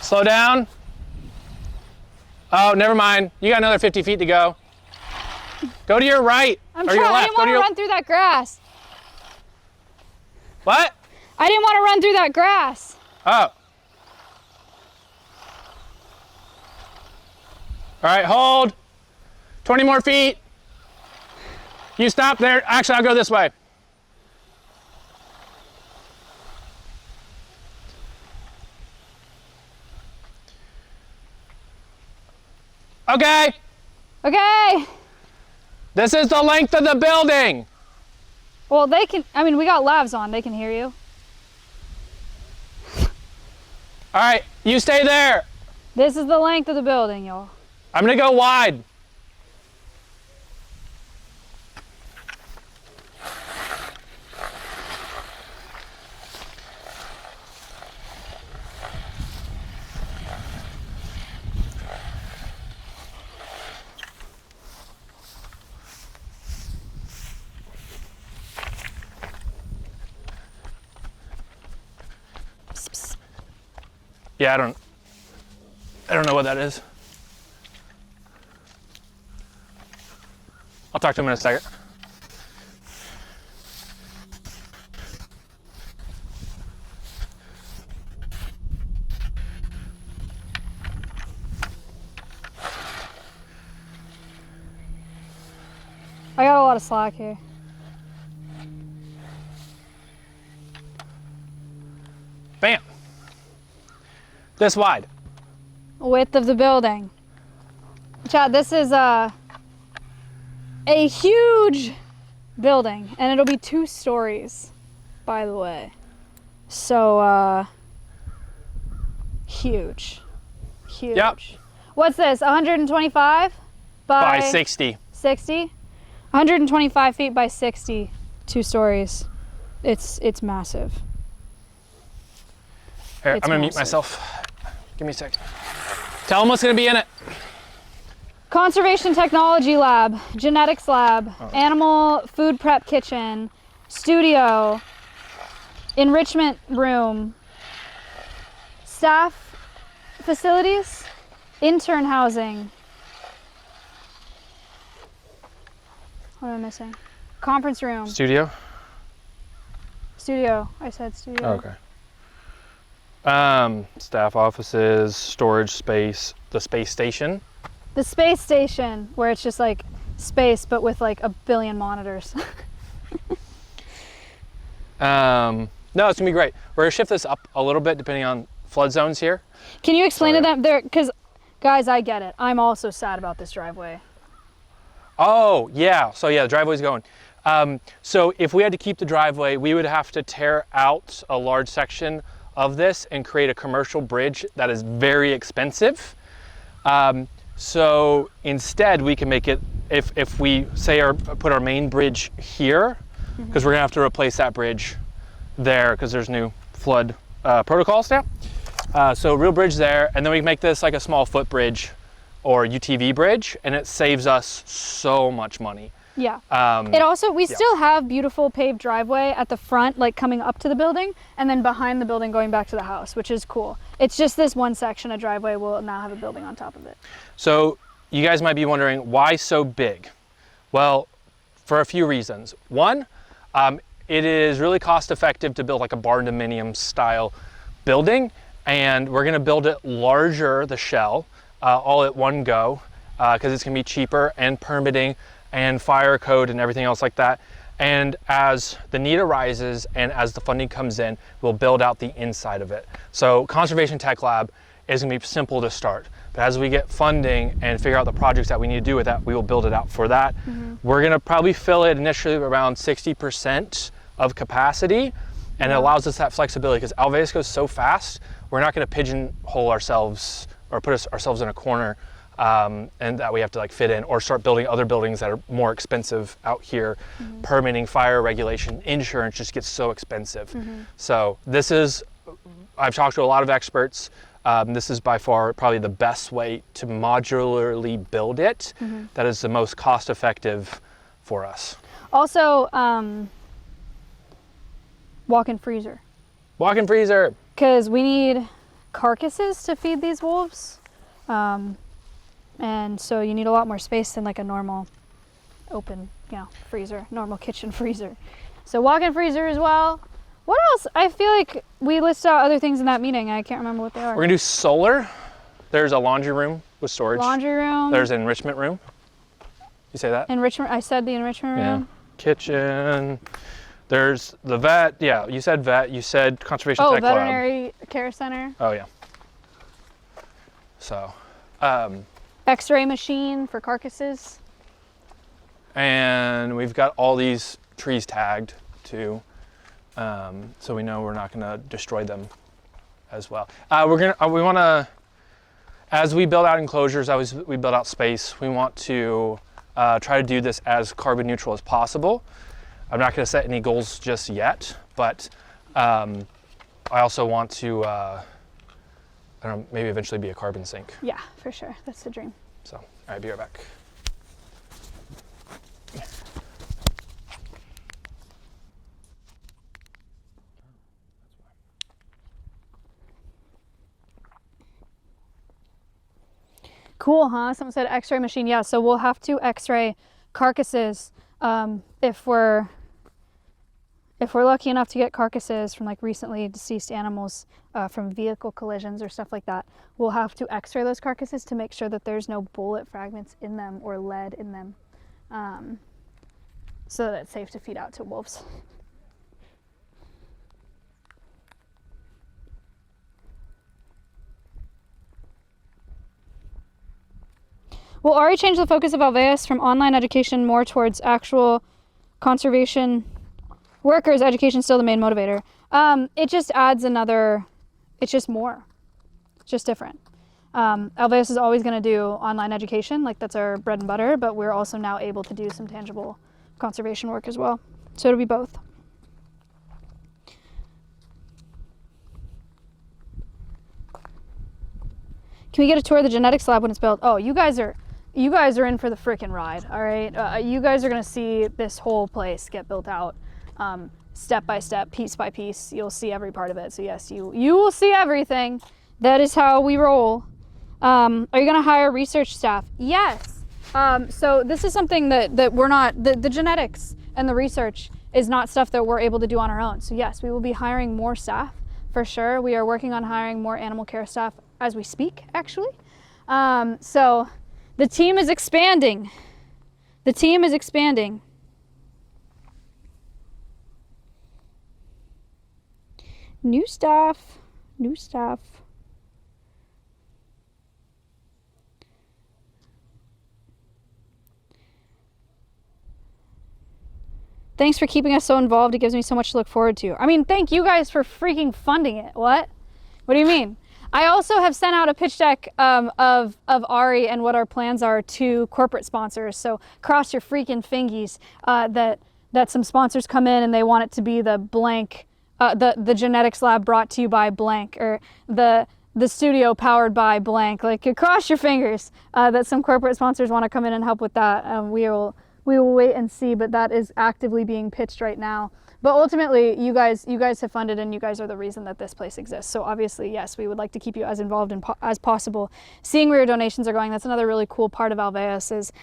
S3: Slow down. Oh, never mind. You got another 50 feet to go. Go to your right.
S1: I'm
S3: or
S1: trying.
S3: your
S1: I
S3: left.
S1: didn't want to run through that grass.
S3: What?
S1: I didn't want to run through that grass.
S3: Oh. All right, hold. 20 more feet. You stop there. Actually, I'll go this way. Okay.
S1: Okay.
S3: This is the length of the building.
S1: Well, they can, I mean, we got lavs on. They can hear you.
S3: All right, you stay there.
S1: This is the length of the building, y'all.
S3: I'm gonna go wide. Yeah, I don't know what that is. I'll talk to him in a second.
S1: I got a lot of slack here.
S3: Bam. This wide.
S1: Width of the building. Chad, this is a huge building, and it'll be 2 stories, by the way. So, huge. Huge.
S3: Yep.
S1: What's this, 125
S3: By 60.
S1: 60? 125 feet by 60, 2 stories. It's massive.
S3: Here,
S1: It's
S3: I'm gonna mute
S1: massive.
S3: myself. Give me a second. Tell them what's gonna be in it.
S1: Conservation Technology Lab, Genetics Lab, Animal Food Prep Kitchen, Studio, Enrichment Room, Staff Facilities, Intern Housing. What am I missing? Conference Room,
S3: Studio.
S1: Studio. I said studio.
S3: Okay. Staff offices, storage space, the space station.
S1: The space station, where it's just like space, but with like a billion monitors.
S3: No, it's gonna be great. We're gonna shift this up a little bit depending on flood zones here.
S1: Can you explain to them there? Because, guys, I get it. I'm also sad about this driveway.
S3: Oh, yeah. So yeah, the driveway's going. So if we had to keep the driveway, we would have to tear out a large section of this and create a commercial bridge that is very expensive. So instead we can make it, if we say put our main bridge here, because we're gonna have to replace that bridge there because there's new flood protocols now. So real bridge there, and then we can make this like a small footbridge or UTV bridge, and it saves us so much money.
S1: Yeah. It also, we still have beautiful paved driveway at the front, like coming up to the building, and then behind the building going back to the house, which is cool. It's just this one section of driveway will now have a building on top of it.
S3: So you guys might be wondering, why so big? Well, for a few reasons. One, it is really cost effective to build like a barn dominium style building, and we're gonna build it larger, the shell, all at one go, because it's gonna be cheaper, and permitting and fire code and everything else like that. And as the need arises and as the funding comes in, we'll build out the inside of it. So Conservation Tech Lab is gonna be simple to start. But as we get funding and figure out the projects that we need to do with that, we will build it out for that. We're gonna probably fill it initially around 60% of capacity, and it allows us that flexibility because Alveus goes so fast. We're not going to pigeonhole ourselves or put ourselves in a corner, and that we have to like fit in or start building other buildings that are more expensive out here. Permitting, fire regulation, insurance just gets so expensive. So this is, I've talked to a lot of experts. This is by far probably the best way to modularly build it. That is the most cost effective for us.
S1: Also, walk-in freezer.
S3: Walk-in freezer.
S1: Because we need carcasses to feed these wolves. And so you need a lot more space than like a normal open, freezer, normal kitchen freezer. So walk-in freezer as well. What else? I feel like we listed out other things in that meeting. I can't remember what they are.
S3: We're gonna do solar. There's a laundry room with storage.
S1: Laundry room.
S3: There's an enrichment room. You say that?
S1: Enrichment. I said the enrichment room.
S3: Yeah. Kitchen. There's the vet. Yeah, you said vet. You said conservation
S1: Oh,
S3: tech lab.
S1: veterinary care center.
S3: Oh yeah. So,
S1: X-ray machine for carcasses.
S3: and we've got all these trees tagged too, so we know we're not going to destroy them as well. We want to, as we build out enclosures, as we build out space, we want to try to do this as carbon neutral as possible. I'm not going to set any goals just yet, but I also want to, I don't know, maybe eventually be a carbon sink.
S1: Yeah, for sure. That's the dream.
S3: So, all right, be right back.
S1: Cool, huh? Someone said X-ray machine. Yeah, so we'll have to X-ray carcasses if we're lucky enough to get carcasses from like recently deceased animals from vehicle collisions or stuff like that. We'll have to X-ray those carcasses to make sure that there's no bullet fragments in them or lead in them, so that it's safe to feed out to wolves. Will Ari change the focus of Alveus from online education more towards actual conservation workers? Education still the main motivator. It just adds another, it's just more. It's just different. Alveus is always going to do online education, like that's our bread and butter, but we're also now able to do some tangible conservation work as well. So it'll be both. Can we get a tour of the genetics lab when it's built? Oh, you guys are in for the frickin' ride, all right? You guys are gonna see this whole place get built out, step by step, piece by piece. You'll see every part of it. So yes, you will see everything. That is how we roll. Are you gonna hire research staff? Yes. So this is something that we're not, the genetics and the research is not stuff that we're able to do on our own. So yes, we will be hiring more staff for sure. We are working on hiring more animal care staff as we speak, actually. So the team is expanding. The team is expanding. New staff, new staff. Thanks for keeping us so involved. It gives me so much to look forward to. I mean, thank you guys for freaking funding it. What? What do you mean? I also have sent out a pitch deck of Ari and what our plans are to corporate sponsors. So cross your freaking fingies that some sponsors come in and they want it to be the blank, the genetics lab brought to you by blank, or the studio powered by blank. Like, cross your fingers that some corporate sponsors want to come in and help with that. We will wait and see, but that is actively being pitched right now. But ultimately, you guys have funded, and you guys are the reason that this place exists. So obviously, yes, we would like to keep you as involved as possible. Seeing where your donations are going, that's another really cool part of Alveus, is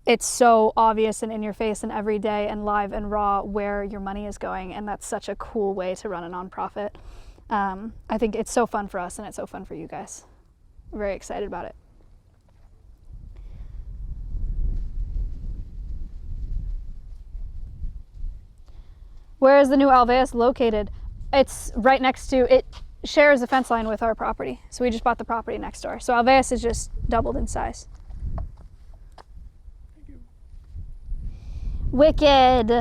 S1: it's so obvious and in your face and every day and live and raw where your money is going, and that's such a cool way to run a nonprofit. I think it's so fun for us, and it's so fun for you guys. We're very excited about it. Where is the new Alveus located? It's right next to, it shares a fence line with our property. So we just bought the property next door. So Alveus is just doubled in size. Wicked.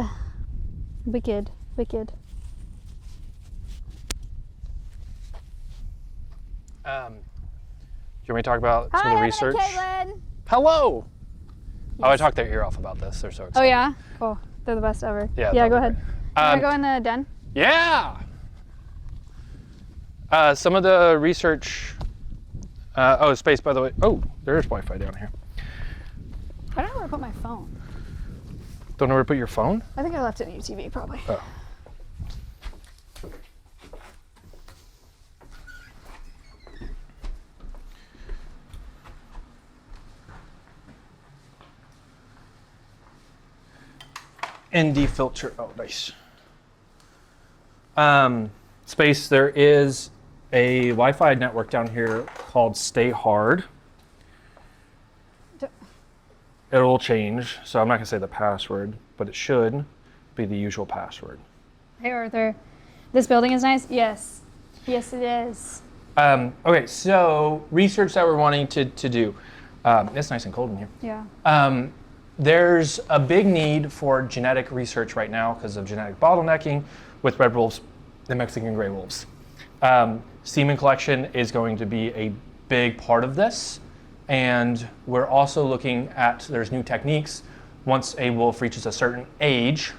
S1: Wicked. Wicked.
S3: Do you want me to talk about some of the research?
S4: Caitlin.
S3: Hello! Oh, I talked their ear off about this. They're so excited.
S1: Oh yeah? Cool. They're the best ever.
S3: Yeah,
S1: Yeah,
S3: they'll
S1: go
S3: be
S1: ahead.
S3: great.
S1: Wanna go in the den?
S3: Yeah! Some of the research. Space, by the way. Oh, there's Wi-Fi down here.
S1: I don't know where to put my phone.
S3: Don't know where to put your phone?
S1: I think I left it in UTV probably.
S3: Oh. ND filter. Oh, nice. Space, there is a Wi-Fi network down here called Stay Hard. It'll change, so I'm not gonna say the password, but it should be the usual password.
S1: Hey Arthur, this building is nice? Yes. Yes it is.
S3: Okay, so research that we're wanting to do. It's nice and cold in here.
S1: Yeah.
S3: There's a big need for genetic research right now because of genetic bottlenecking with red wolves and Mexican gray wolves. Semen collection is going to be a big part of this. And we're also looking at, there's new techniques. Once a wolf reaches a certain age,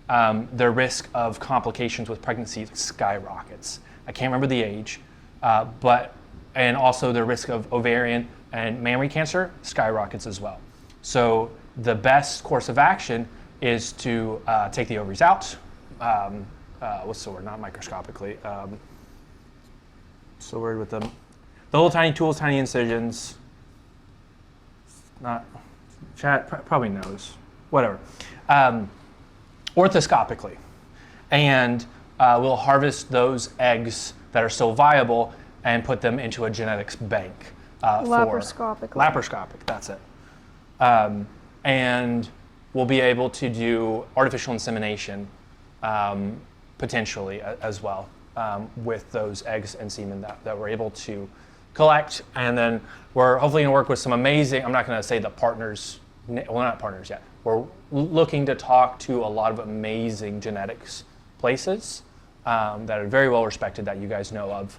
S3: their risk of complications with pregnancy skyrockets. I can't remember the age, and also the risk of ovarian and mammary cancer skyrockets as well. So the best course of action is to take the ovaries out. What's the word? Not microscopically. What's the word with them? The little tiny tools, tiny incisions. Not chat probably knows. Whatever. Orthoscopically, and we'll harvest those eggs that are still viable and put them into a genetics bank.
S1: Laparoscopically.
S3: Laparoscopic. That's it. And we'll be able to do artificial insemination potentially as well with those eggs and semen that we're able to collect. And then we're hopefully going to work with some amazing, I'm not going to say the partners, well, not partners yet. We're looking to talk to a lot of amazing genetics places that are very well respected that you guys know of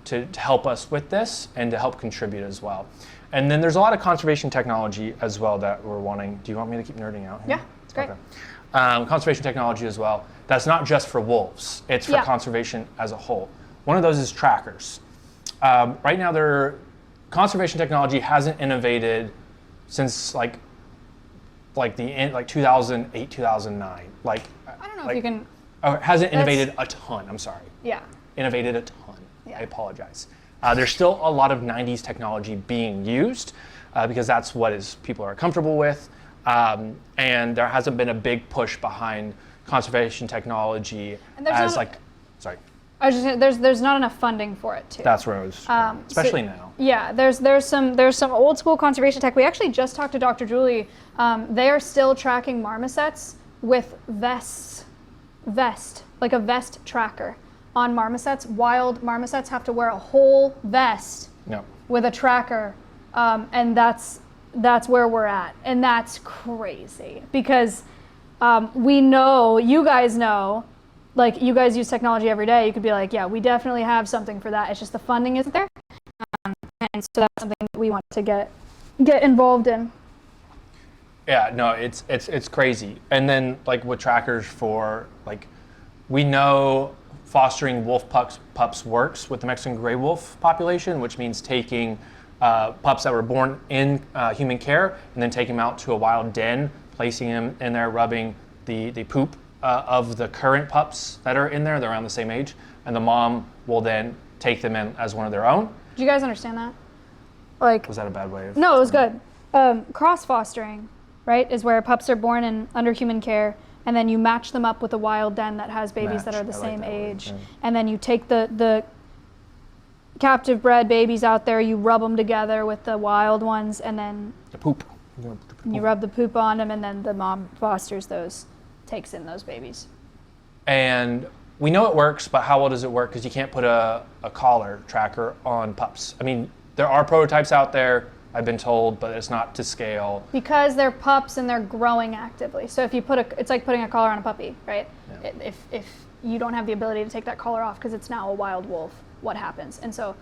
S3: to help us with this and to help contribute as well. And then there's a lot of conservation technology as well that we're wanting. Do you want me to keep nerding out here?
S1: Yeah, it's great.
S3: Okay. Conservation technology as well. That's not just for wolves. It's for conservation as a whole. One of those is trackers. Right now, conservation technology hasn't innovated since like 2008, 2009.
S1: I don't know if you can.
S3: Oh, it hasn't innovated a ton. I'm sorry.
S1: Yeah.
S3: Innovated a ton.
S1: Yeah.
S3: I apologize. There's still a lot of 90s technology being used because that's what people are comfortable with. And there hasn't been a big push behind conservation technology as sorry.
S1: I was just saying, there's not enough funding for it too.
S3: That's where I was, especially now.
S1: Yeah, there's some old school conservation tech. We actually just talked to Dr. Julie. They are still tracking marmosets with like a vest tracker on marmosets. Wild marmosets have to wear a whole vest with a tracker, and that's where we're at, and that's crazy because we know, you guys know. Like, you guys use technology every day. You could be like, yeah, we definitely have something for that. It's just the funding isn't there. And so that's something that we want to get involved in.
S3: Yeah, no, it's crazy. And then like with trackers for we know fostering wolf pups works with the Mexican gray wolf population, which means taking pups that were born in human care and then taking them out to a wild den, placing them in there, rubbing the poop of the current pups that are in there. They're around the same age, and the mom will then take them in as one of their own.
S1: Do you guys understand that?
S3: Was that a bad way of?
S1: No, it was good. Cross fostering, right, is where pups are born under human care, and then you match them up with a wild den that has babies that are the same age, and then you take the captive bred babies out there, you rub them together with the wild ones, and then
S3: the poop.
S1: You rub the poop on them, and then the mom fosters those. Takes in those babies.
S3: And we know it works, but how well does it work? Because you can't put a collar tracker on pups. I mean, there are prototypes out there I've been told, but it's not to scale.
S1: Because they're pups and they're growing actively. So if you it's like putting a collar on a puppy, right?
S3: Yeah.
S1: If you don't have the ability to take that collar off because it's now a wild wolf, what happens? And so,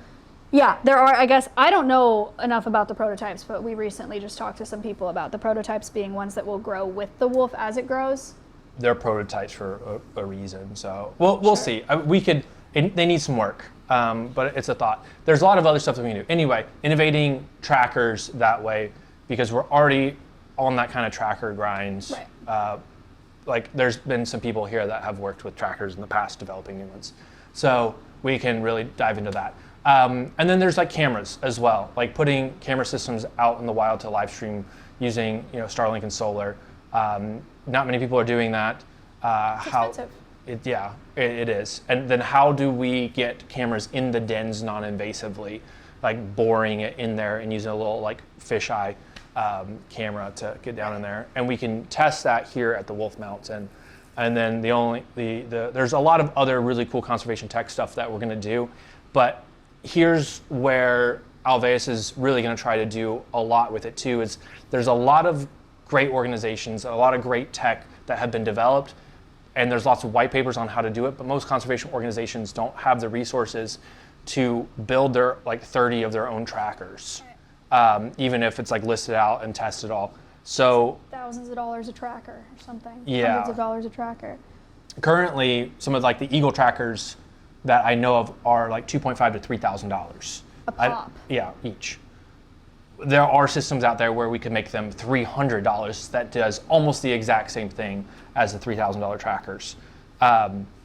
S1: yeah, there are, I guess, I don't know enough about the prototypes, but we recently just talked to some people about the prototypes being ones that will grow with the wolf as it grows.
S3: They're prototypes for a reason, so we'll see. They need some work, but it's a thought. There's a lot of other stuff that we can do. Anyway, innovating trackers that way, because we're already on that kind of tracker grind.
S1: Right.
S3: Like there's been some people here that have worked with trackers in the past developing new ones. So we can really dive into that. And then there's like cameras as well, like putting camera systems out in the wild to live stream using Starlink and solar. Not many people are doing that.
S1: It's expensive.
S3: It is. And then how do we get cameras in the dens non-invasively, like boring it in there and using a little like fisheye camera to get down in there? And we can test that here at the Wolf Mountain. And then there's a lot of other really cool conservation tech stuff that we're going to do. But here's where Alveus is really going to try to do a lot with it too. Is there's a lot of great organizations, a lot of great tech that have been developed, and there's lots of white papers on how to do it, but most conservation organizations don't have the resources to build their 30 of their own trackers, even if it's like listed out and tested all. So
S1: thousands of dollars a tracker or something.
S3: Yeah.
S1: Hundreds of dollars a tracker.
S3: Currently, some of like the Eagle trackers that I know of are like $2,500 to $3,000.
S1: A pop.
S3: Each. There are systems out there where we could make them $300 that does almost the exact same thing as the $3,000 trackers.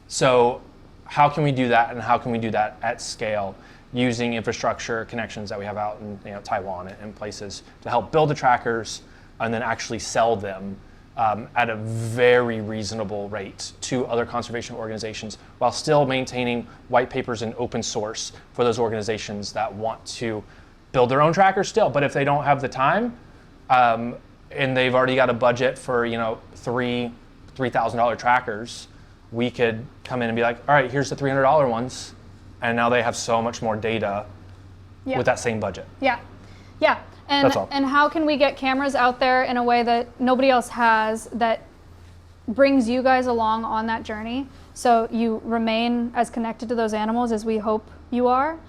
S3: So how can we do that, and how can we do that at scale using infrastructure connections that we have out in Taiwan and places to help build the trackers and then actually sell them at a very reasonable rate to other conservation organizations while still maintaining white papers and open source for those organizations that want to build their own trackers still. But if they don't have the time and they've already got a budget for $3,000 trackers, we could come in and be like, all right, here's the $300 ones, and now they have so much more data with that same budget.
S1: Yeah. And
S3: That's all.
S1: And how can we get cameras out there in a way that nobody else has, that brings you guys along on that journey, so you remain as connected to those animals as we hope you are?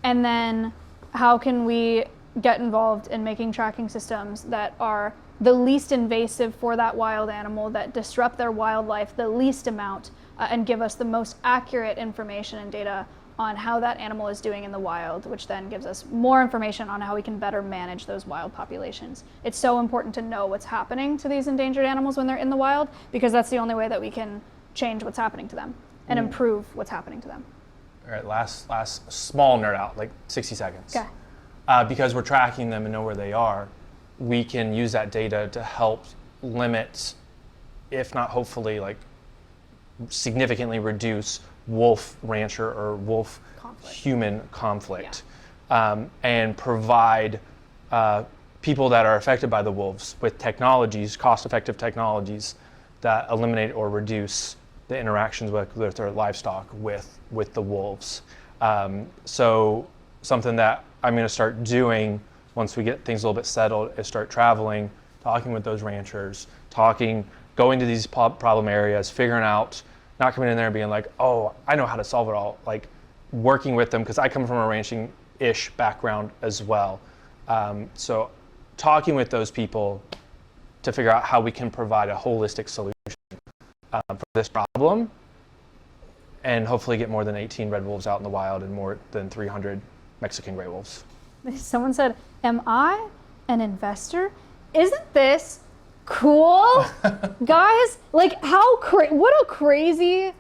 S1: And then how can we get involved in making tracking systems that are the least invasive for that wild animal, that disrupt their wildlife the least amount, and give us the most accurate information and data on how that animal is doing in the wild, which then gives us more information on how we can better manage those wild populations. It's so important to know what's happening to these endangered animals when they're in the wild, because that's the only way that we can change what's happening to them and improve what's happening to them.
S3: All right, last small nerd out, like 60 seconds.
S1: Okay.
S3: Because we're tracking them and know where they are, we can use that data to help limit, if not hopefully like significantly reduce wolf rancher or wolf human conflict, and provide people that are affected by the wolves with technologies, cost-effective technologies that eliminate or reduce the interactions with their livestock with the wolves. So something that I'm going to start doing once we get things a little bit settled is start traveling, talking with those ranchers, going to these problem areas, figuring out, not coming in there and being like, oh, I know how to solve it all. Like working with them, because I come from a ranching-ish background as well. So talking with those people to figure out how we can provide a holistic solution for this problem, and hopefully get more than 18 red wolves out in the wild and more than 300 Mexican gray wolves.
S1: Someone said, am I an investor? Isn't this cool? Guys, like what a crazy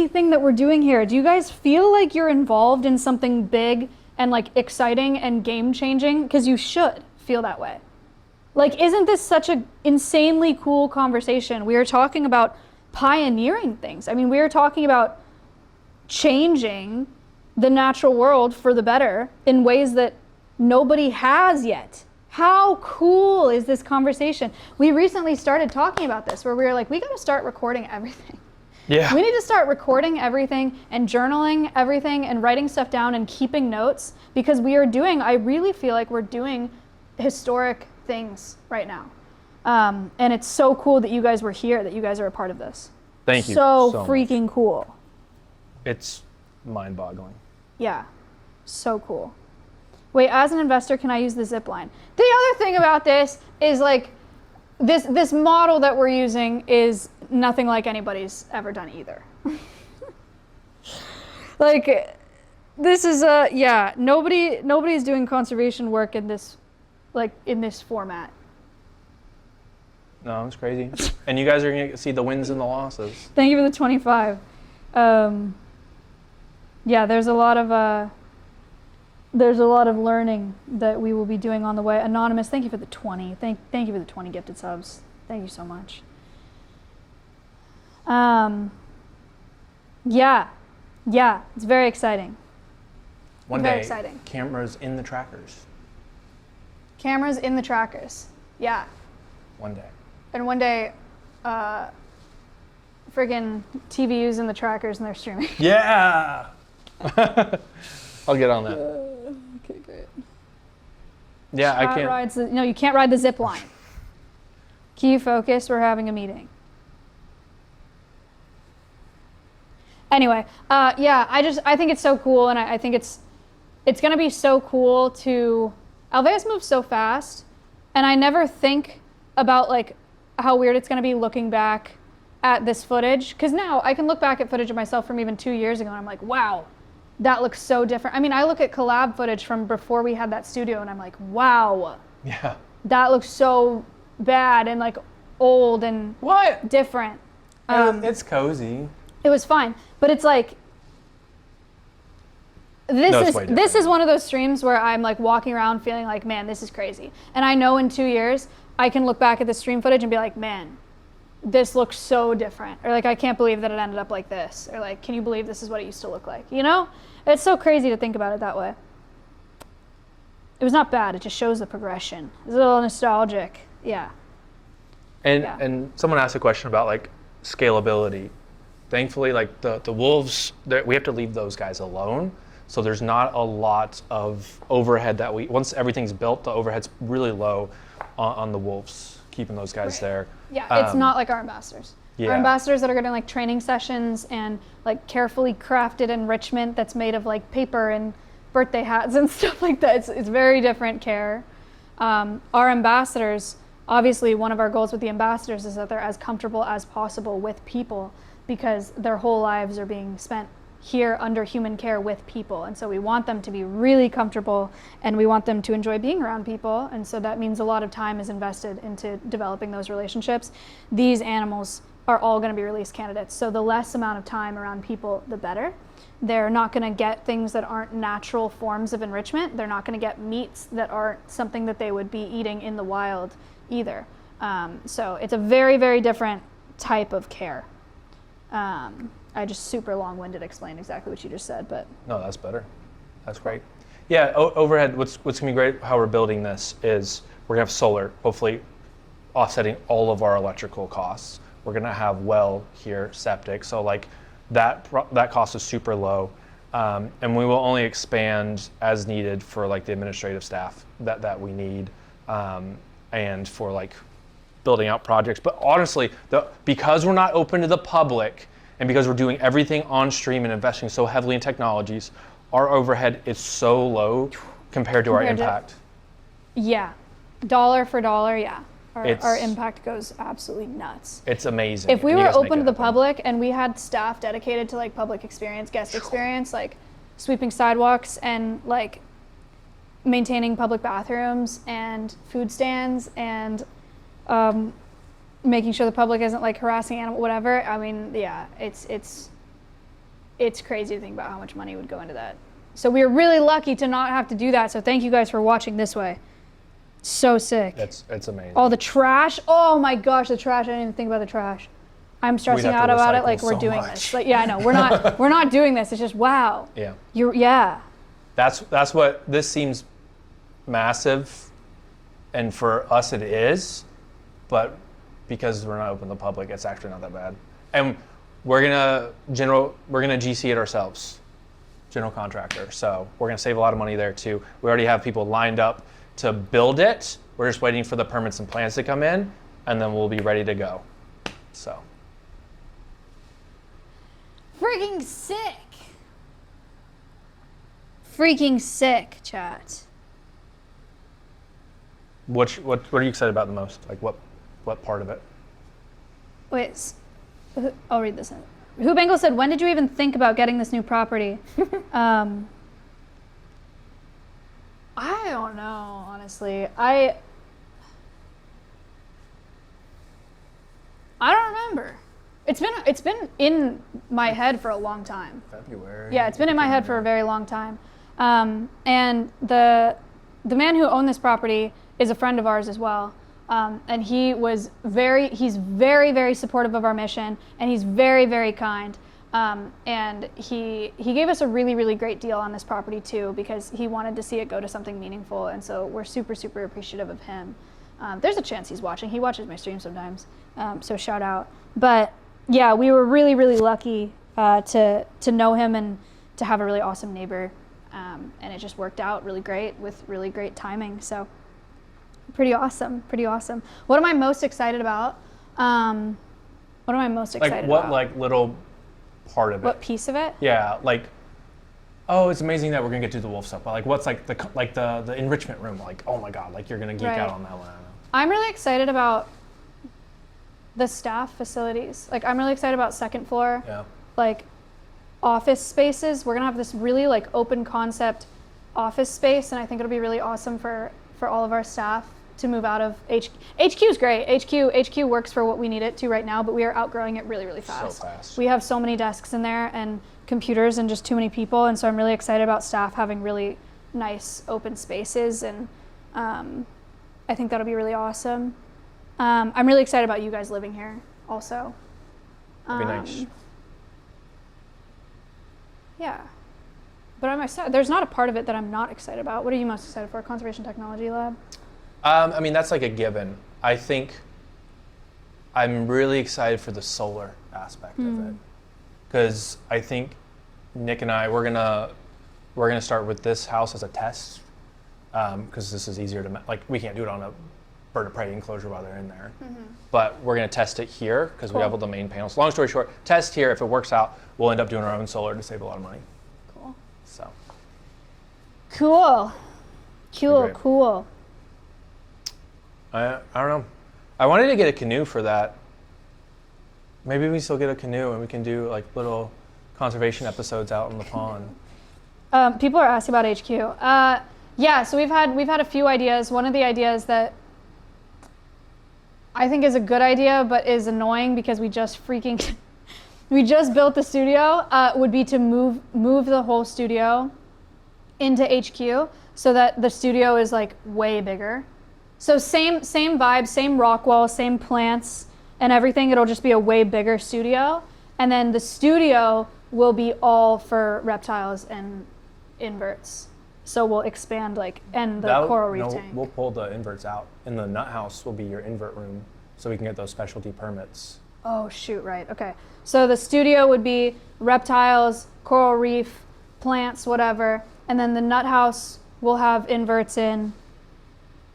S1: thing that we're doing here. Do you guys feel like you're involved in something big and like exciting and game changing? Because you should feel that way. Like, isn't this such an insanely cool conversation? We are talking about pioneering things. I mean, we are talking about changing the natural world for the better in ways that nobody has yet. How cool is this conversation? We recently started talking about this, where we were like, we got to start recording everything.
S3: Yeah.
S1: We need to start recording everything and journaling everything and writing stuff down and keeping notes, because I really feel like we're doing historic things right now. And it's so cool that you guys were here, that you guys are a part of this.
S3: Thank you.
S1: So
S3: much.
S1: freaking cool.
S3: It's mind-boggling.
S1: Yeah, so cool. Wait, as an investor, can I use the zip line? The other thing about this is like, this model that we're using is nothing like anybody's ever done either. Like, this is nobody's doing conservation work in this format.
S3: No, it's crazy. And you guys are going to see the wins and the losses.
S1: Thank you for the 25. Yeah, there's a lot of learning that we will be doing on the way. Anonymous, thank you for the 20. Thank you for the 20 gifted subs. Thank you so much. Yeah, it's very exciting.
S3: One
S1: Very
S3: day,
S1: exciting.
S3: cameras in the trackers.
S1: Cameras in the trackers. Yeah.
S3: One day.
S1: And one day, friggin' TVUs in the trackers and they're streaming.
S3: Yeah! I'll get on that.
S1: Okay, great.
S3: Yeah, I can't.
S1: No, you can't ride the zip line. Can you focus? We're having a meeting. Anyway, yeah, I think it's so cool, and I think it's gonna be so cool to. Alveus moves so fast, and I never think about like how weird it's gonna be looking back at this footage, because now I can look back at footage of myself from even 2 years ago, and I'm like, wow, that looks so different. I mean, I look at collab footage from before we had that studio, and I'm like, wow,
S3: Yeah.
S1: that looks so bad and like old and
S3: What?
S1: different.
S3: It's cozy.
S1: It was fine, but it's like
S3: it's way
S1: this
S3: different.
S1: is one of those streams where I'm like walking around feeling like, man, this is crazy. And I know in 2 years I can look back at the stream footage and be like, man, this looks so different. Or like, I can't believe that it ended up like this. Or like, can you believe this is what it used to look like? You know? It's so crazy to think about it that way. It was not bad. It just shows the progression. It's a little nostalgic. Yeah.
S3: And someone asked a question about like scalability. Thankfully, like the wolves, we have to leave those guys alone. So there's not a lot of overhead that once everything's built, the overhead's really low on the wolves, keeping those guys there.
S1: Yeah, it's not like our ambassadors.
S3: Yeah.
S1: Our ambassadors that are getting like training sessions and like carefully crafted enrichment that's made of like paper and birthday hats and stuff like that. It's very different care. Our ambassadors, obviously one of our goals with the ambassadors is that they're as comfortable as possible with people, because their whole lives are being spent here under human care with people. And so we want them to be really comfortable, and we want them to enjoy being around people. And so that means a lot of time is invested into developing those relationships. These animals are all going to be release candidates. So the less amount of time around people, the better. They're not going to get things that aren't natural forms of enrichment. They're not going to get meats that aren't something that they would be eating in the wild either. So it's a very, very different type of care. I just super long-winded explained exactly what you just said, but
S3: No, that's better. That's great. Yeah, overhead, what's going to be great, how we're building this is we're going to have solar, hopefully offsetting all of our electrical costs. We're going to have well here, septic, so like that cost is super low. And we will only expand as needed for like the administrative staff that we need, and for like building out projects. But honestly, because we're not open to the public, and because we're doing everything on stream and investing so heavily in technologies, our overhead is so low compared to our impact.
S1: Yeah, dollar for dollar, yeah. Our impact goes absolutely nuts.
S3: It's amazing.
S1: If we
S3: and you
S1: were
S3: guys make
S1: open
S3: it
S1: to the
S3: happen.
S1: public and we had staff dedicated to like public experience, guest experience, like sweeping sidewalks and like maintaining public bathrooms and food stands and making sure the public isn't like harassing animals, whatever. I mean, yeah, it's crazy to think about how much money would go into that. So we're really lucky to not have to do that. So thank you guys for watching this way. So sick.
S3: It's amazing.
S1: All the trash. Oh my gosh, the trash. I didn't even think about the trash. I'm stressing
S3: have to
S1: out about it
S3: recycle
S1: like we're
S3: so
S1: doing
S3: much.
S1: this. Like, yeah, I know. We're not doing this. It's just wow.
S3: Yeah.
S1: Yeah.
S3: That's what this seems massive, and for us it is, but because we're not open to the public, it's actually not that bad. And we're gonna GC it ourselves, general contractor. So we're gonna save a lot of money there too. We already have people lined up to build it. We're just waiting for the permits and plans to come in, and then we'll be ready to go. So.
S1: Freaking sick. Freaking sick, chat.
S3: What are you excited about the most? Like what part of it?
S1: Wait, I'll read this in. Who Bengal said, when did you even think about getting this new property? I don't know, honestly. I don't remember. It's been in my head for a long time.
S3: February.
S1: Yeah, it's been in my head for a very long time. And the man who owned this property is a friend of ours as well. And he's very, very supportive of our mission, and he's very, very kind. And he gave us a really, really great deal on this property too, because he wanted to see it go to something meaningful. And so we're super, super appreciative of him. There's a chance he's watching. He watches my stream sometimes. So shout out. But yeah, we were really, really lucky to know him and to have a really awesome neighbor. And it just worked out really great with really great timing. So pretty awesome. What am I most excited about?
S3: Like what like little part of it?
S1: What piece of it?
S3: Yeah, like, oh, it's amazing that we're gonna get to the wolf stuff. But like, what's like the enrichment room? Like, oh my god, like you're gonna geek out on that one. I don't know.
S1: I'm really excited about the staff facilities. Like, I'm really excited about second floor.
S3: Yeah.
S1: Like, office spaces. We're gonna have this really like open concept office space, and I think it'll be really awesome for all of our staff to move out of HQ is great. HQ works for what we need it to right now, but we are outgrowing it really, really fast.
S3: So fast.
S1: We have so many desks in there and computers and just too many people, and so I'm really excited about staff having really nice open spaces, and I think that'll be really awesome. I'm really excited about you guys living here also.
S3: That'd be nice.
S1: Yeah. But I'm excited. There's not a part of it that I'm not excited about. What are you most excited for? Conservation Technology Lab?
S3: I mean, that's like a given. I think I'm really excited for the solar aspect of it, because I think Nick and I we're gonna start with this house as a test, because this is easier to like we can't do it on a bird of prey enclosure while they're in there, but we're gonna test it here because we have all the main panels. Long story short, test here. If it works out, we'll end up doing our own solar to save a lot of money.
S1: Cool.
S3: So.
S1: Cool.
S3: I don't know. I wanted to get a canoe for that. Maybe we still get a canoe and we can do like little conservation episodes out in the pond.
S1: People are asking about HQ. Yeah, so we've had a few ideas. One of the ideas that I think is a good idea but is annoying because we just built the studio would be to move the whole studio into HQ so that the studio is like way bigger. So same vibe, same rock wall, same plants and everything. It'll just be a way bigger studio. And then the studio will be all for reptiles and inverts. So we'll expand and the coral reef tank.
S3: We'll pull the inverts out. And the nut house will be your invert room so we can get those specialty permits.
S1: Oh shoot, right, okay. So the studio would be reptiles, coral reef, plants, whatever. And then the nut house will have inverts in.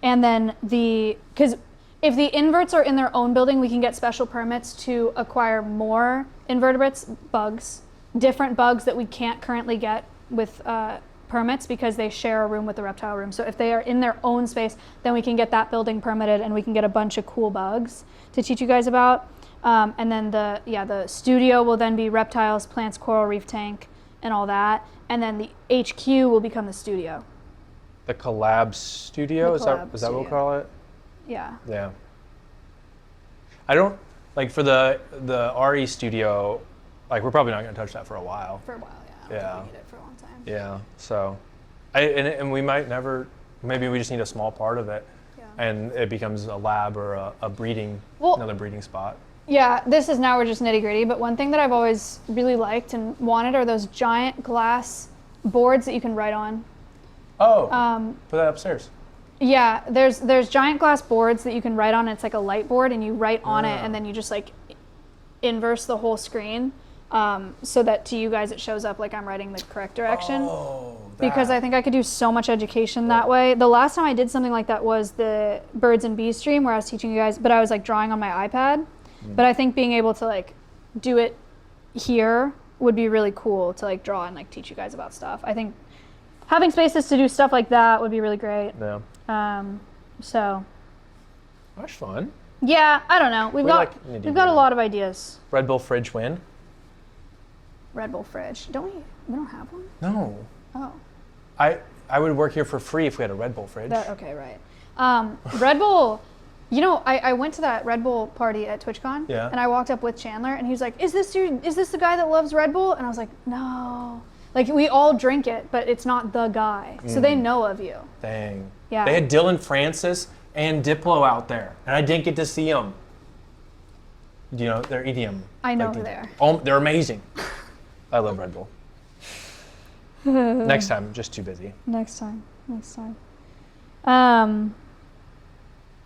S1: And then because if the inverts are in their own building, we can get special permits to acquire more invertebrates, bugs, different bugs that we can't currently get with permits because they share a room with the reptile room. So if they are in their own space, then we can get that building permitted and we can get a bunch of cool bugs to teach you guys about. And then the studio will then be reptiles, plants, coral reef tank, and all that. And then the HQ will become the studio.
S3: The collab studio, is that what we'll call it?
S1: Yeah.
S3: Yeah. I don't like for the RE studio, like we're probably not going to touch that for a while.
S1: For a while, yeah.
S3: Yeah.
S1: We need it for a long time.
S3: Yeah. So, and we might never. Maybe we just need a small part of it, and it becomes a lab or a breeding, another breeding spot.
S1: Yeah, we're just nitty gritty. But one thing that I've always really liked and wanted are those giant glass boards that you can write on.
S3: Oh, put that upstairs.
S1: Yeah, there's giant glass boards that you can write on. It's like a light board, and you write on it, and then you just like inverse the whole screen, so that to you guys it shows up like I'm writing the correct direction.
S3: Oh,
S1: Because I think I could do so much education that way. The last time I did something like that was the birds and bees stream where I was teaching you guys, but I was like drawing on my iPad. But I think being able to like do it here would be really cool to like draw and like teach you guys about stuff. I think having spaces to do stuff like that would be really great.
S3: Yeah.
S1: So
S3: That's fun.
S1: yeah, I don't know. We've got a lot of ideas.
S3: Red Bull fridge win?
S1: Red Bull fridge. Don't we? We don't have one.
S3: No.
S1: Oh.
S3: I would work here for free if we had a Red Bull fridge.
S1: Okay, right. Red Bull. You know, I went to that Red Bull party at TwitchCon,
S3: Yeah.
S1: and I walked up with Chandler, and he was like, "Is this the guy that loves Red Bull?" And I was like, "No." Like we all drink it, but it's not the guy. So they know of you.
S3: Dang.
S1: Yeah.
S3: They had Dylan Francis and Diplo out there, and I didn't get to see them. You know, they're EDM.
S1: I know
S3: like
S1: who
S3: DJ.
S1: they are.
S3: Oh, they're amazing. I love Red Bull. Next time, just too busy.
S1: Next time.
S3: I'm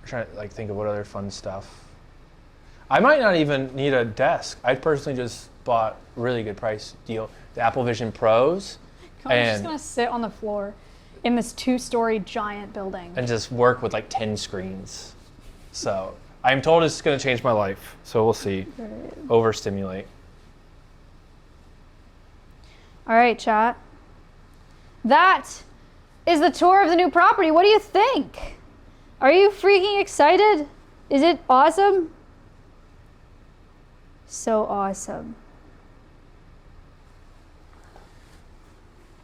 S3: trying to like think of what other fun stuff. I might not even need a desk. I personally just bought a really good price deal, the Apple Vision Pros,
S1: I'm just gonna sit on the floor in this 2-story giant building.
S3: and just work with like 10 screens. So I'm told it's going to change my life. So we'll see. Overstimulate.
S1: All right, chat. That is the tour of the new property. What do you think? Are you freaking excited? Is it awesome? So awesome.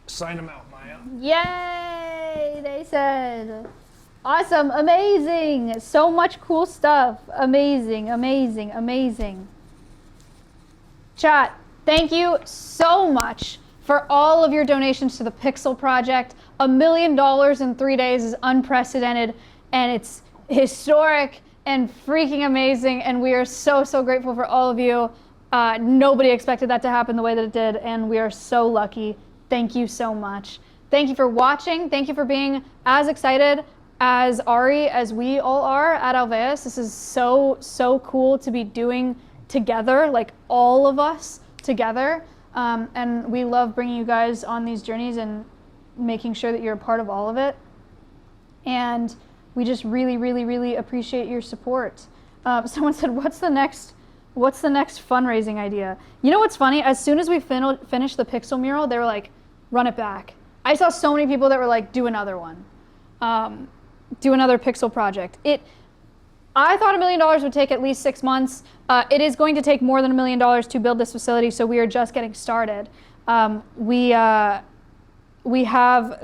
S3: Sign them out, Maya.
S1: Yay, they said. Awesome, amazing. So much cool stuff. Amazing, amazing, amazing. Chat, thank you so much for all of your donations to the Pixel Project. $1 million in 3 days is unprecedented, and it's historic and freaking amazing, and we are so, so grateful for all of you. Nobody expected that to happen the way that it did, and we are so lucky. Thank you so much. Thank you for watching. Thank you for being as excited as Ari as we all are at Alveus. This is so, so cool to be doing together, like all of us together. And we love bringing you guys on these journeys and making sure that you're a part of all of it. And we just really, really, really appreciate your support. Someone said, what's the next fundraising idea? You know what's funny? As soon as we finished the Pixel mural, they were like, run it back. I saw so many people that were like, do another one. Do another Pixel project. I thought $1 million would take at least 6 months. It is going to take more than $1 million to build this facility, so we are just getting started. We have,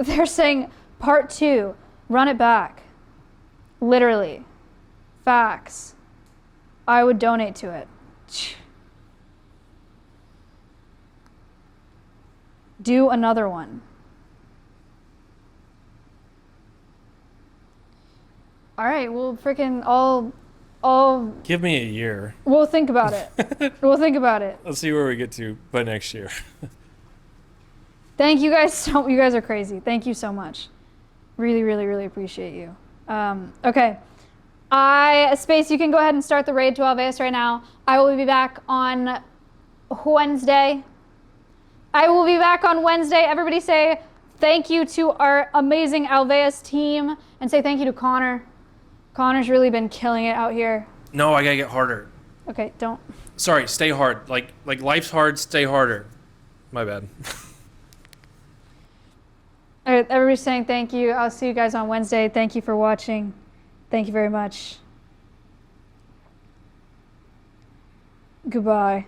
S1: they're saying part 2, run it back. Literally. Facts. I would donate to it. Do another one. All right, we'll freaking all
S6: Give me a year.
S1: we'll think about it. We'll think about it.
S6: Let's see where we get to by next year.
S1: Thank you guys you guys are crazy. Thank you so much. Really, really, really appreciate you. Okay. Space, you can go ahead and start the raid to Alveus right now. I will be back on Wednesday. Everybody say thank you to our amazing Alveus team and say thank you to Connor. Connor's really been killing it out here.
S6: No, I gotta get harder.
S1: Okay, don't.
S6: Sorry, stay hard. Like life's hard, stay harder. My bad.
S1: All right, everybody's saying thank you. I'll see you guys on Wednesday. Thank you for watching. Thank you very much. Goodbye.